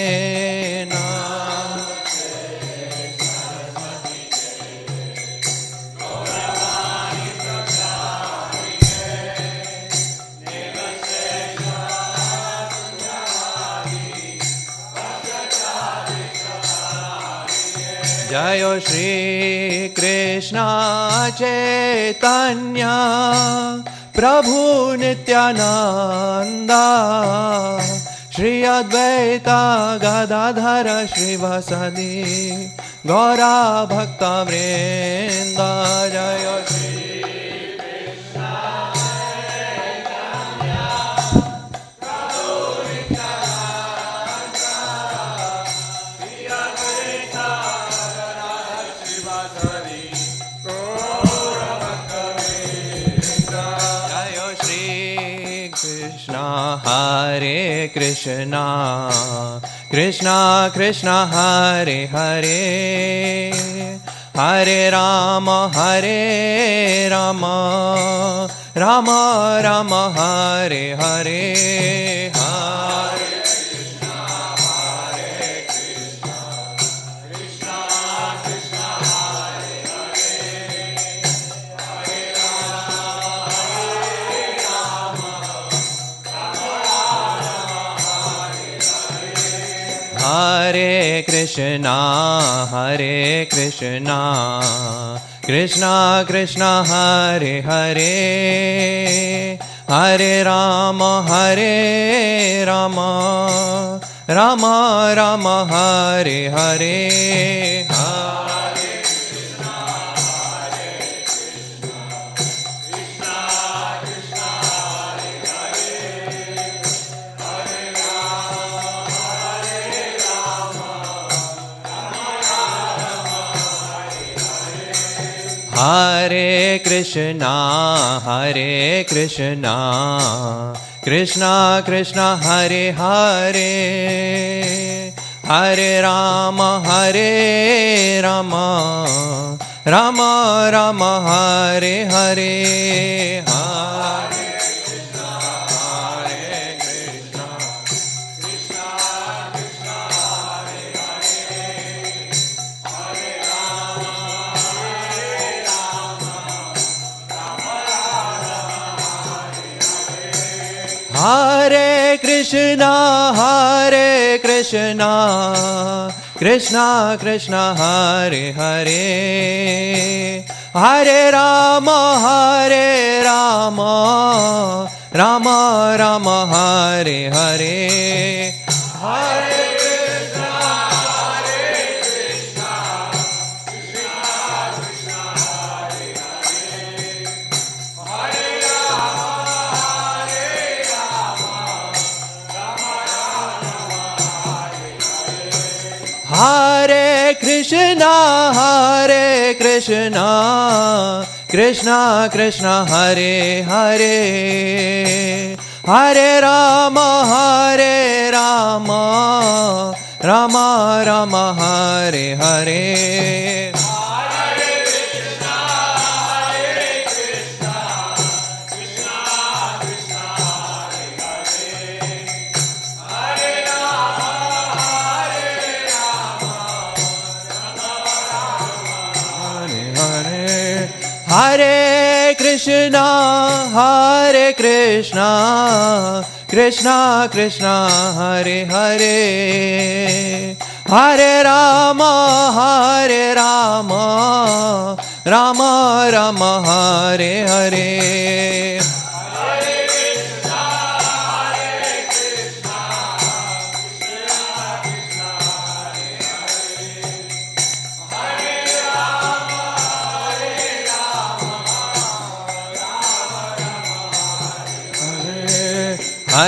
जय श्री कृष्ण चैतन्य प्रभु नित्यानंदा श्री अद्वैता गदाधर श्रीवासदि गौरा भक्ता वृंदा जय श्री हरे Krishna Krishna Krishna Hare Hare Hare Rama Rama Rama Hare Hare Hare Hare Krishna, Krishna Krishna Hare Hare, Hare Rama, Rama Rama Hare Hare, Hare Krishna, Krishna Krishna Hare Hare, Hare Rama, Hare Krishna, Krishna Krishna Hare Hare, Hare Rama, Rama Rama Hare Hare, Hare Krishna, Krishna Krishna Hare Hare, Hare Rama, Hare Krishna, Krishna Krishna Hare Hare, Hare Rama, Rama Rama Hare Hare, Hare Krishna, Krishna Krishna Hare Hare, Hare Hare Krishna, Krishna Krishna Hare Hare, Hare Rama, Rama Rama Hare Hare,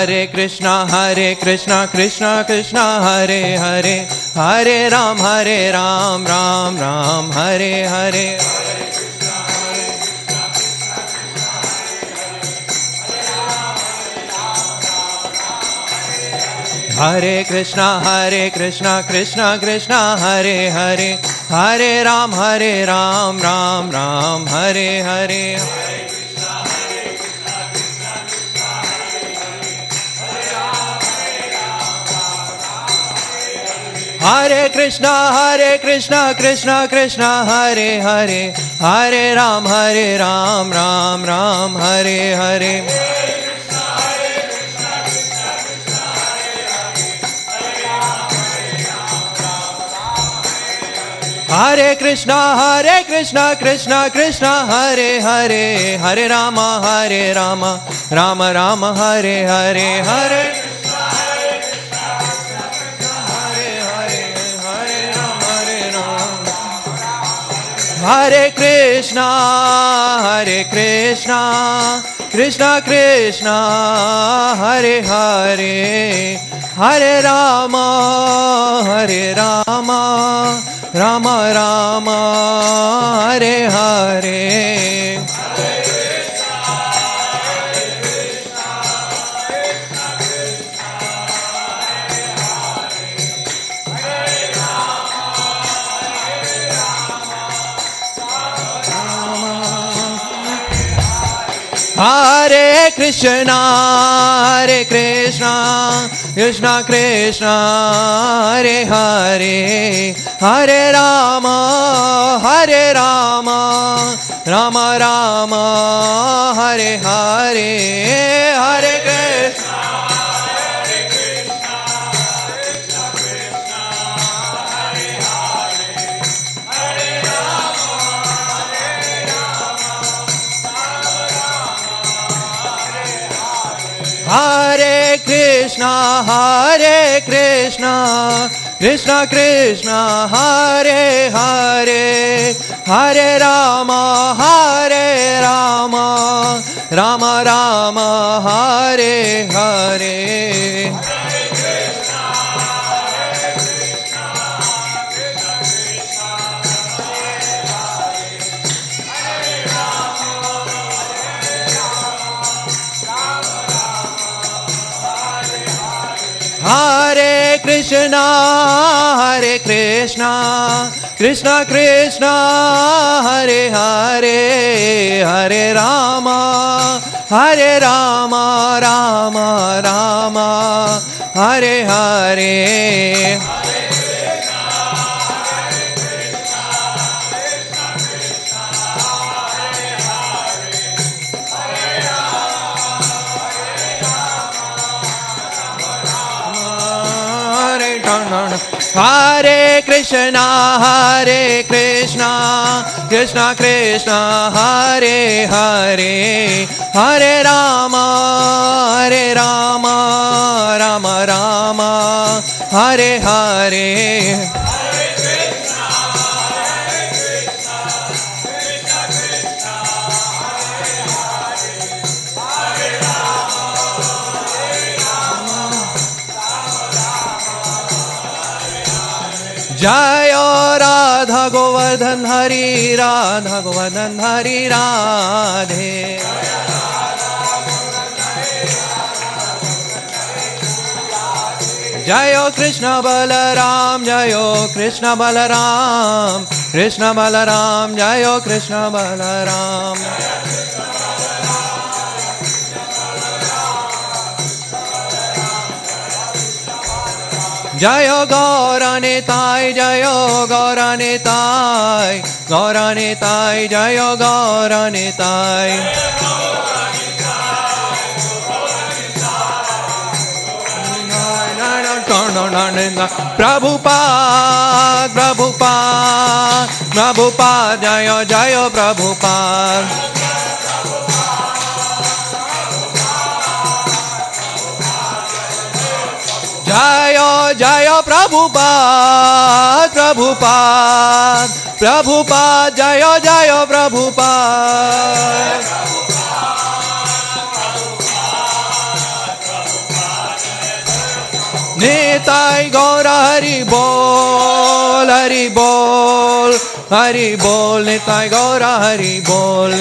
Hare Krishna, Krishna Krishna Krishna Hare Hare, Hare Rama, Hare Krishna, Krishna Krishna Hare Hare, Hare Rama, Rama Rama Hare Hare, Hare Krishna, Krishna Krishna Hare Hare, Hare Rama, Hare Krishna, Krishna Krishna Hare Hare, Hare Ram, Ram Ram Hare Hare, Hare Krishna, Krishna Krishna Hare Hare, Hare Ram, Ram Ram Hare Hare, Hare Krishna, Krishna Krishna Hare Hare, Hare Ram, Ram Ram Hare Hare, Hare Krishna, Krishna Krishna Hare Hare, Hare Rama, Rama Rama Hare Hare, Hare Hare Krishna, Krishna Krishna Hare Hare, Hare Rama, Rama Rama Hare Hare, Hare Krishna, Krishna Krishna, Hare Hare, Hare Rama, Rama Rama, Hare Hare, Hare Krishna. Hare Krishna, Krishna Krishna, Hare Hare, Hare Rama, Rama Rama, Hare Hare. Hare Krishna, Krishna Krishna, Hare Hare, Hare Rama, Rama Rama, Hare Hare. Hare Krishna, Krishna Krishna, Hare Hare, Hare Rama, Rama Rama, Hare Hare. Jayo Radha Govardhan Hari, Radha Govardhan Hari Radhe. Jayo Krishna Balaram, Jayo Krishna Balaram, Krishna Balaram, Jayo Krishna Balaram. Jayo Gauranitai, Jayo Gauranitai, Gauranitai, Jayo Gauranitai. Prabhupada, Prabhupada, Prabhupada, Jayo Jayo Prabhupada. Jayo Jayo Prabhupada, Prabhupada, Prabhupada, Jayo Jayo Prabhupada. Nitai Gaura Hari Bol, Hari Bol, Hari Bol, Nitai Gaura Hari Bol.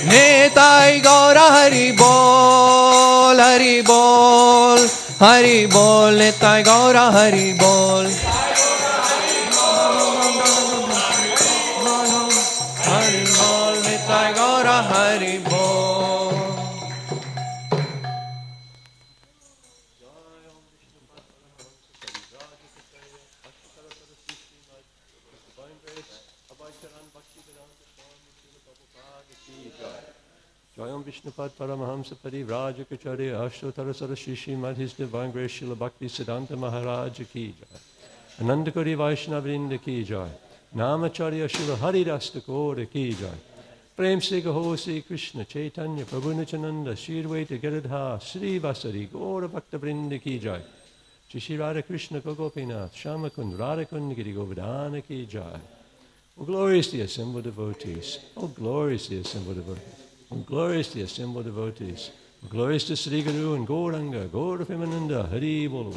Nitai Gaura Hari Bol, Hari Bol, Hari Bol, Nitai Gaura Hari Bol. Hari Bol, Nitai Gaura Hari Bol. Jayam Vishnupad Paramahamsa Parivraja Kacharya Ashtotara Sarasri Srimad His Divine Grace Srila Bhakti Siddhanta Maharaj Ki Jai. Anandakari Vaishnavrinda Ki Jai. Namacharya Srila Haridas Thakur Ki Jai. Prem Se Gaho Sri Krishna Chaitanya Prabhu Nityananda Shri Advaita Giridhar Sri Vasari Gaura Bhakta Vrinda Ki Jai. Shri Radha Krishna Gopinath Shamakund Radhakund Giri Govardhana Ki Jai. Oh, glorious the assembled devotees. Oh, glorious the assembled devotees. Oh, glorious the assembled devotees. Oh, glorious to Sri Guru and Gauranga, Gaur of Himananda, Hari Bol.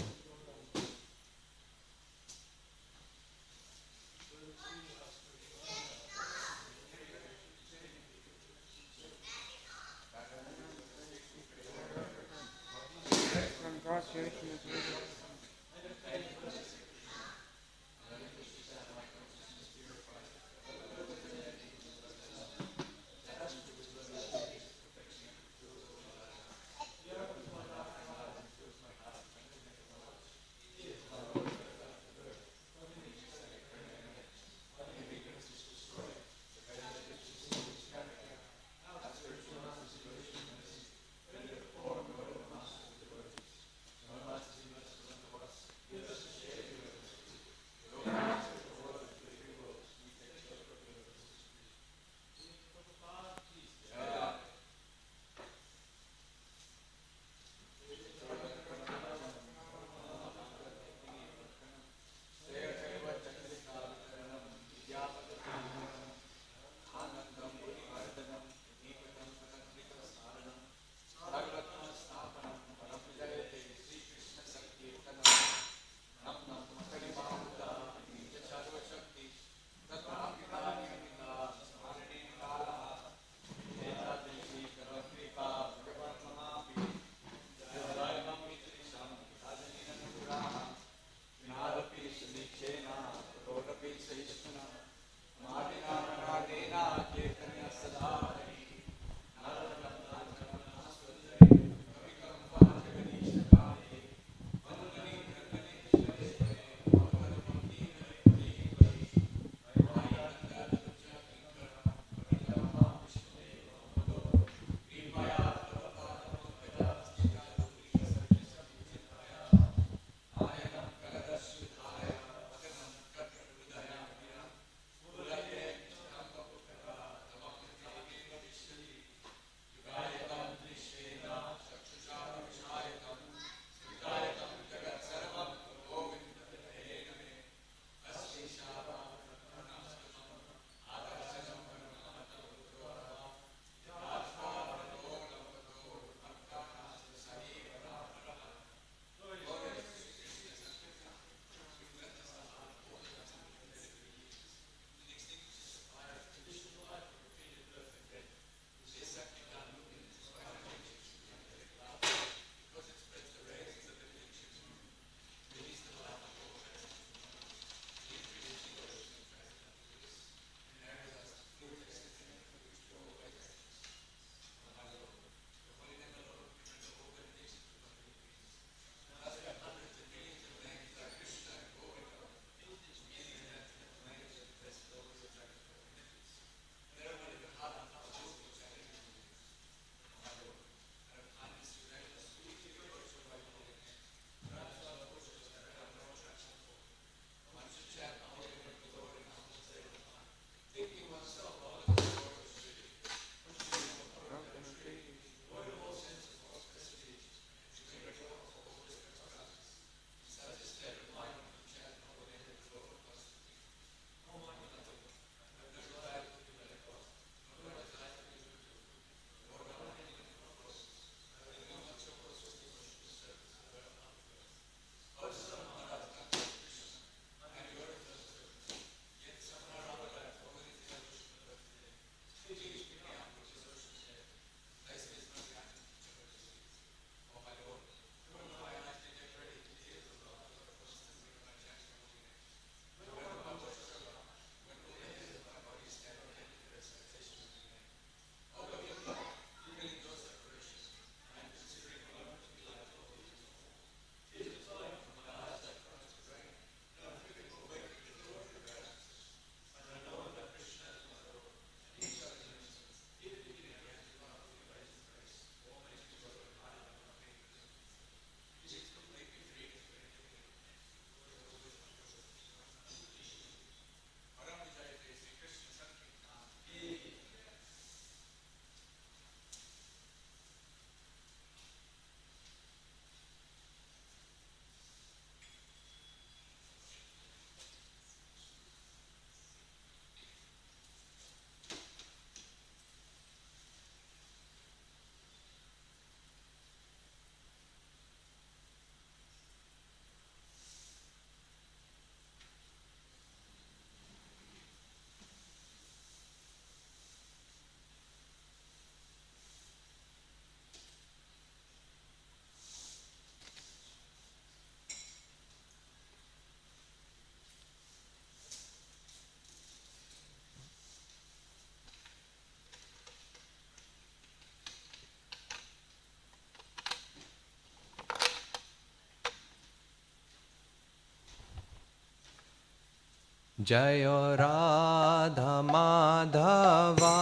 Jayo Radha Madhava,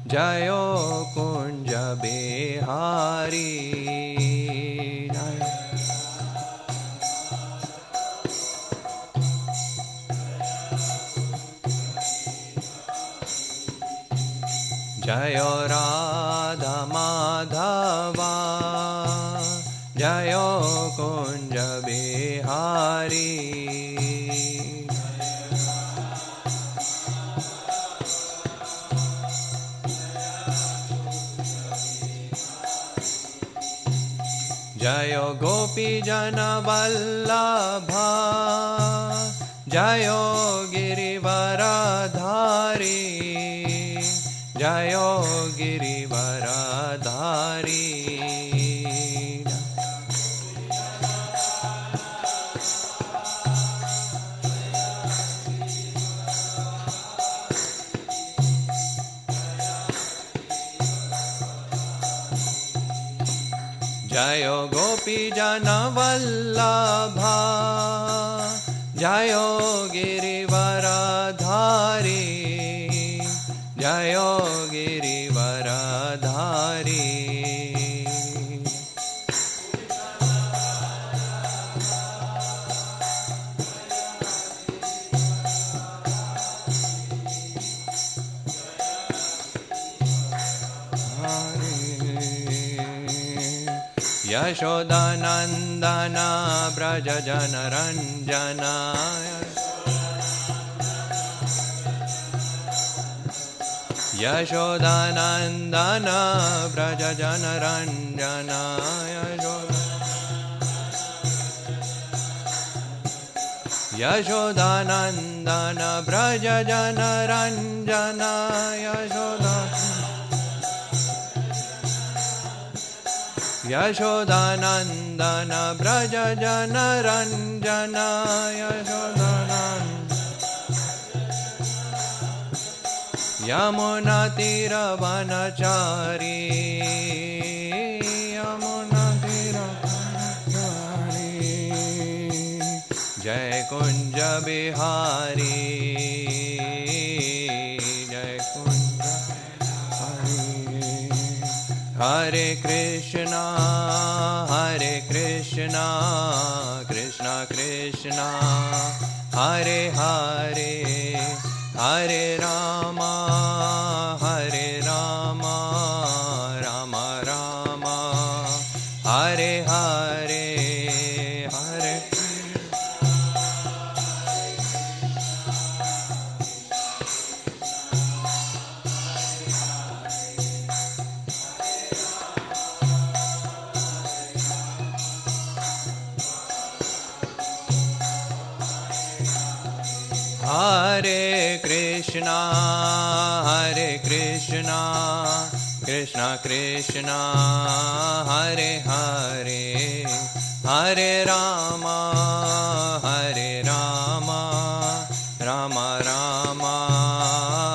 Jayo Kunja Bihari. Jayo Radha Madhava, Jayo Kunja Bihari. Jayo Gopi Jana Vallabha, Jayo Girivaradhari, Jayo Girivaradhari. Jayo Gopi Jana Vallabha, Jayo Girivaradhari, Jayo Girivaradhari. Yashodanandana Braja Jana Ranjana, Yashodanandana Braja Jana Ranjana, Yashodanandana Braja Jana Ranjana, Yashodanandana Braja Jana Ranjana, Yamuna Tira Vanachari, Yamuna Tira Vanachari, Jai Kunja Bihari, Jai Kunja Bihari. Hare Krishna, Hare Krishna, Krishna Krishna, Hare Hare, Hare Rama, Hare Rama, Rama Rama, Hare Hare, Hare Hare Krishna, Hare Krishna, Krishna Krishna, Hare Hare, Hare Rama, Hare Rama, Rama Rama,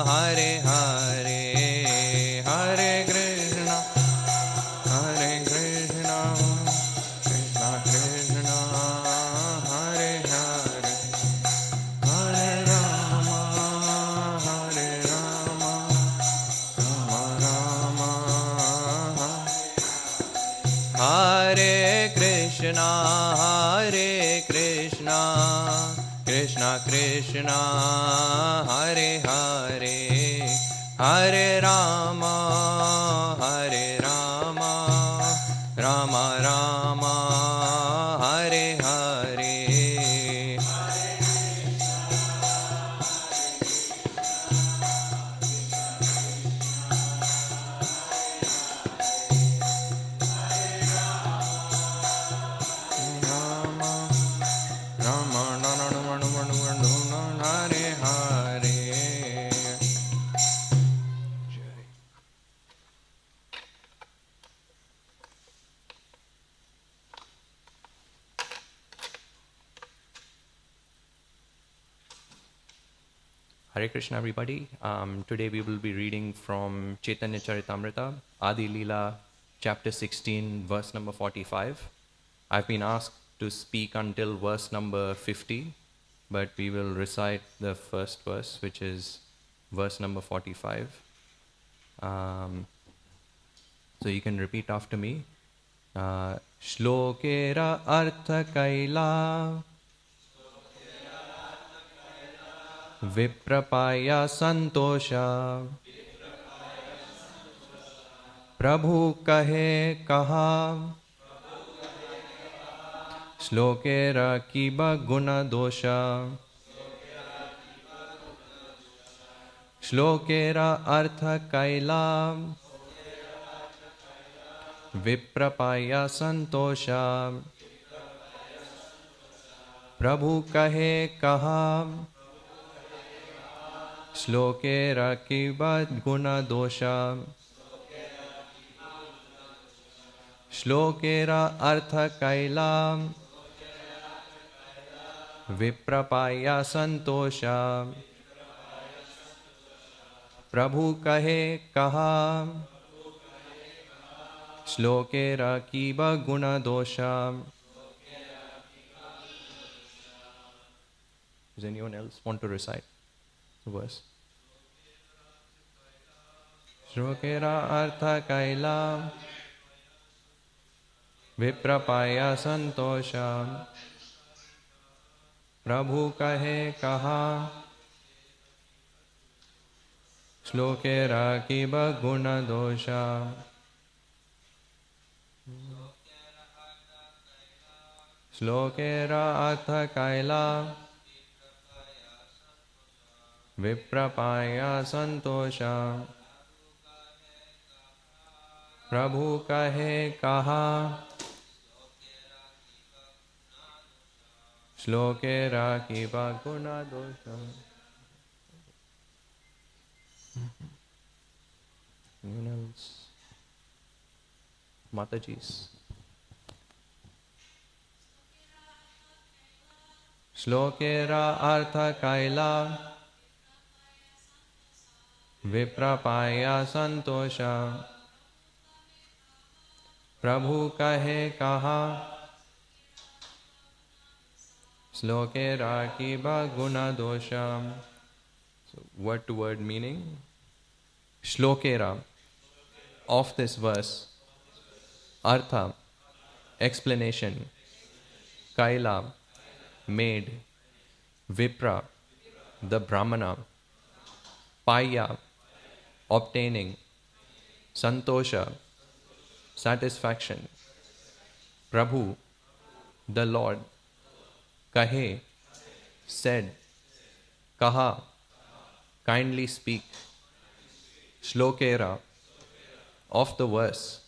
Hare Hare, Hare Krishna, Hare Krishna, Krishna Krishna, Hare Hare. Hare Krishna, Hare Krishna, Krishna Krishna, Hare Hare, Hare Rama, Hare Rama, Rama Rama, Hare Hare. Hare Krishna, everybody. Today we will be reading from Caitanya Caritamrita, Adi Leela, chapter 16, verse number 45. I've been asked to speak until verse number 50, but we will recite the first verse, which is verse number 45. So you can repeat after me. Shlokera artha kaila viprapaya santosha Prabhu kahe kaha Shlokera kiba guna dosha Shlokera artha kaila Viprapaya santosha Prabhu kahe kaha Shlokera kiba guna dosha Shlokera artha kaila Viprapaya santosha Prabhu kahe kaha Shlokera kiba guna dosha. Does anyone else want to recite the verse? Shlokera artha kaila Viprapaya santosha Prabhu kahe kaha Shlokera kiba guna dosha Shlokera artha kaila Viprapaya santosha Prabhu kahe kaha Shlokera kiba guna dosha. Anyone else? Mataji's. Shlokera artha kaila Viprapaya santosha Prabhu kahe kaha Shlokera kiba guna dosha. So word to word meaning. Shlokera of this verse. Artha explanation. Kaila made. Vipra the Brahmana. Paya obtaining. Santosha satisfaction. Prabhu the Lord. Kahe said. Kaha kindly speak. Shlokera of the verse.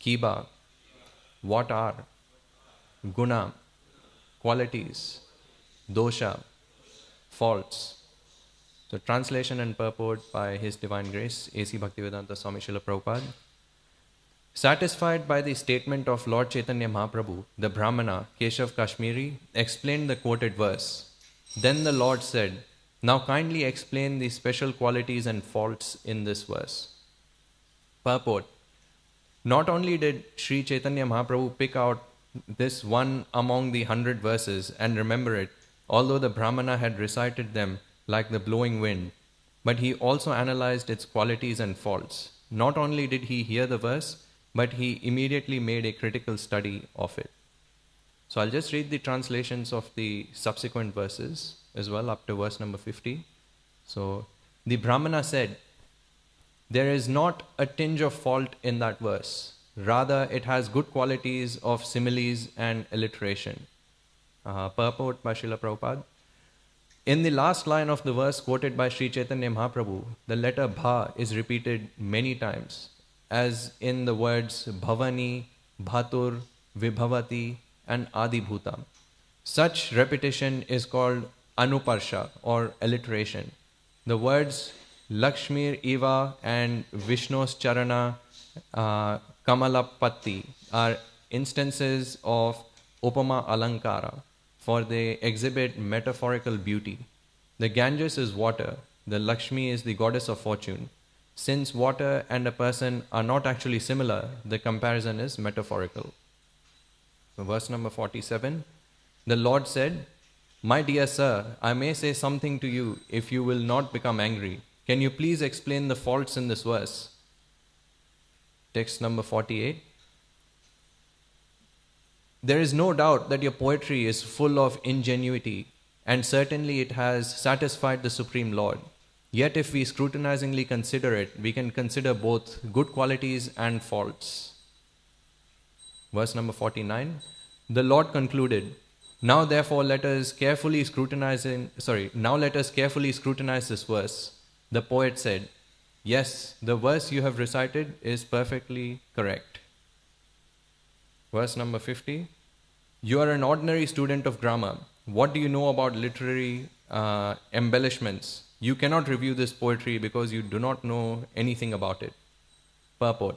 Kiba what are. Guna qualities. Dosha faults. So translation and purport by His Divine Grace A.C. Bhaktivedanta Swami Srila Prabhupada. Satisfied by the statement of Lord Chaitanya Mahaprabhu, the Brahmana Keshav Kashmiri explained the quoted verse. Then the Lord said, now kindly explain the special qualities and faults in this verse. Purport. Not only did Sri Chaitanya Mahaprabhu pick out this one among the 100 verses and remember it, although the Brahmana had recited them like the blowing wind, but he also analyzed its qualities and faults. Not only did he hear the verse, but he immediately made a critical study of it. So I'll just read the translations of the subsequent verses as well, up to verse number 50. So the Brahmana said, there is not a tinge of fault in that verse. Rather, it has good qualities of similes and alliteration. Purport by Srila Prabhupada. In the last line of the verse quoted by Sri Chaitanya Mahaprabhu, the letter Bha is repeated many times, as in the words Bhavani, Bhatur, Vibhavati, and Adibhuta. Such repetition is called Anuparsha or alliteration. The words Lakshmir Iva and Vishnu's Charana Kamalapatti are instances of Upama Alankara, for they exhibit metaphorical beauty. The Ganges is water, the Lakshmi is the goddess of fortune. Since water and a person are not actually similar, the comparison is metaphorical. So verse number 47, the Lord said, My dear sir, I may say something to you if you will not become angry. Can you please explain the faults in this verse? Text number 48. There is no doubt that your poetry is full of ingenuity, and certainly it has satisfied the Supreme Lord. Yet if we scrutinizingly consider it, we can consider both good qualities and faults. Verse number 49. The Lord concluded, now let us carefully scrutinize this verse. The poet said, yes, the verse you have recited is perfectly correct. Verse number 50. You are an ordinary student of grammar. What do you know about literary embellishments? You cannot review this poetry because you do not know anything about it. Purport.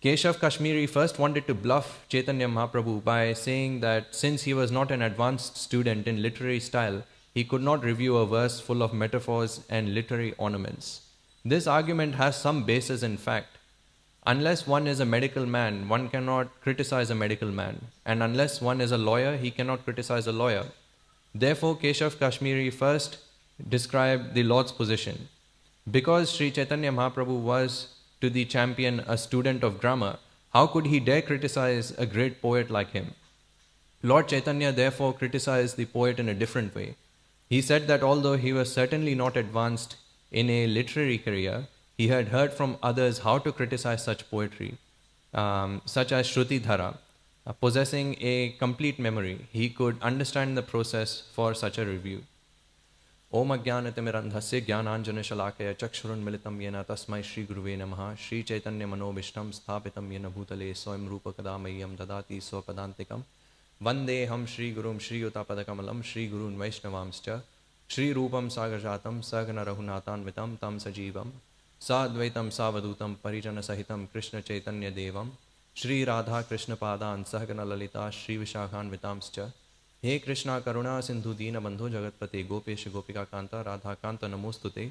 Keshav Kashmiri first wanted to bluff Caitanya Mahaprabhu by saying that since he was not an advanced student in literary style, he could not review a verse full of metaphors and literary ornaments. This argument has some basis in fact. Unless one is a medical man, one cannot criticize a medical man. And unless one is a lawyer, he cannot criticize a lawyer. Therefore, Keshav Kashmiri first described the Lord's position. Because Sri Chaitanya Mahaprabhu was to the champion a student of grammar, how could he dare criticize a great poet like him? Lord Chaitanya therefore criticized the poet in a different way. He said that although he was certainly not advanced in a literary career, he had heard from others how to criticize such poetry, such as Shruti Dhara. Possessing a complete memory, he could understand the process for such a review. Om Ajnanatimirandhasya Jnananjana Chakshurunmilitam Yena Tasmai Shri Guruve Namaha Shri Chaitanya Manobishtam Sthapitam Yena Bhutale Soyam Rupa Kadamayam Dadati Swapadantikam Vandeham Shri Gurum Shri Utapadakamalam Shri Gurun Vaishnavamscha Shri Rupam Sagarjatam Sagana Rahunatan Vitam Tam Sajivam Sadvaitam Savadutam Parijana Sahitam Krishna Chaitanya Devam Shri Radha Krishna Padan Sahagana Lalita Shri Vishakhan Vitamscha हे कृष्णा करुणा सिंधु दीन बंधु जगतपते गोपेश गोपिका कांता राधा कांत नमोस्तुते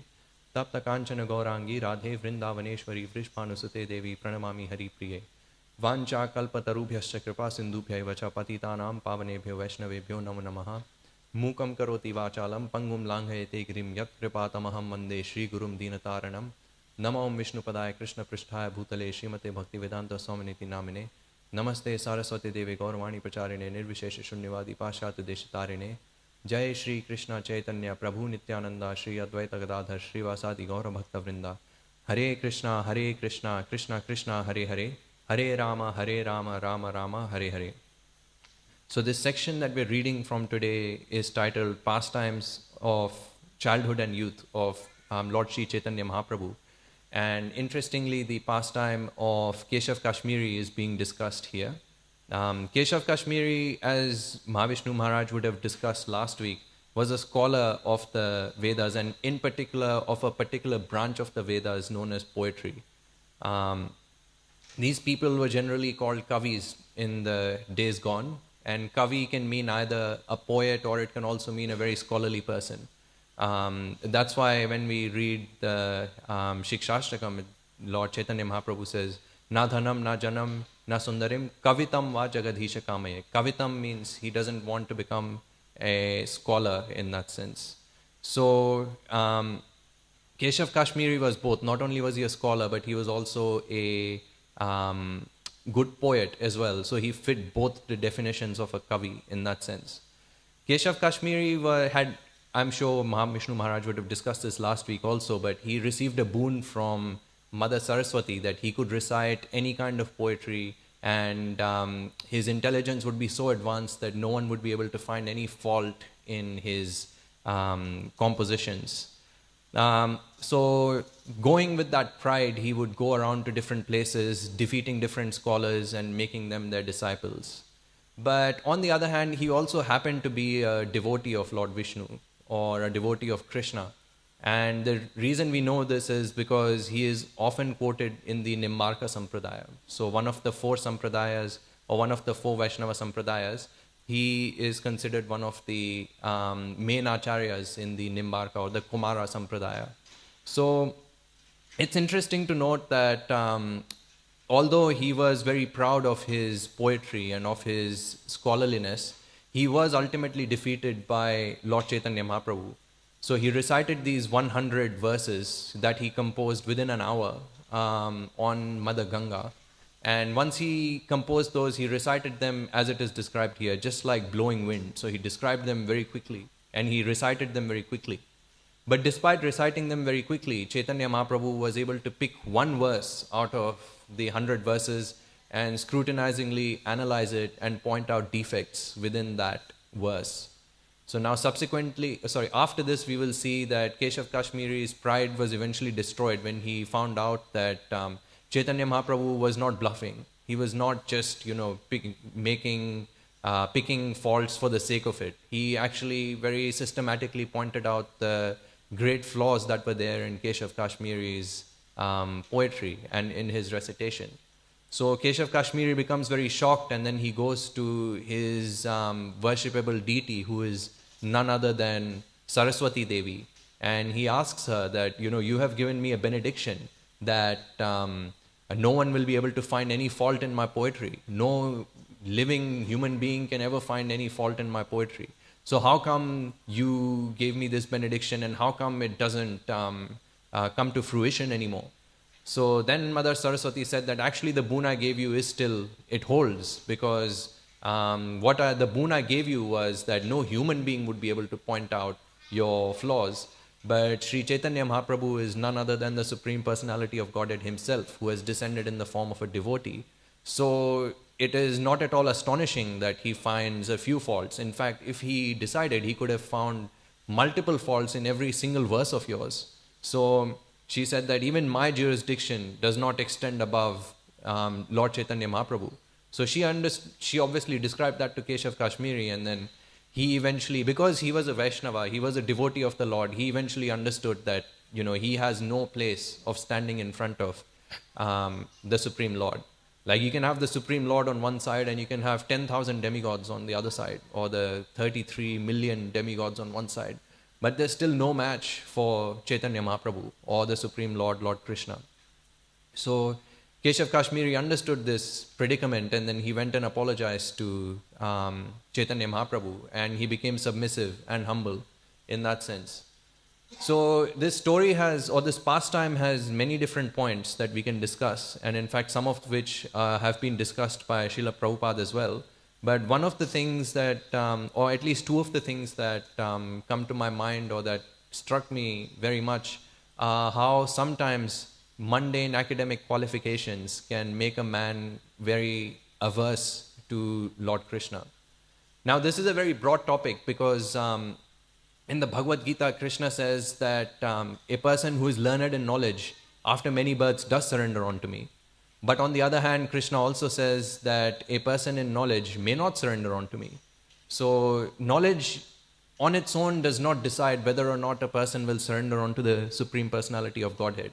तप्त कांचन गौरांगी राधे वृंदावनेश्वरी वृषभानुसुते देवी प्रणमामि हरिप्रिये वाञ्छा कल्पतरुभ्यश्च कृपा सिंधुभ्यैव च पतितानां पावनेभ्यो वैष्णवेभ्यो नमो नमः मूकं करोति वाचालं पंगुं लांघयते गिरिं यत्कृपातमहं वन्दे श्रीगुरुं दीनतारणं नमो विष्णुपदाय कृष्णपृष्ठाय भूतले श्रीमते भक्तिवेदांत स्वामिनिति नामिने नमस्ते सारस्वती देवी गौरवाणी प्रचारिणे निर्विशेष शून्यवादी पाश्चात्य देशतारिणे जय श्री कृष्ण चैतन्य प्रभु नित्यानंदा श्री अद्वैत गदाधर श्रीवासादि गौर भक्तवृंदा हरे Krishna Krishna Krishna Hare Hare Hare Ram Ram Ram Hare Hare. So this section that we're reading from today is titled Pastimes of Childhood and Youth of Lord Sri Chaitanya Mahaprabhu. And interestingly, the pastime of Keshav Kashmiri is being discussed here. Keshav Kashmiri, as Mahavishnu Maharaj would have discussed last week, was a scholar of the Vedas and in particular of a particular branch of the Vedas known as poetry. These people were generally called kavis in the days gone, and kavi can mean either a poet or it can also mean a very scholarly person. That's why when we read the Shikshashtakam, Lord Chaitanya Mahaprabhu says, Na dhanam, na janam, na sundarim, kavitam va jagadhisha kamaye. Kavitam means he doesn't want to become a scholar in that sense. So, Keshav Kashmiri was both. Not only was he a scholar, but he was also a good poet as well. So he fit both the definitions of a kavi in that sense. Keshav Kashmiri had, I'm sure Mahavishnu Maharaj would have discussed this last week also, but he received a boon from Mother Saraswati that he could recite any kind of poetry, and his intelligence would be so advanced that no one would be able to find any fault in his compositions. So going with that pride, he would go around to different places, defeating different scholars and making them their disciples. But on the other hand, he also happened to be a devotee of Lord Vishnu or a devotee of Krishna. And the reason we know this is because he is often quoted in the Nimbarka Sampradaya. So one of the four Sampradayas, or one of the four Vaishnava Sampradayas, he is considered one of the main acharyas in the Nimbarka or the Kumara Sampradaya. So it's interesting to note that although he was very proud of his poetry and of his scholarliness, he was ultimately defeated by Lord Chaitanya Mahaprabhu. So he recited these 100 verses that he composed within an hour on Mother Ganga. And once he composed those, he recited them as it is described here, just like blowing wind. So he described them very quickly, and he recited them very quickly. But despite reciting them very quickly, Chaitanya Mahaprabhu was able to pick one verse out of the 100 verses and scrutinizingly analyze it and point out defects within that verse. So now after this we will see that Keshav Kashmiri's pride was eventually destroyed when he found out that Chaitanya Mahaprabhu was not bluffing. He was not just, picking faults for the sake of it. He actually very systematically pointed out the great flaws that were there in Keshav Kashmiri's poetry and in his recitation. So Keshav Kashmiri becomes very shocked, and then he goes to his worshipable deity, who is none other than Saraswati Devi, and he asks her that, you have given me a benediction that no one will be able to find any fault in my poetry. No living human being can ever find any fault in my poetry. So how come you gave me this benediction, and how come it doesn't come to fruition anymore? So then Mother Saraswati said that actually the boon I gave you it holds, because the boon I gave you was that no human being would be able to point out your flaws. But Sri Chaitanya Mahaprabhu is none other than the Supreme Personality of Godhead himself, who has descended in the form of a devotee. So it is not at all astonishing that he finds a few faults. In fact, if he decided, he could have found multiple faults in every single verse of yours. So she said that even my jurisdiction does not extend above Lord Chaitanya Mahaprabhu. So she obviously described that to Keshav Kashmiri, and then he eventually, because he was a Vaishnava, he was a devotee of the Lord, he eventually understood that, he has no place of standing in front of the Supreme Lord. Like, you can have the Supreme Lord on one side, and you can have 10,000 demigods on the other side, or the 33 million demigods on one side. But there's still no match for Chaitanya Mahaprabhu or the Supreme Lord, Lord Krishna. So Keshav Kashmiri understood this predicament, and then he went and apologized to Chaitanya Mahaprabhu, and he became submissive and humble in that sense. So this this pastime has many different points that we can discuss, and in fact some of which have been discussed by Srila Prabhupada as well. But one of the things that, or at least two of the things that come to my mind or that struck me very much, how sometimes mundane academic qualifications can make a man very averse to Lord Krishna. Now this is a very broad topic, because in the Bhagavad Gita, Krishna says that a person who is learned in knowledge after many births does surrender unto me. But on the other hand, Krishna also says that a person in knowledge may not surrender unto me. So knowledge on its own does not decide whether or not a person will surrender unto the Supreme Personality of Godhead.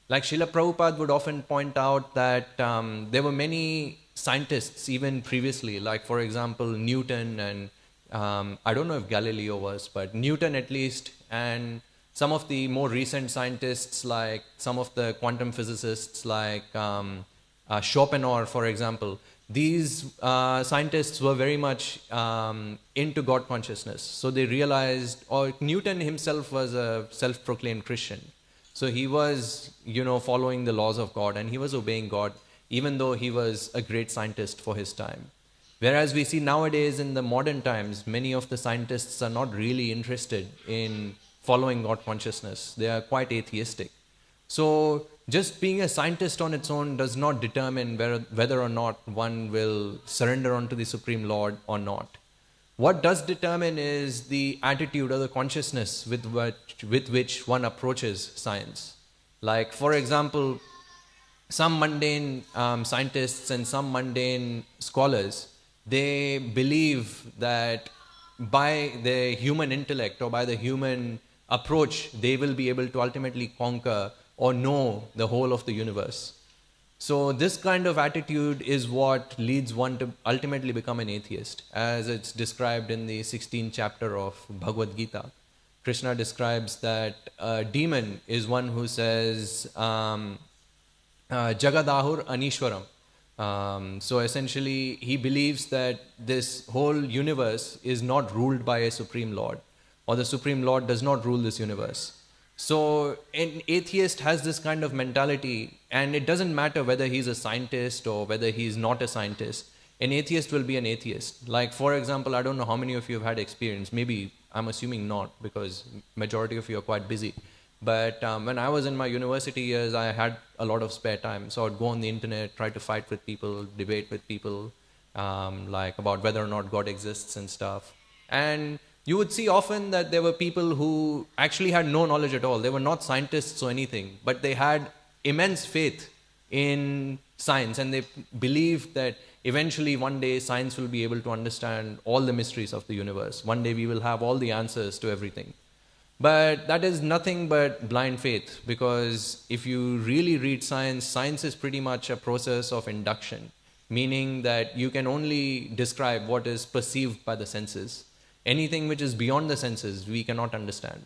Like Srila Prabhupada would often point out that there were many scientists even previously, like for example Newton and I don't know if Galileo was, but Newton at least, and some of the more recent scientists, like some of the quantum physicists like Schopenhauer, for example. These scientists were very much into God consciousness. So they realized, or Newton himself was a self-proclaimed Christian. So he was, following the laws of God, and he was obeying God, even though he was a great scientist for his time. Whereas we see nowadays in the modern times, many of the scientists are not really interested in following God consciousness. They are quite atheistic. So just being a scientist on its own does not determine whether or not one will surrender unto the Supreme Lord or not. What does determine is the attitude or the consciousness with which one approaches science. Like, for example, some mundane scientists and some mundane scholars, they believe that by the human intellect or by the human approach, they will be able to ultimately conquer or know the whole of the universe. So this kind of attitude is what leads one to ultimately become an atheist, as it's described in the 16th chapter of Bhagavad Gita. Krishna describes that a demon is one who says, Jagadahur Anishwaram. So essentially, he believes that this whole universe is not ruled by a Supreme Lord, or the Supreme Lord does not rule this universe. So an atheist has this kind of mentality, and it doesn't matter whether he's a scientist or whether he's not a scientist. An atheist will be an atheist. Like, for example, I don't know how many of you have had experience. Maybe, I'm assuming not, because majority of you are quite busy. But when I was in my university years, I had a lot of spare time. So I'd go on the internet, try to fight with people, debate with people, like about whether or not God exists and stuff. And you would see often that there were people who actually had no knowledge at all. They were not scientists or anything, but they had immense faith in science, and they believed that eventually one day science will be able to understand all the mysteries of the universe. One day we will have all the answers to everything. But that is nothing but blind faith, because if you really read science, science is pretty much a process of induction, meaning that you can only describe what is perceived by the senses. Anything which is beyond the senses, we cannot understand.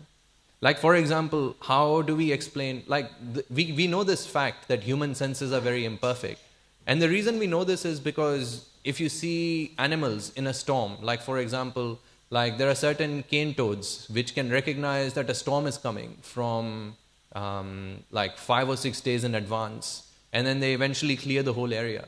Like, for example, how do we explain, like, we know this fact that human senses are very imperfect. And the reason we know this is because if you see animals in a storm, like, for example, like there are certain cane toads which can recognize that a storm is coming from like 5 or 6 days in advance, and then they eventually clear the whole area.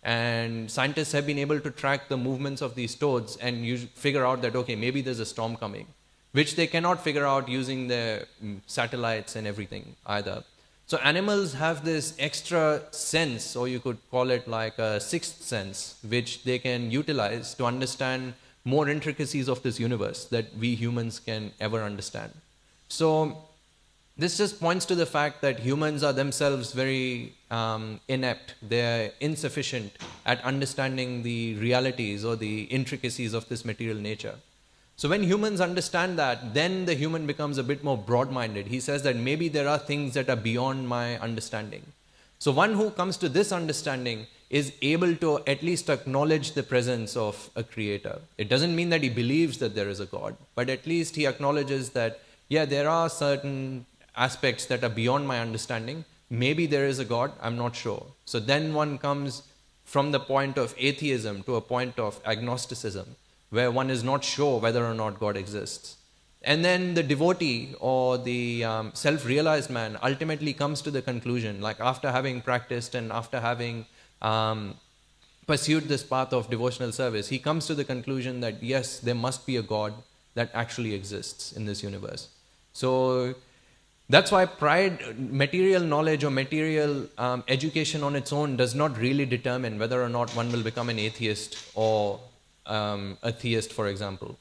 And scientists have been able to track the movements of these toads, and you figure out that, okay, maybe there's a storm coming, which they cannot figure out using their satellites and everything either. So animals have this extra sense, or you could call it like a sixth sense, which they can utilize to understand more intricacies of this universe that we humans can ever understand. So this just points to the fact that humans are themselves very inept. They're insufficient at understanding the realities or the intricacies of this material nature. So when humans understand that, then the human becomes a bit more broad-minded. He says that maybe there are things that are beyond my understanding. So one who comes to this understanding is able to at least acknowledge the presence of a creator. It doesn't mean that he believes that there is a God, but at least he acknowledges that, yeah, there are certain aspects that are beyond my understanding. Maybe there is a God, I'm not sure. So then one comes from the point of atheism to a point of agnosticism, where one is not sure whether or not God exists. And then the devotee or the self-realized man ultimately comes to the conclusion, like after having practiced and after having pursued this path of devotional service, he comes to the conclusion that yes, there must be a God that actually exists in this universe. So that's why pride, material knowledge or material education on its own does not really determine whether or not one will become an atheist or a theist, for example.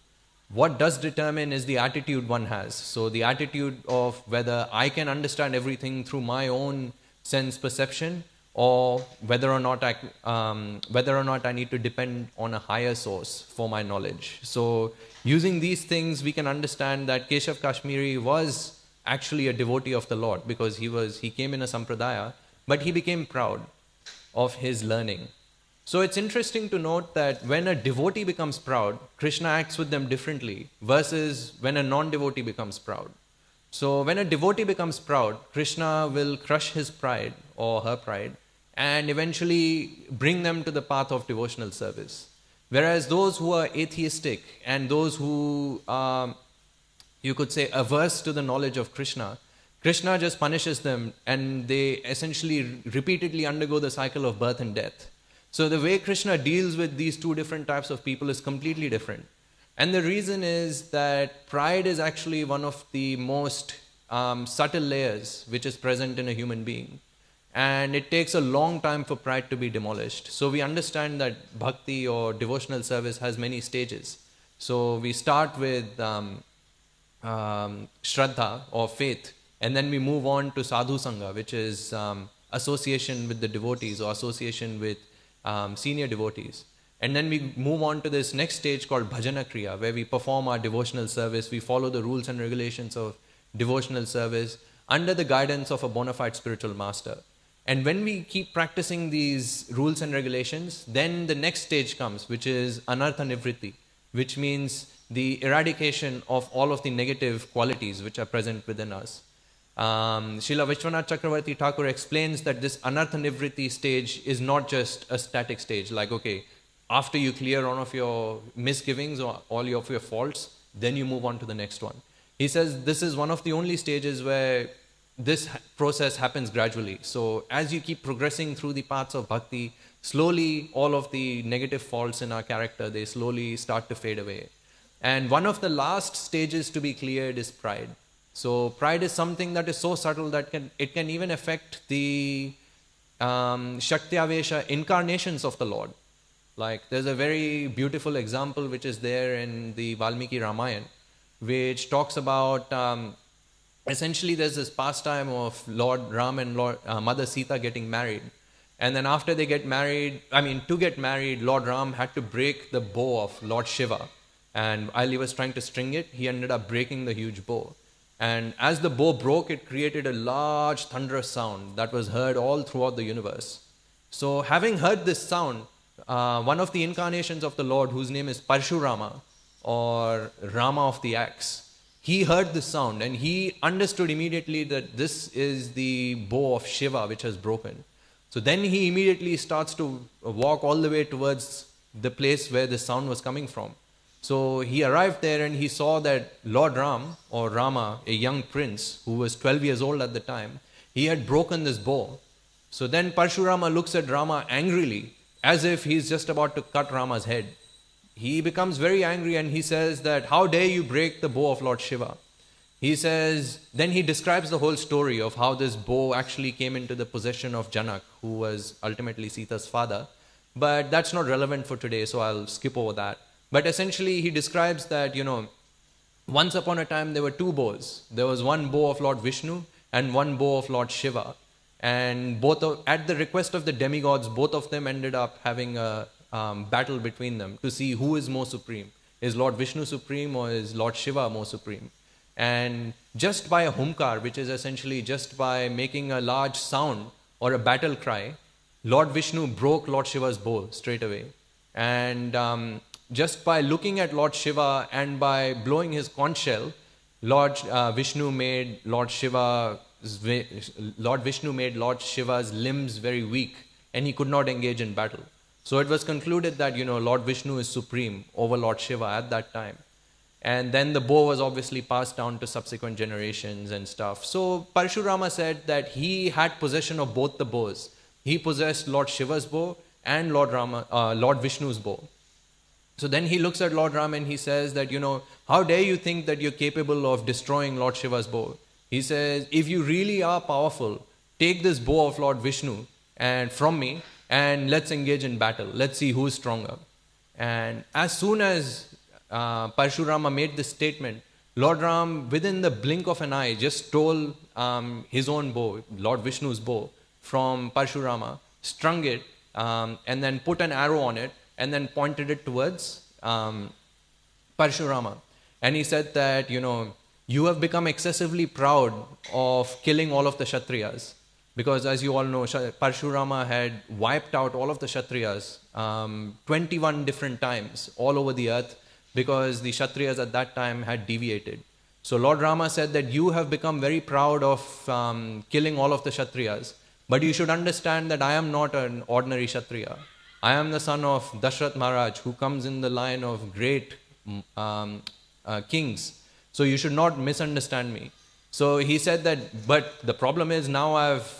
What does determine is the attitude one has. So the attitude of whether I can understand everything through my own sense perception, or whether or not I need to depend on a higher source for my knowledge. So using these things, we can understand that Keshav Kashmiri was actually a devotee of the Lord, because he came in a sampradaya, but he became proud of his learning. So it's interesting to note that when a devotee becomes proud, Krishna acts with them differently versus when a non-devotee becomes proud. So when a devotee becomes proud, Krishna will crush his pride or her pride and eventually bring them to the path of devotional service. Whereas those who are atheistic and those who are, you could say, averse to the knowledge of Krishna, Krishna just punishes them, and they essentially repeatedly undergo the cycle of birth and death. So the way Krishna deals with these two different types of people is completely different. And the reason is that pride is actually one of the most subtle layers which is present in a human being. And it takes a long time for pride to be demolished. So we understand that bhakti or devotional service has many stages. So we start with shraddha or faith, and then we move on to sadhu sangha, which is association with the devotees or association with senior devotees. And then we move on to this next stage called bhajana kriya, where we perform our devotional service. We follow the rules and regulations of devotional service under the guidance of a bona fide spiritual master. And when we keep practicing these rules and regulations, then the next stage comes, which is anartha nivritti, which means the eradication of all of the negative qualities which are present within us. Srila Vishwanath Chakravarti Thakur explains that this Anartha Nivritti stage is not just a static stage, like, okay, after you clear all of your misgivings or all of your faults, then you move on to the next one. He says this is one of the only stages where this process happens gradually. So as you keep progressing through the paths of bhakti, slowly all of the negative faults in our character, they slowly start to fade away. And one of the last stages to be cleared is pride. So pride is something that is so subtle that it can even affect the Shakti-avesha incarnations of the Lord. Like there's a very beautiful example which is there in the Valmiki Ramayana, which talks about essentially there's this pastime of Lord Ram and Mother Sita getting married. And then after they get married, to get married, Lord Ram had to break the bow of Lord Shiva. And while he was trying to string it, he ended up breaking the huge bow. And as the bow broke, it created a large thunderous sound that was heard all throughout the universe. So having heard this sound, one of the incarnations of the Lord, whose name is Parshurama, or Rama of the axe, he heard this sound and he understood immediately that this is the bow of Shiva which has broken. So then he immediately starts to walk all the way towards the place where the sound was coming from. So he arrived there and he saw that Lord Ram, or Rama, a young prince who was 12 years old at the time, he had broken this bow. So then Parshurama looks at Rama angrily, as if he's just about to cut Rama's head. He becomes very angry and he says that, how dare you break the bow of Lord Shiva? He says, then he describes the whole story of how this bow actually came into the possession of Janak, who was ultimately Sita's father. But that's not relevant for today, so I'll skip over that. But essentially he describes that, once upon a time there were two bows. There was one bow of Lord Vishnu and one bow of Lord Shiva. And at the request of the demigods, both of them ended up having a battle between them to see who is more supreme. Is Lord Vishnu supreme or is Lord Shiva more supreme? And just by a humkar, which is essentially just by making a large sound or a battle cry, Lord Vishnu broke Lord Shiva's bow straight away. And just by looking at Lord Shiva and by blowing his conch shell, Lord Vishnu made Lord Shiva's limbs very weak and he could not engage in battle. So it was concluded that, Lord Vishnu is supreme over Lord Shiva at that time. And then the bow was obviously passed down to subsequent generations and stuff. So Parshurama said that he had possession of both the bows. He possessed Lord Shiva's bow and Lord Vishnu's bow. So then he looks at Lord Ram and he says that, how dare you think that you're capable of destroying Lord Shiva's bow? He says, if you really are powerful, take this bow of Lord Vishnu and from me and let's engage in battle. Let's see who is stronger. And as soon as Parshurama made this statement, Lord Ram, within the blink of an eye, just stole his own bow, Lord Vishnu's bow, from Parshurama, strung it, and then put an arrow on it, and then pointed it towards Parshurama. And he said that, you have become excessively proud of killing all of the Kshatriyas. Because as you all know, Parshurama had wiped out all of the Kshatriyas 21 different times all over the earth because the Kshatriyas at that time had deviated. So Lord Rama said that you have become very proud of killing all of the Kshatriyas. But you should understand that I am not an ordinary Kshatriya. I am the son of Dashrath Maharaj, who comes in the line of great kings. So you should not misunderstand me. So he said that, but the problem is now I've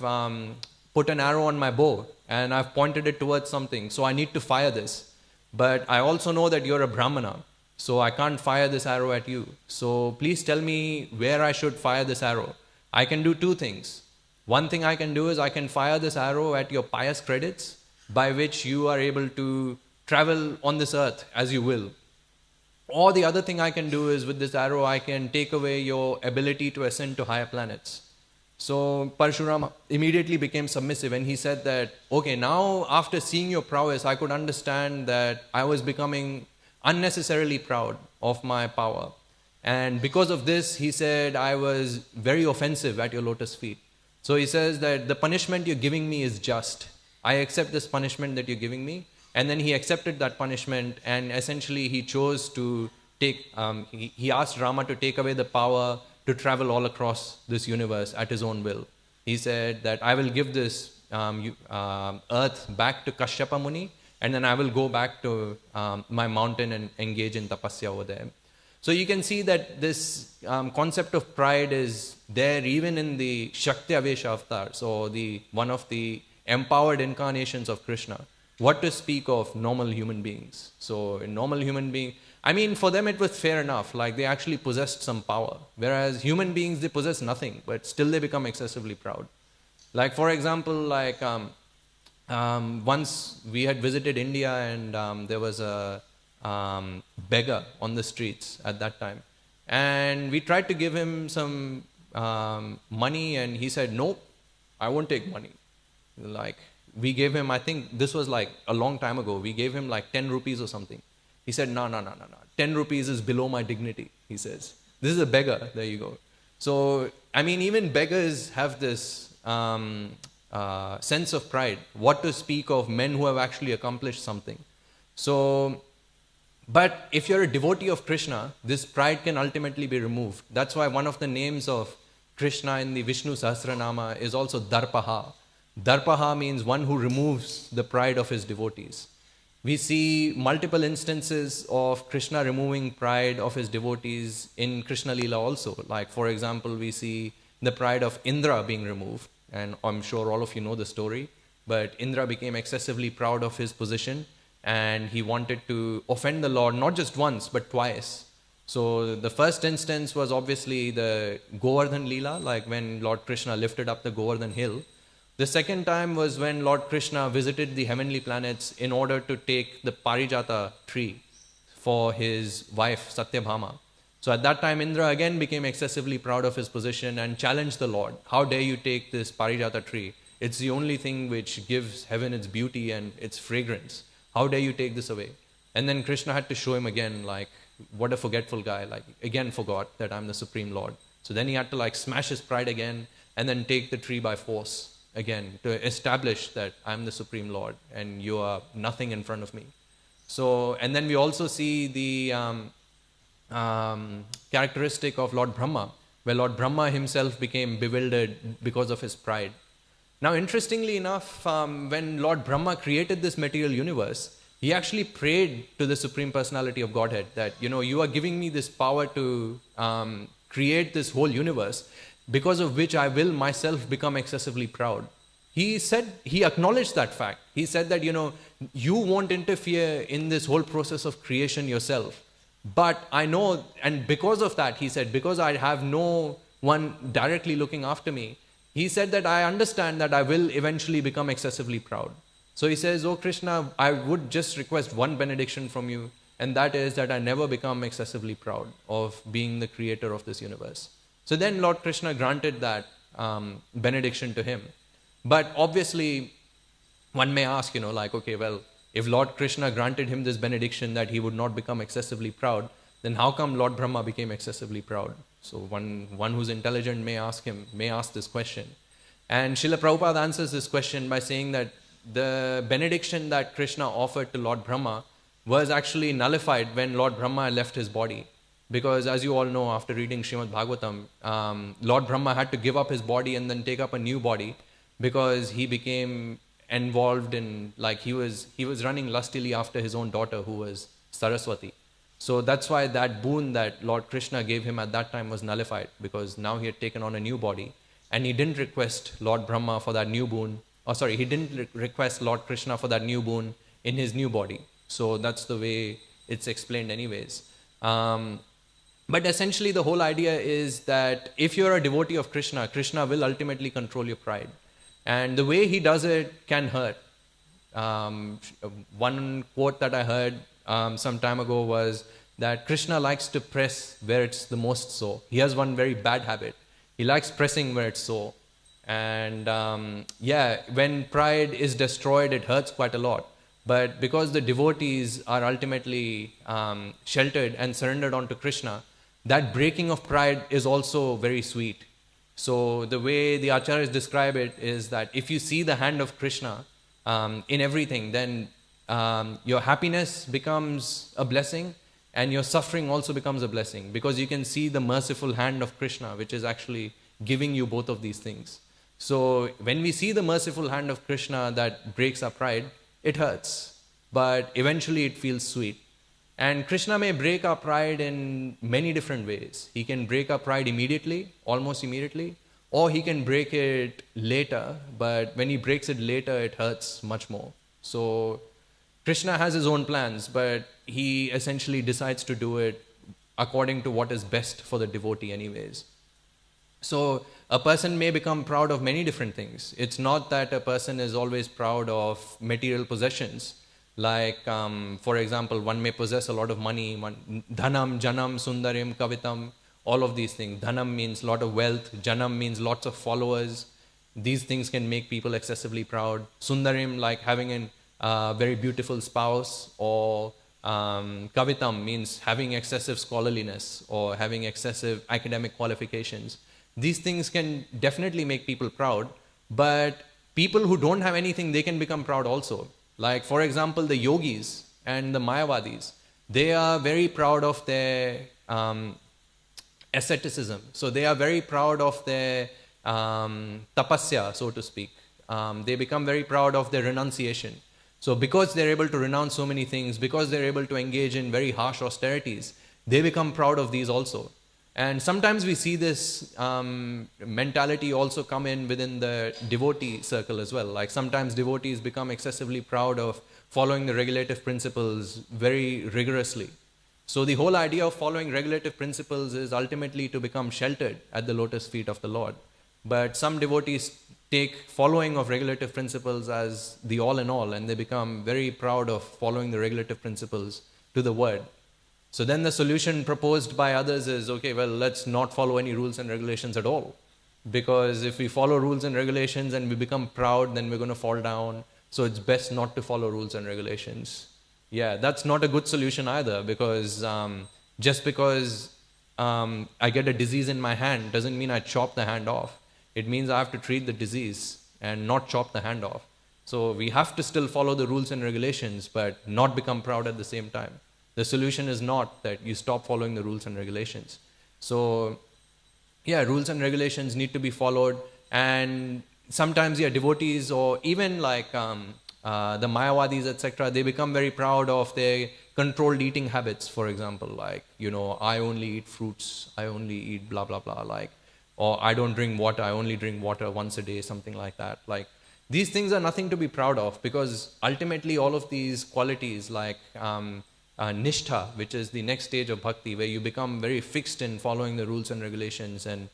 put an arrow on my bow and I've pointed it towards something. So I need to fire this. But I also know that you're a Brahmana. So I can't fire this arrow at you. So please tell me where I should fire this arrow. I can do two things. One thing I can do is I can fire this arrow at your pious credits, by which you are able to travel on this earth as you will. Or the other thing I can do is with this arrow, I can take away your ability to ascend to higher planets. So Parshurama immediately became submissive and he said that, okay, now after seeing your prowess, I could understand that I was becoming unnecessarily proud of my power. And because of this, he said, I was very offensive at your lotus feet. So he says that the punishment you're giving me is just. I accept this punishment that you're giving me. And then he accepted that punishment and essentially he chose to take, he asked Rama to take away the power to to travel all across this universe at his own will. He said that I will give this earth back to Kashyapa Muni, and then I will go back to my mountain and engage in tapasya over there. So you can see that this concept of pride is there even in the Shakti Avesha avatar, so one of the empowered incarnations of Krishna. What to speak of normal human beings? So in normal human being, I mean, for them it was fair enough, like they actually possessed some power. Whereas human beings, they possess nothing, but still they become excessively proud. Like for example, like once we had visited India and there was a beggar on the streets at that time. And we tried to give him some money and he said, nope, I won't take money. Like we gave him, I think this was like a long time ago, we gave him like 10 rupees or something. He said, no. 10 rupees is below my dignity, he says. This is a beggar, there you go. So, I mean, even beggars have this sense of pride. What to speak of men who have actually accomplished something. So, but if you're a devotee of Krishna, this pride can ultimately be removed. That's why one of the names of Krishna in the Vishnu Sahasranama is also Darpaha. Darpaha means one who removes the pride of his devotees. We see multiple instances of Krishna removing pride of his devotees in Krishna Leela also. Like for example, we see the pride of Indra being removed. And I'm sure all of you know the story. But Indra became excessively proud of his position. And he wanted to offend the Lord not just once, but twice. So the first instance was obviously the Govardhana Leela, like when Lord Krishna lifted up the Govardhana hill. The second time was when Lord Krishna visited the heavenly planets in order to take the Parijata tree for his wife Satyabhama. So at that time Indra again became excessively proud of his position and challenged the Lord. How dare you take this Parijata tree? It's the only thing which gives heaven its beauty and its fragrance. How dare you take this away? And then Krishna had to show him again, like, what a forgetful guy, like, again forgot that I'm the Supreme Lord. So then he had to like smash his pride again and then take the tree by force again to establish that I'm the Supreme Lord and you are nothing in front of me. So, and then we also see the characteristic of Lord Brahma, where Lord Brahma himself became bewildered because of his pride. Now, interestingly enough, when Lord Brahma created this material universe, he actually prayed to the Supreme Personality of Godhead that, you know, you are giving me this power to create this whole universe, because of which I will myself become excessively proud. He said, he acknowledged that fact. He said that, you know, you won't interfere in this whole process of creation yourself. But I know, and because of that, he said, because I have no one directly looking after me, he said that I understand that I will eventually become excessively proud. So he says, oh Krishna, I would just request one benediction from you, and that is that I never become excessively proud of being the creator of this universe. So then Lord Krishna granted that benediction to him. But obviously, one may ask, you know, like, okay, well, if Lord Krishna granted him this benediction that he would not become excessively proud, then how come Lord Brahma became excessively proud? So one who's intelligent may ask this question. And Srila Prabhupada answers this question by saying that the benediction that Krishna offered to Lord Brahma was actually nullified when Lord Brahma left his body. Because as you all know, after reading Srimad Bhagavatam, Lord Brahma had to give up his body and then take up a new body because he became involved in, like, he was running lustily after his own daughter who was Saraswati. So that's why that boon that Lord Krishna gave him at that time was nullified, because now he had taken on a new body and he didn't request Lord Brahma for that new boon. He didn't request Lord Krishna for that new boon in his new body. So that's the way it's explained anyways. But essentially the whole idea is that if you're a devotee of Krishna, Krishna will ultimately control your pride. And the way he does it can hurt. One quote that I heard some time ago was that Krishna likes to press where it's the most sore. He has one very bad habit. He likes pressing where it's sore. And when pride is destroyed, it hurts quite a lot. But because the devotees are ultimately sheltered and surrendered onto Krishna, that breaking of pride is also very sweet. So the way the acharyas describe it is that if you see the hand of Krishna in everything, then your happiness becomes a blessing, and your suffering also becomes a blessing, because you can see the merciful hand of Krishna, which is actually giving you both of these things. So when we see the merciful hand of Krishna that breaks our pride, it hurts, but eventually it feels sweet. And Krishna may break our pride in many different ways. He can break our pride immediately, almost immediately, or he can break it later, but when he breaks it later, it hurts much more. So Krishna has his own plans, but he essentially decides to do it according to what is best for the devotee anyways. So a person may become proud of many different things. It's not that a person is always proud of material possessions. Like, for example, one may possess a lot of money, dhanam, janam, sundarim, kavitam, all of these things. Dhanam means lot of wealth, janam means lots of followers. These things can make people excessively proud. Sundarim, like having a very beautiful spouse, or kavitam means having excessive scholarliness or having excessive academic qualifications. These things can definitely make people proud, but people who don't have anything, they can become proud also. Like, for example, the yogis and the Mayavadis, they are very proud of their asceticism. So they are very proud of their tapasya, so to speak. They become very proud of their renunciation. So because they're able to renounce so many things, because they're able to engage in very harsh austerities, they become proud of these also. And sometimes we see this mentality also come in within the devotee circle as well. Like sometimes devotees become excessively proud of following the regulative principles very rigorously. So the whole idea of following regulative principles is ultimately to become sheltered at the lotus feet of the Lord. But some devotees take following of regulative principles as the all in all, and they become very proud of following the regulative principles to the word. So then the solution proposed by others is, okay, well, let's not follow any rules and regulations at all. Because if we follow rules and regulations and we become proud, then we're going to fall down. So it's best not to follow rules and regulations. Yeah, that's not a good solution either, because just because I get a disease in my hand doesn't mean I chop the hand off. It means I have to treat the disease and not chop the hand off. So we have to still follow the rules and regulations, but not become proud at the same time. The solution is not that you stop following the rules and regulations. So, yeah, rules and regulations need to be followed. And sometimes, yeah, devotees or even like the Mayavadis, etc., they become very proud of their controlled eating habits, for example. Like, I only eat fruits, I only eat blah, blah, blah. Like, or I don't drink water, I only drink water once a day, something like that. Like, these things are nothing to be proud of, because ultimately all of these qualities like nishtha, which is the next stage of bhakti, where you become very fixed in following the rules and regulations, and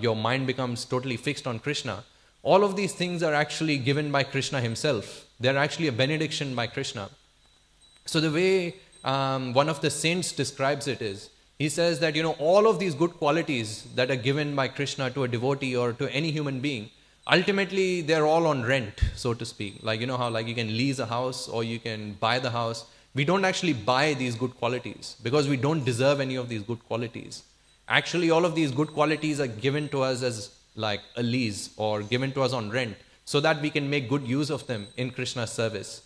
your mind becomes totally fixed on Krishna. All of these things are actually given by Krishna himself. They're actually a benediction by Krishna. So the way one of the saints describes it is, he says that, all of these good qualities that are given by Krishna to a devotee or to any human being, ultimately they're all on rent, so to speak. Like, how like you can lease a house or you can buy the house. We don't actually buy these good qualities because we don't deserve any of these good qualities. Actually, all of these good qualities are given to us as like a lease or given to us on rent so that we can make good use of them in Krishna's service.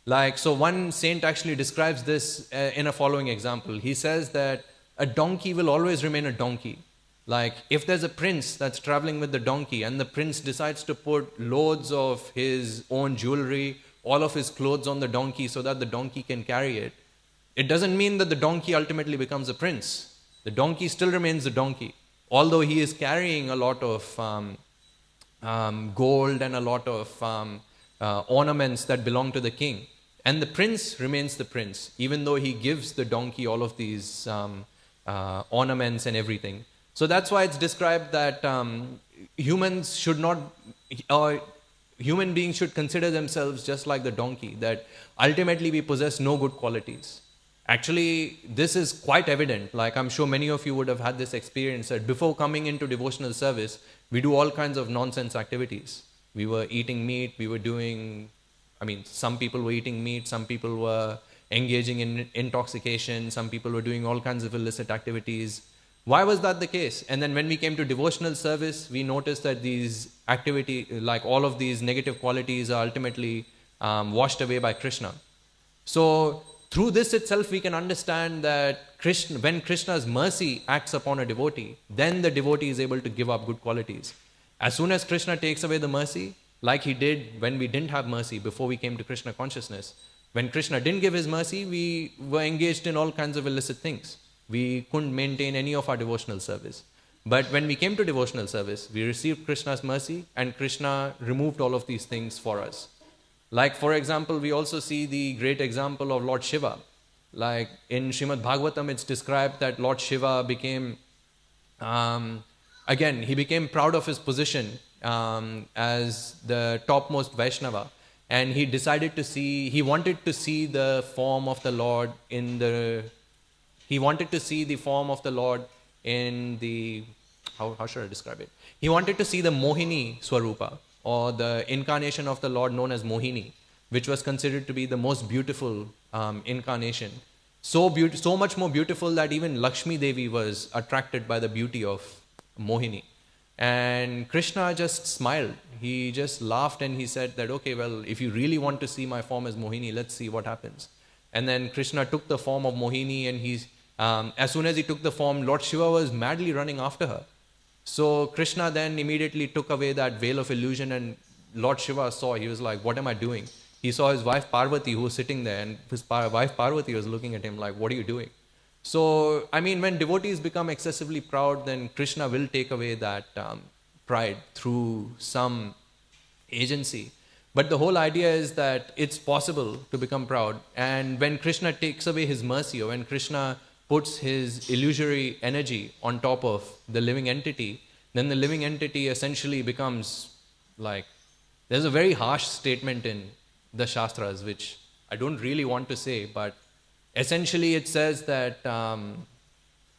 Like, so one saint actually describes this in a following example. He says that a donkey will always remain a donkey. Like, if there's a prince that's traveling with the donkey and the prince decides to put loads of his own jewelry, all of his clothes on the donkey so that the donkey can carry it, it doesn't mean that the donkey ultimately becomes a prince. The donkey still remains the donkey, although he is carrying a lot of gold and a lot of ornaments that belong to the king. And the prince remains the prince, even though he gives the donkey all of these ornaments and everything. So that's why it's described that humans should not, human beings should consider themselves just like the donkey, that ultimately we possess no good qualities. Actually, this is quite evident. Like, I'm sure many of you would have had this experience that before coming into devotional service, we do all kinds of nonsense activities. We were eating meat, we were doing, some people were eating meat, some people were engaging in intoxication, some people were doing all kinds of illicit activities. Why was that the case? And then when we came to devotional service, we noticed that these activity, like all of these negative qualities, are ultimately washed away by Krishna. So through this itself we can understand that when Krishna's mercy acts upon a devotee, then the devotee is able to give up good qualities. As soon as Krishna takes away the mercy, like he did when we didn't have mercy before we came to Krishna consciousness, when Krishna didn't give his mercy, we were engaged in all kinds of illicit things. We couldn't maintain any of our devotional service. But when we came to devotional service, we received Krishna's mercy and Krishna removed all of these things for us. Like, for example, we also see the great example of Lord Shiva. Like in Srimad Bhagavatam, it's described that Lord Shiva became, he became proud of his position as the topmost Vaishnava. And he decided to see, he wanted to see the form of the Lord in the, how should I describe it? He wanted to see the Mohini Swarupa, or the incarnation of the Lord known as Mohini, which was considered to be the most beautiful incarnation. So much more beautiful that even Lakshmi Devi was attracted by the beauty of Mohini. And Krishna just smiled. He just laughed and he said that, okay, well, if you really want to see my form as Mohini, let's see what happens. And then Krishna took the form of Mohini, and as soon as he took the form, Lord Shiva was madly running after her. So Krishna then immediately took away that veil of illusion, and Lord Shiva saw, he was like, what am I doing? He saw his wife Parvati who was sitting there, and his wife Parvati was looking at him like, what are you doing? So, I mean, when devotees become excessively proud, then Krishna will take away that pride through some agency. But the whole idea is that it's possible to become proud. And when Krishna takes away his mercy, or when Krishna puts his illusory energy on top of the living entity, then the living entity essentially becomes like, there's a very harsh statement in the Shastras, which I don't really want to say, but essentially it says that,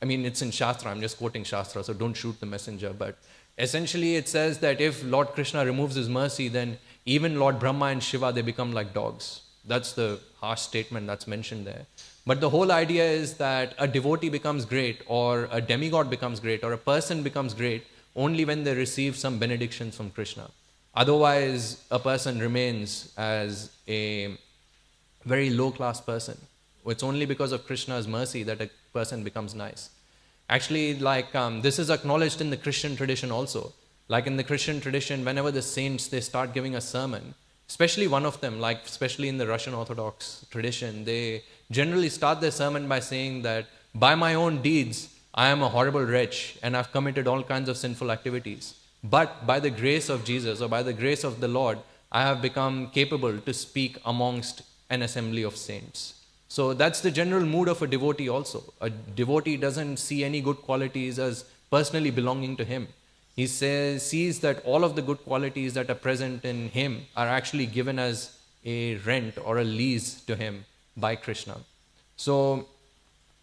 it's in Shastra, I'm just quoting Shastra, so don't shoot the messenger, but essentially it says that if Lord Krishna removes his mercy, then even Lord Brahma and Shiva, they become like dogs. That's the harsh statement that's mentioned there. But the whole idea is that a devotee becomes great, or a demigod becomes great, or a person becomes great only when they receive some benedictions from Krishna. Otherwise, a person remains as a very low-class person. It's only because of Krishna's mercy that a person becomes nice. Actually, this is acknowledged in the Christian tradition also. Like in the Christian tradition, whenever the saints, they start giving a sermon, especially one of them, like especially in the Russian Orthodox tradition, they generally start their sermon by saying that, by my own deeds, I am a horrible wretch and I've committed all kinds of sinful activities. But by the grace of Jesus, or by the grace of the Lord, I have become capable to speak amongst an assembly of saints. So that's the general mood of a devotee also. A devotee doesn't see any good qualities as personally belonging to him. He sees that all of the good qualities that are present in him are actually given as a rent or a lease to him by Krishna. So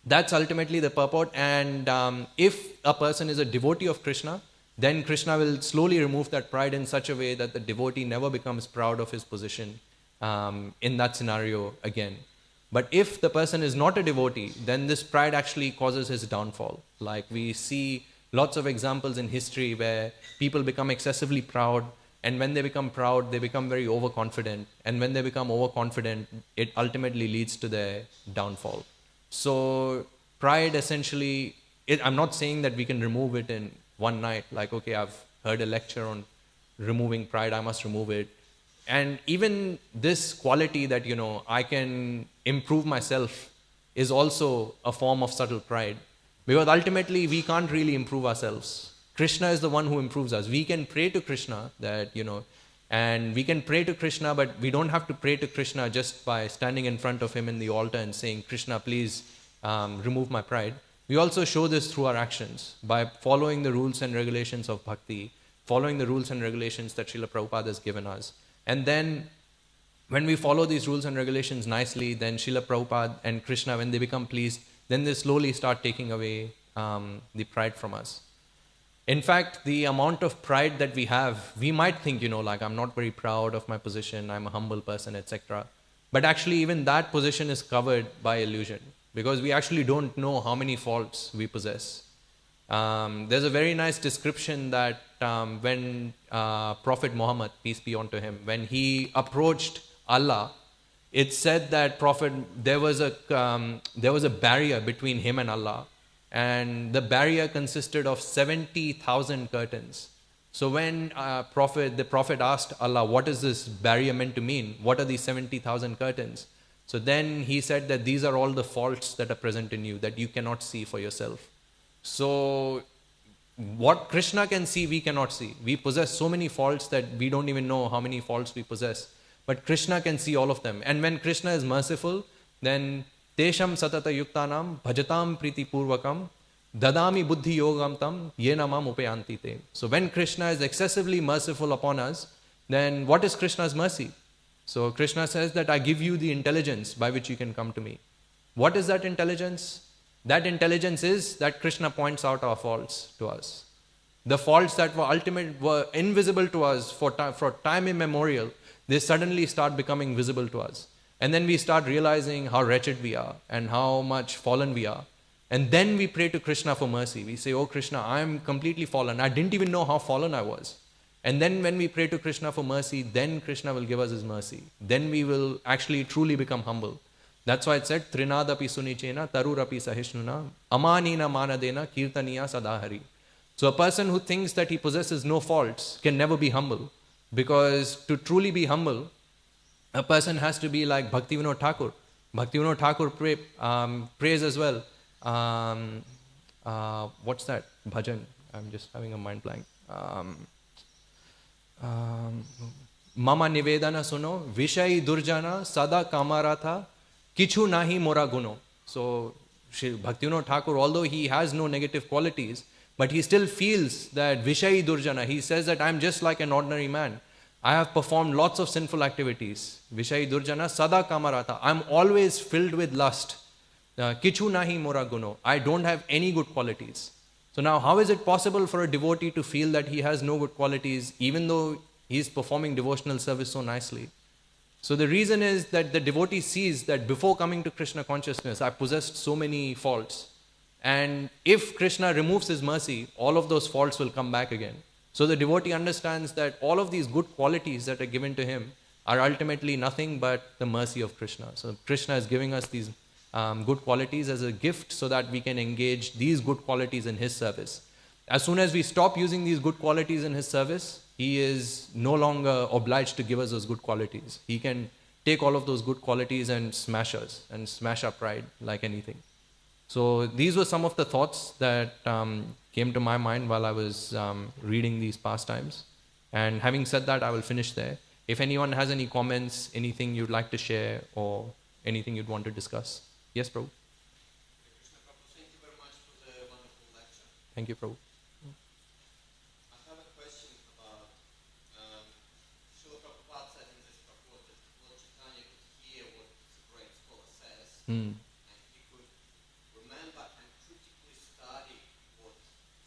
that's ultimately the purport. And if a person is a devotee of Krishna, then Krishna will slowly remove that pride in such a way that the devotee never becomes proud of his position in that scenario again. But if the person is not a devotee, then this pride actually causes his downfall. Like we see lots of examples in history where people become excessively proud, and when they become proud, they become very overconfident. And when they become overconfident, it ultimately leads to their downfall. So pride essentially, I'm not saying that we can remove it in one night. Like, okay, I've heard a lecture on removing pride, I must remove it. And even this quality that, I can improve myself is also a form of subtle pride. Because ultimately, we can't really improve ourselves. Krishna is the one who improves us. We can pray to Krishna and we can pray to Krishna, but we don't have to pray to Krishna just by standing in front of him in the altar and saying, Krishna, please remove my pride. We also show this through our actions by following the rules and regulations of bhakti, following the rules and regulations that Srila Prabhupada has given us. And then when we follow these rules and regulations nicely, then Srila Prabhupada and Krishna, when they become pleased, then they slowly start taking away the pride from us. In fact, the amount of pride that we have, we might think, I'm not very proud of my position, I'm a humble person, etc. But actually, even that position is covered by illusion, because we actually don't know how many faults we possess. There's a very nice description that when Prophet Muhammad, peace be unto him, when he approached Allah it's said that Prophet, there was a barrier between him and Allah, and the barrier consisted of 70,000 curtains. So when the Prophet asked Allah, what is this barrier meant to mean? What are these 70,000 curtains? So then he said that these are all the faults that are present in you that you cannot see for yourself. So what Krishna can see, we cannot see. We possess so many faults that we don't even know how many faults we possess. But Krishna can see all of them. And when Krishna is merciful, then Tesham satata yuktanam bhajatam priti purvakam dadami buddhi yogam tam yena mam upayanti te. So when Krishna is excessively merciful upon us, then what is Krishna's mercy? So Krishna says that I give you the intelligence by which you can come to me. What is that intelligence? That intelligence is that Krishna points out our faults to us. The faults that were invisible to us for time immemorial, they suddenly start becoming visible to us. And then we start realizing how wretched we are and how much fallen we are. And then we pray to Krishna for mercy. We say, oh Krishna, I am completely fallen. I didn't even know how fallen I was. And then when we pray to Krishna for mercy, then Krishna will give us his mercy. Then we will actually truly become humble. That's why it said, Trinadapi sunichena tarurapi sahishnuna amanina manadena kirtaniya sadahari. So a person who thinks that he possesses no faults can never be humble. Because to truly be humble, a person has to be like Bhaktivinoda Thakur. Bhaktivinoda Thakur prays as well. What's that? Bhajan. I'm just having a mind blank. Mama Nivedana Suno, Vishayi Durjana, Sada Kamaratha, Kichu Nahi Mora Guno. So Bhaktivinoda Thakur, although he has no negative qualities, but he still feels that Vishayi Durjana, he says that I'm just like an ordinary man. I have performed lots of sinful activities. Vishayi Durjana, Sada Kamaratha. I'm always filled with lust. Kichu Nahi Mora Guno. I don't have any good qualities. So now how is it possible for a devotee to feel that he has no good qualities even though he is performing devotional service so nicely? So the reason is that the devotee sees that before coming to Krishna consciousness, I possessed so many faults. And if Krishna removes his mercy, all of those faults will come back again. So the devotee understands that all of these good qualities that are given to him are ultimately nothing but the mercy of Krishna. So Krishna is giving us these good qualities as a gift so that we can engage these good qualities in his service. As soon as we stop using these good qualities in his service, he is no longer obliged to give us those good qualities. He can take all of those good qualities and smash us and smash our pride like anything. So these were some of the thoughts that came to my mind while I was reading these pastimes. And having said that, I will finish there. If anyone has any comments, anything you'd like to share or anything you'd want to discuss. Yes, Prabhu. Krishna Prabhu, thank you very much for the wonderful lecture. Thank you, Prabhu. I have a question about Srila Prabhupada said in this purport that Lord Caitanya could hear what the great scholar says, and he could remember and critically study what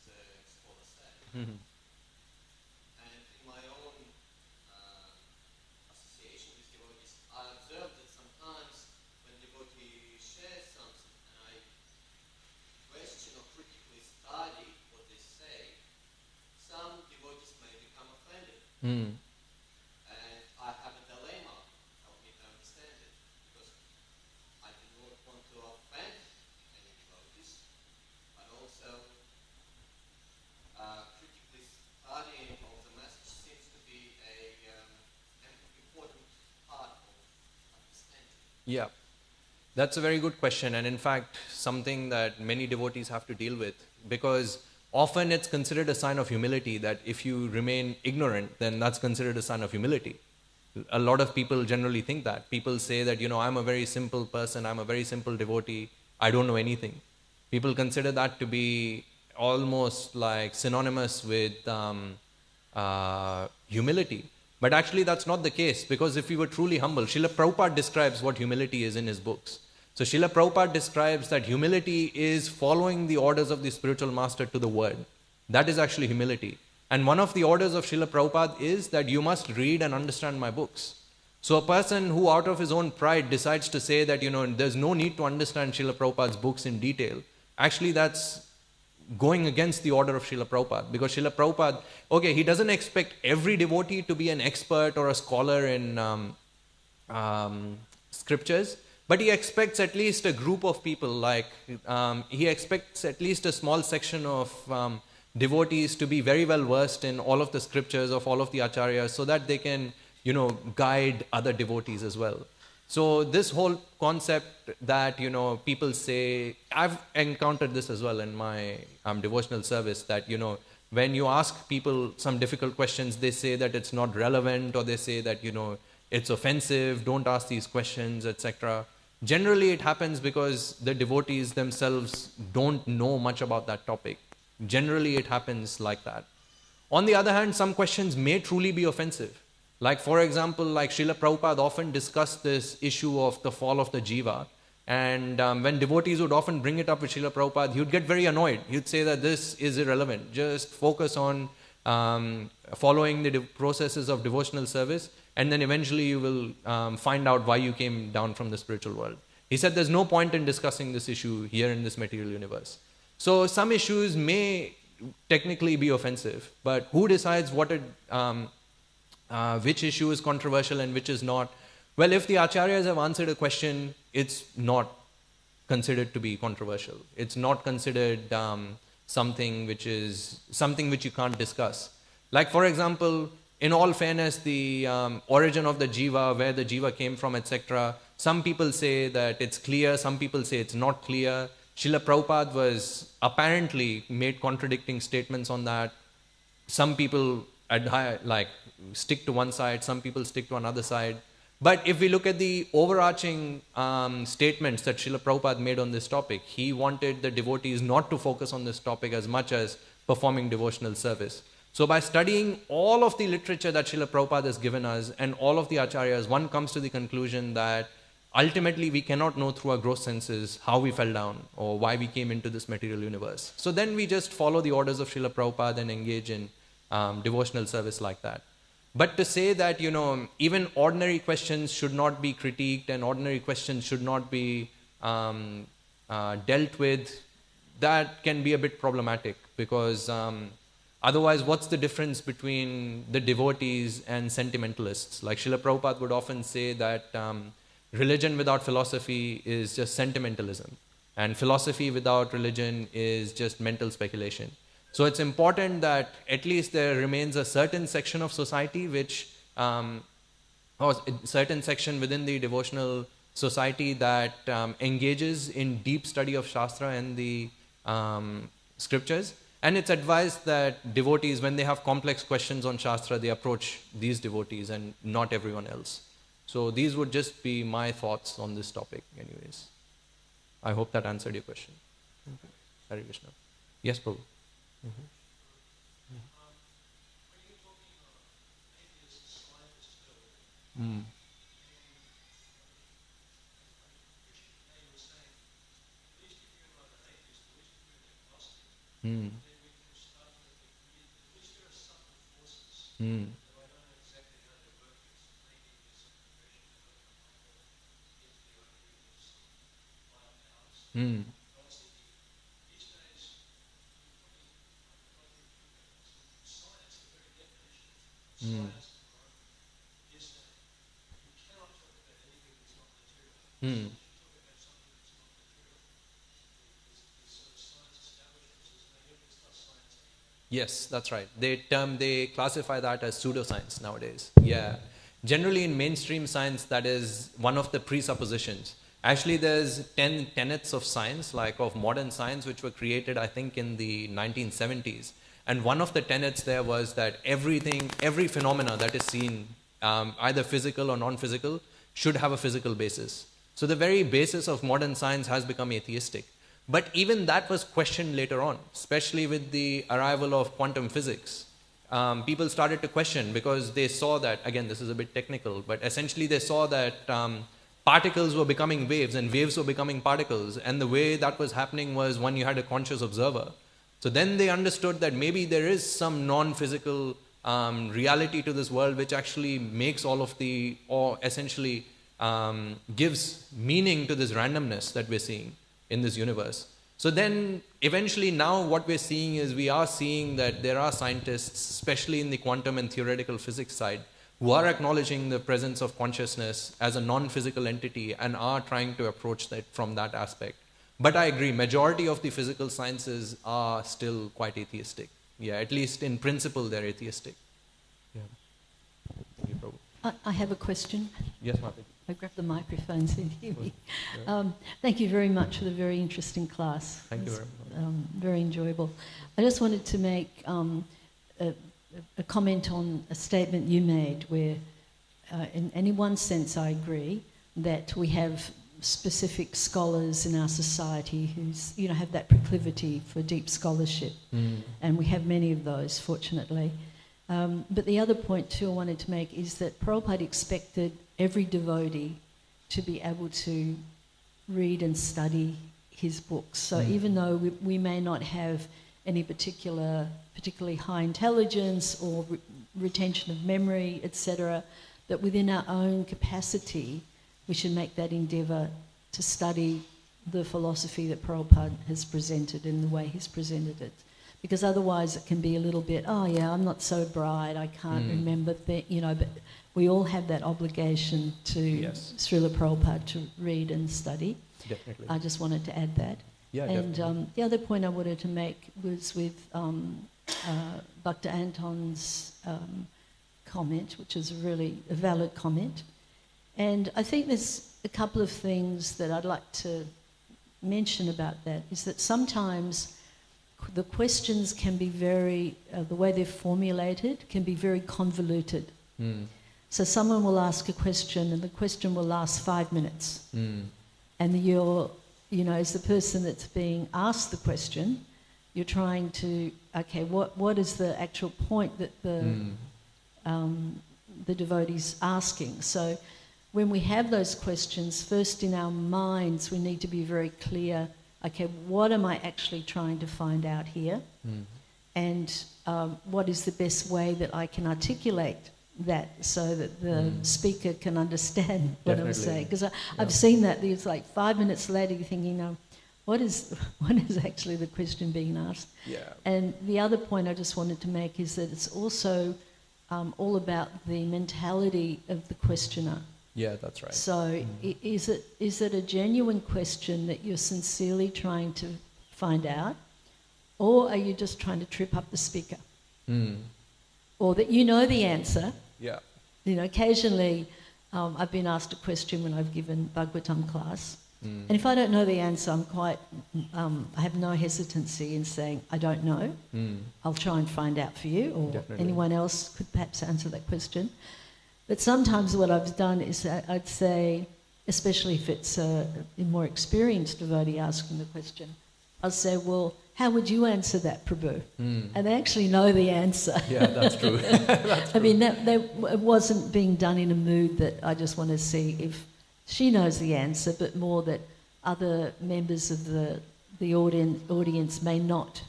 the scholar said. Mm-hmm. And in my own association with devotees, I observed that sometimes when devotee shares something and I question or critically study what they say, some devotees may become offended. Mm. And I have a dilemma, help me to understand it, because I do not want to offend any devotees, but also critically studying of the message seems to be an important part of understanding. Yeah, that's a very good question, and in fact something that many devotees have to deal with, because often it's considered a sign of humility that if you remain ignorant, then that's considered a sign of humility. A lot of people generally think that. People say that, I'm a very simple person, I'm a very simple devotee, I don't know anything. People consider that to be almost like synonymous with humility. But actually that's not the case, because if we were truly humble, Srila Prabhupada describes what humility is in his books. So Srila Prabhupada describes that humility is following the orders of the spiritual master to the word. That is actually humility. And one of the orders of Srila Prabhupada is that you must read and understand my books. So a person who out of his own pride decides to say that, there's no need to understand Srila Prabhupada's books in detail, actually that's going against the order of Srila Prabhupada. Because Srila Prabhupada, he doesn't expect every devotee to be an expert or a scholar in scriptures, but he expects at least a group of people, like he expects at least a small section of devotees to be very well versed in all of the scriptures of all of the acharyas, so that they can, guide other devotees as well. So this whole concept that, people say, I've encountered this as well in my devotional service, that, when you ask people some difficult questions, they say that it's not relevant, or they say that, it's offensive, don't ask these questions, etc. Generally, it happens because the devotees themselves don't know much about that topic. Generally, it happens like that. On the other hand, some questions may truly be offensive. Like, for example, like Srila Prabhupada often discussed this issue of the fall of the jiva. And when devotees would often bring it up with Srila Prabhupada, he would get very annoyed. He would say that this is irrelevant. Just focus on following the processes of devotional service, and then eventually you will find out why you came down from the spiritual world. He said there's no point in discussing this issue here in this material universe. So some issues may technically be offensive, but who decides which issue is controversial and which is not? Well, if the acharyas have answered a question, it's not considered to be controversial. It's not considered something which you can't discuss. Like, for example, in all fairness, the origin of the jiva, where the jiva came from, etc. Some people say that it's clear, some people say it's not clear. Srila Prabhupada was apparently made contradicting statements on that. Some people stick to one side, some people stick to another side. But if we look at the overarching statements that Srila Prabhupada made on this topic, he wanted the devotees not to focus on this topic as much as performing devotional service. So by studying all of the literature that Srila Prabhupada has given us and all of the acharyas, one comes to the conclusion that ultimately we cannot know through our gross senses how we fell down or why we came into this material universe. So then we just follow the orders of Srila Prabhupada and engage in devotional service like that. But to say that, even ordinary questions should not be critiqued and ordinary questions should not be dealt with, that can be a bit problematic, because otherwise what's the difference between the devotees and sentimentalists? Like Srila Prabhupada would often say that religion without philosophy is just sentimentalism, and philosophy without religion is just mental speculation. So it's important that at least there remains a certain section of society which, or a certain section within the devotional society that engages in deep study of Shastra and the scriptures. And it's advised that devotees, when they have complex questions on Shastra, they approach these devotees and not everyone else. So these would just be my thoughts on this topic anyways. I hope that answered your question. Okay. Hare Krishna. Yes, Prabhu. Yes, that's right. They classify that as pseudoscience nowadays. Yeah. Generally in mainstream science, that is one of the presuppositions. Actually, there's 10 tenets of science, like of modern science, which were created, I think, in the 1970s. And one of the tenets there was that every phenomena that is seen, either physical or non-physical, should have a physical basis. So the very basis of modern science has become atheistic. But even that was questioned later on, especially with the arrival of quantum physics. People started to question because they saw that, again, this is a bit technical, but essentially they saw that particles were becoming waves and waves were becoming particles. And the way that was happening was when you had a conscious observer. So then they understood that maybe there is some non-physical reality to this world which actually makes all of the, or essentially gives meaning to this randomness that we're seeing in this universe. So then eventually now what we're seeing is we are seeing that there are scientists, especially in the quantum and theoretical physics side, who are acknowledging the presence of consciousness as a non-physical entity and are trying to approach that from that aspect. But I agree, majority of the physical sciences are still quite atheistic. Yeah, at least in principle they're atheistic. Yeah. Thank you, Prabhu. I have a question. Yes, Mataji. I grabbed the microphone so you can hear me. Yeah. Thank you very much for the very interesting class. Thank you very much. Very enjoyable. I just wanted to make a comment on a statement you made where, in one sense I agree, that we have specific scholars in our society who's, have that proclivity for deep scholarship. And we have many of those, fortunately. But the other point too I wanted to make is that Prabhupada expected every devotee to be able to read and study his books. So even though we may not have any particularly high intelligence or retention of memory, etc., that within our own capacity we should make that endeavour to study the philosophy that Prabhupada has presented in the way he's presented it. Because otherwise it can be a little bit, oh yeah, I'm not so bright, I can't remember, but we all have that obligation to Srila Prabhupada to read and study. Definitely. I just wanted to add that. Yeah, and definitely. The other point I wanted to make was with Bhakta Anton's comment, which is really a valid comment. And I think there's a couple of things that I'd like to mention about that, is that sometimes the questions can be very, the way they're formulated can be very convoluted. So someone will ask a question and the question will last 5 minutes. And you're, as the person that's being asked the question, you're trying to, okay, what is the actual point that the devotee's asking? So when we have those questions, first in our minds we need to be very clear, okay, what am I actually trying to find out here? And what is the best way that I can articulate that so that the speaker can understand what I'm saying? Because I've seen that, there's like 5 minutes later you're thinking, what is actually the question being asked? Yeah. And the other point I just wanted to make is that it's also all about the mentality of the questioner. Yeah, that's right. So is it a genuine question that you're sincerely trying to find out, or are you just trying to trip up the speaker? Or that you know the answer? Yeah. Occasionally I've been asked a question when I've given Bhagavatam class, and if I don't know the answer, I'm quite, I have no hesitancy in saying, I don't know. I'll try and find out for you, or anyone else could perhaps answer that question. But sometimes what I've done is I'd say, especially if it's a more experienced devotee asking the question, I'll say, well, how would you answer that, Prabhu? And they actually know the answer. Yeah, that's true. That's true. I mean, it wasn't being done in a mood that I just want to see if she knows the answer, but more that other members of the audience may not,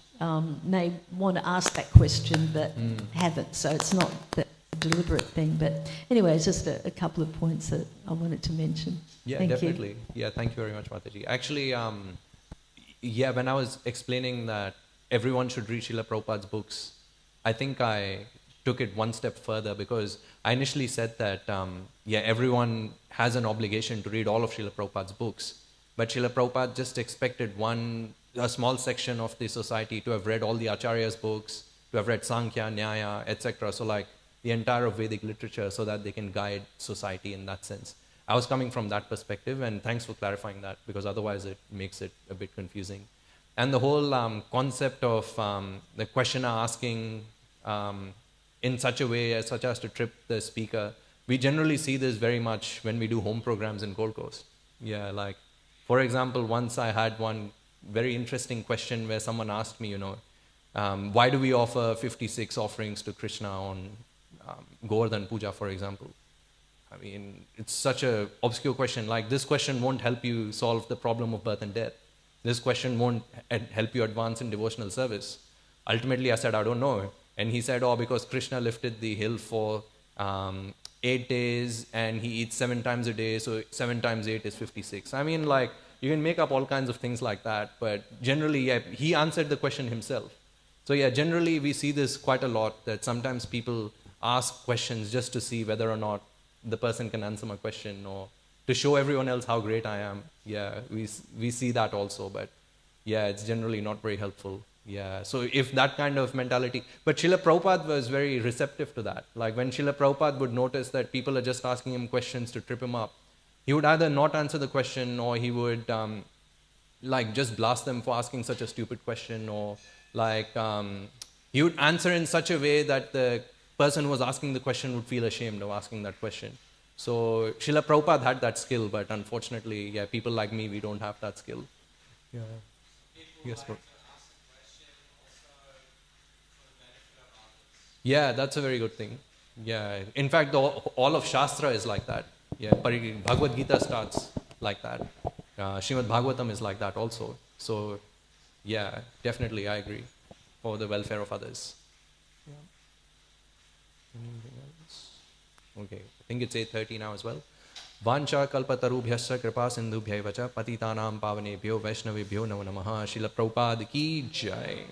may want to ask that question but haven't. So it's not that deliberate thing, but anyway, it's just a couple of points that I wanted to mention. Yeah, Thank definitely. you. Yeah, thank you very much, Mataji. Actually, when I was explaining that everyone should read Srila Prabhupada's books, I think I took it one step further, because I initially said that, everyone has an obligation to read all of Srila Prabhupada's books, but Srila Prabhupada just expected a small section of the society to have read all the Acharya's books, to have read Sankhya, Nyaya, etc. So like the entire of Vedic literature, so that they can guide society in that sense. I was coming from that perspective, and thanks for clarifying that, because otherwise it makes it a bit confusing. And the whole concept of the questioner asking in such a way such as to trip the speaker, we generally see this very much when we do home programs in Gold Coast. Yeah, like, for example, once I had one very interesting question where someone asked me, why do we offer 56 offerings to Krishna on Govardhana Puja, for example? I mean, it's such an obscure question. Like, this question won't help you solve the problem of birth and death. This question won't help you advance in devotional service. Ultimately, I said, I don't know. And he said, because Krishna lifted the hill for 8 days and he eats 7 times a day, so 7 times 8 is 56. I mean, like, you can make up all kinds of things like that, but generally, he answered the question himself. So generally we see this quite a lot, that sometimes people ask questions just to see whether or not the person can answer my question, or to show everyone else how great I am. Yeah, we see that also, but yeah, it's generally not very helpful. Yeah, so if that kind of mentality, but Srila Prabhupada was very receptive to that. Like when Srila Prabhupada would notice that people are just asking him questions to trip him up, he would either not answer the question, or he would like just blast them for asking such a stupid question, or like he would answer in such a way that the person who was asking the question would feel ashamed of asking that question. So Srila Prabhupada had that skill, but unfortunately, yeah, people like me, we don't have that skill. Yeah. Yes, bro. Yeah, that's a very good thing. Yeah, in fact, all of Shastra is like that. Yeah, Bhagavad Gita starts like that. Srimad Bhagavatam is like that also. So, yeah, definitely, I agree. For the welfare of others. Yeah. Anything else? Okay, I think it's 8:30 now as well. Vancha kalpatarubhyasya kripa sindhubhyaivacha patitanam pavanebhyo vaishnavebhyo namo namaha. Srila Prabhupada ki jai.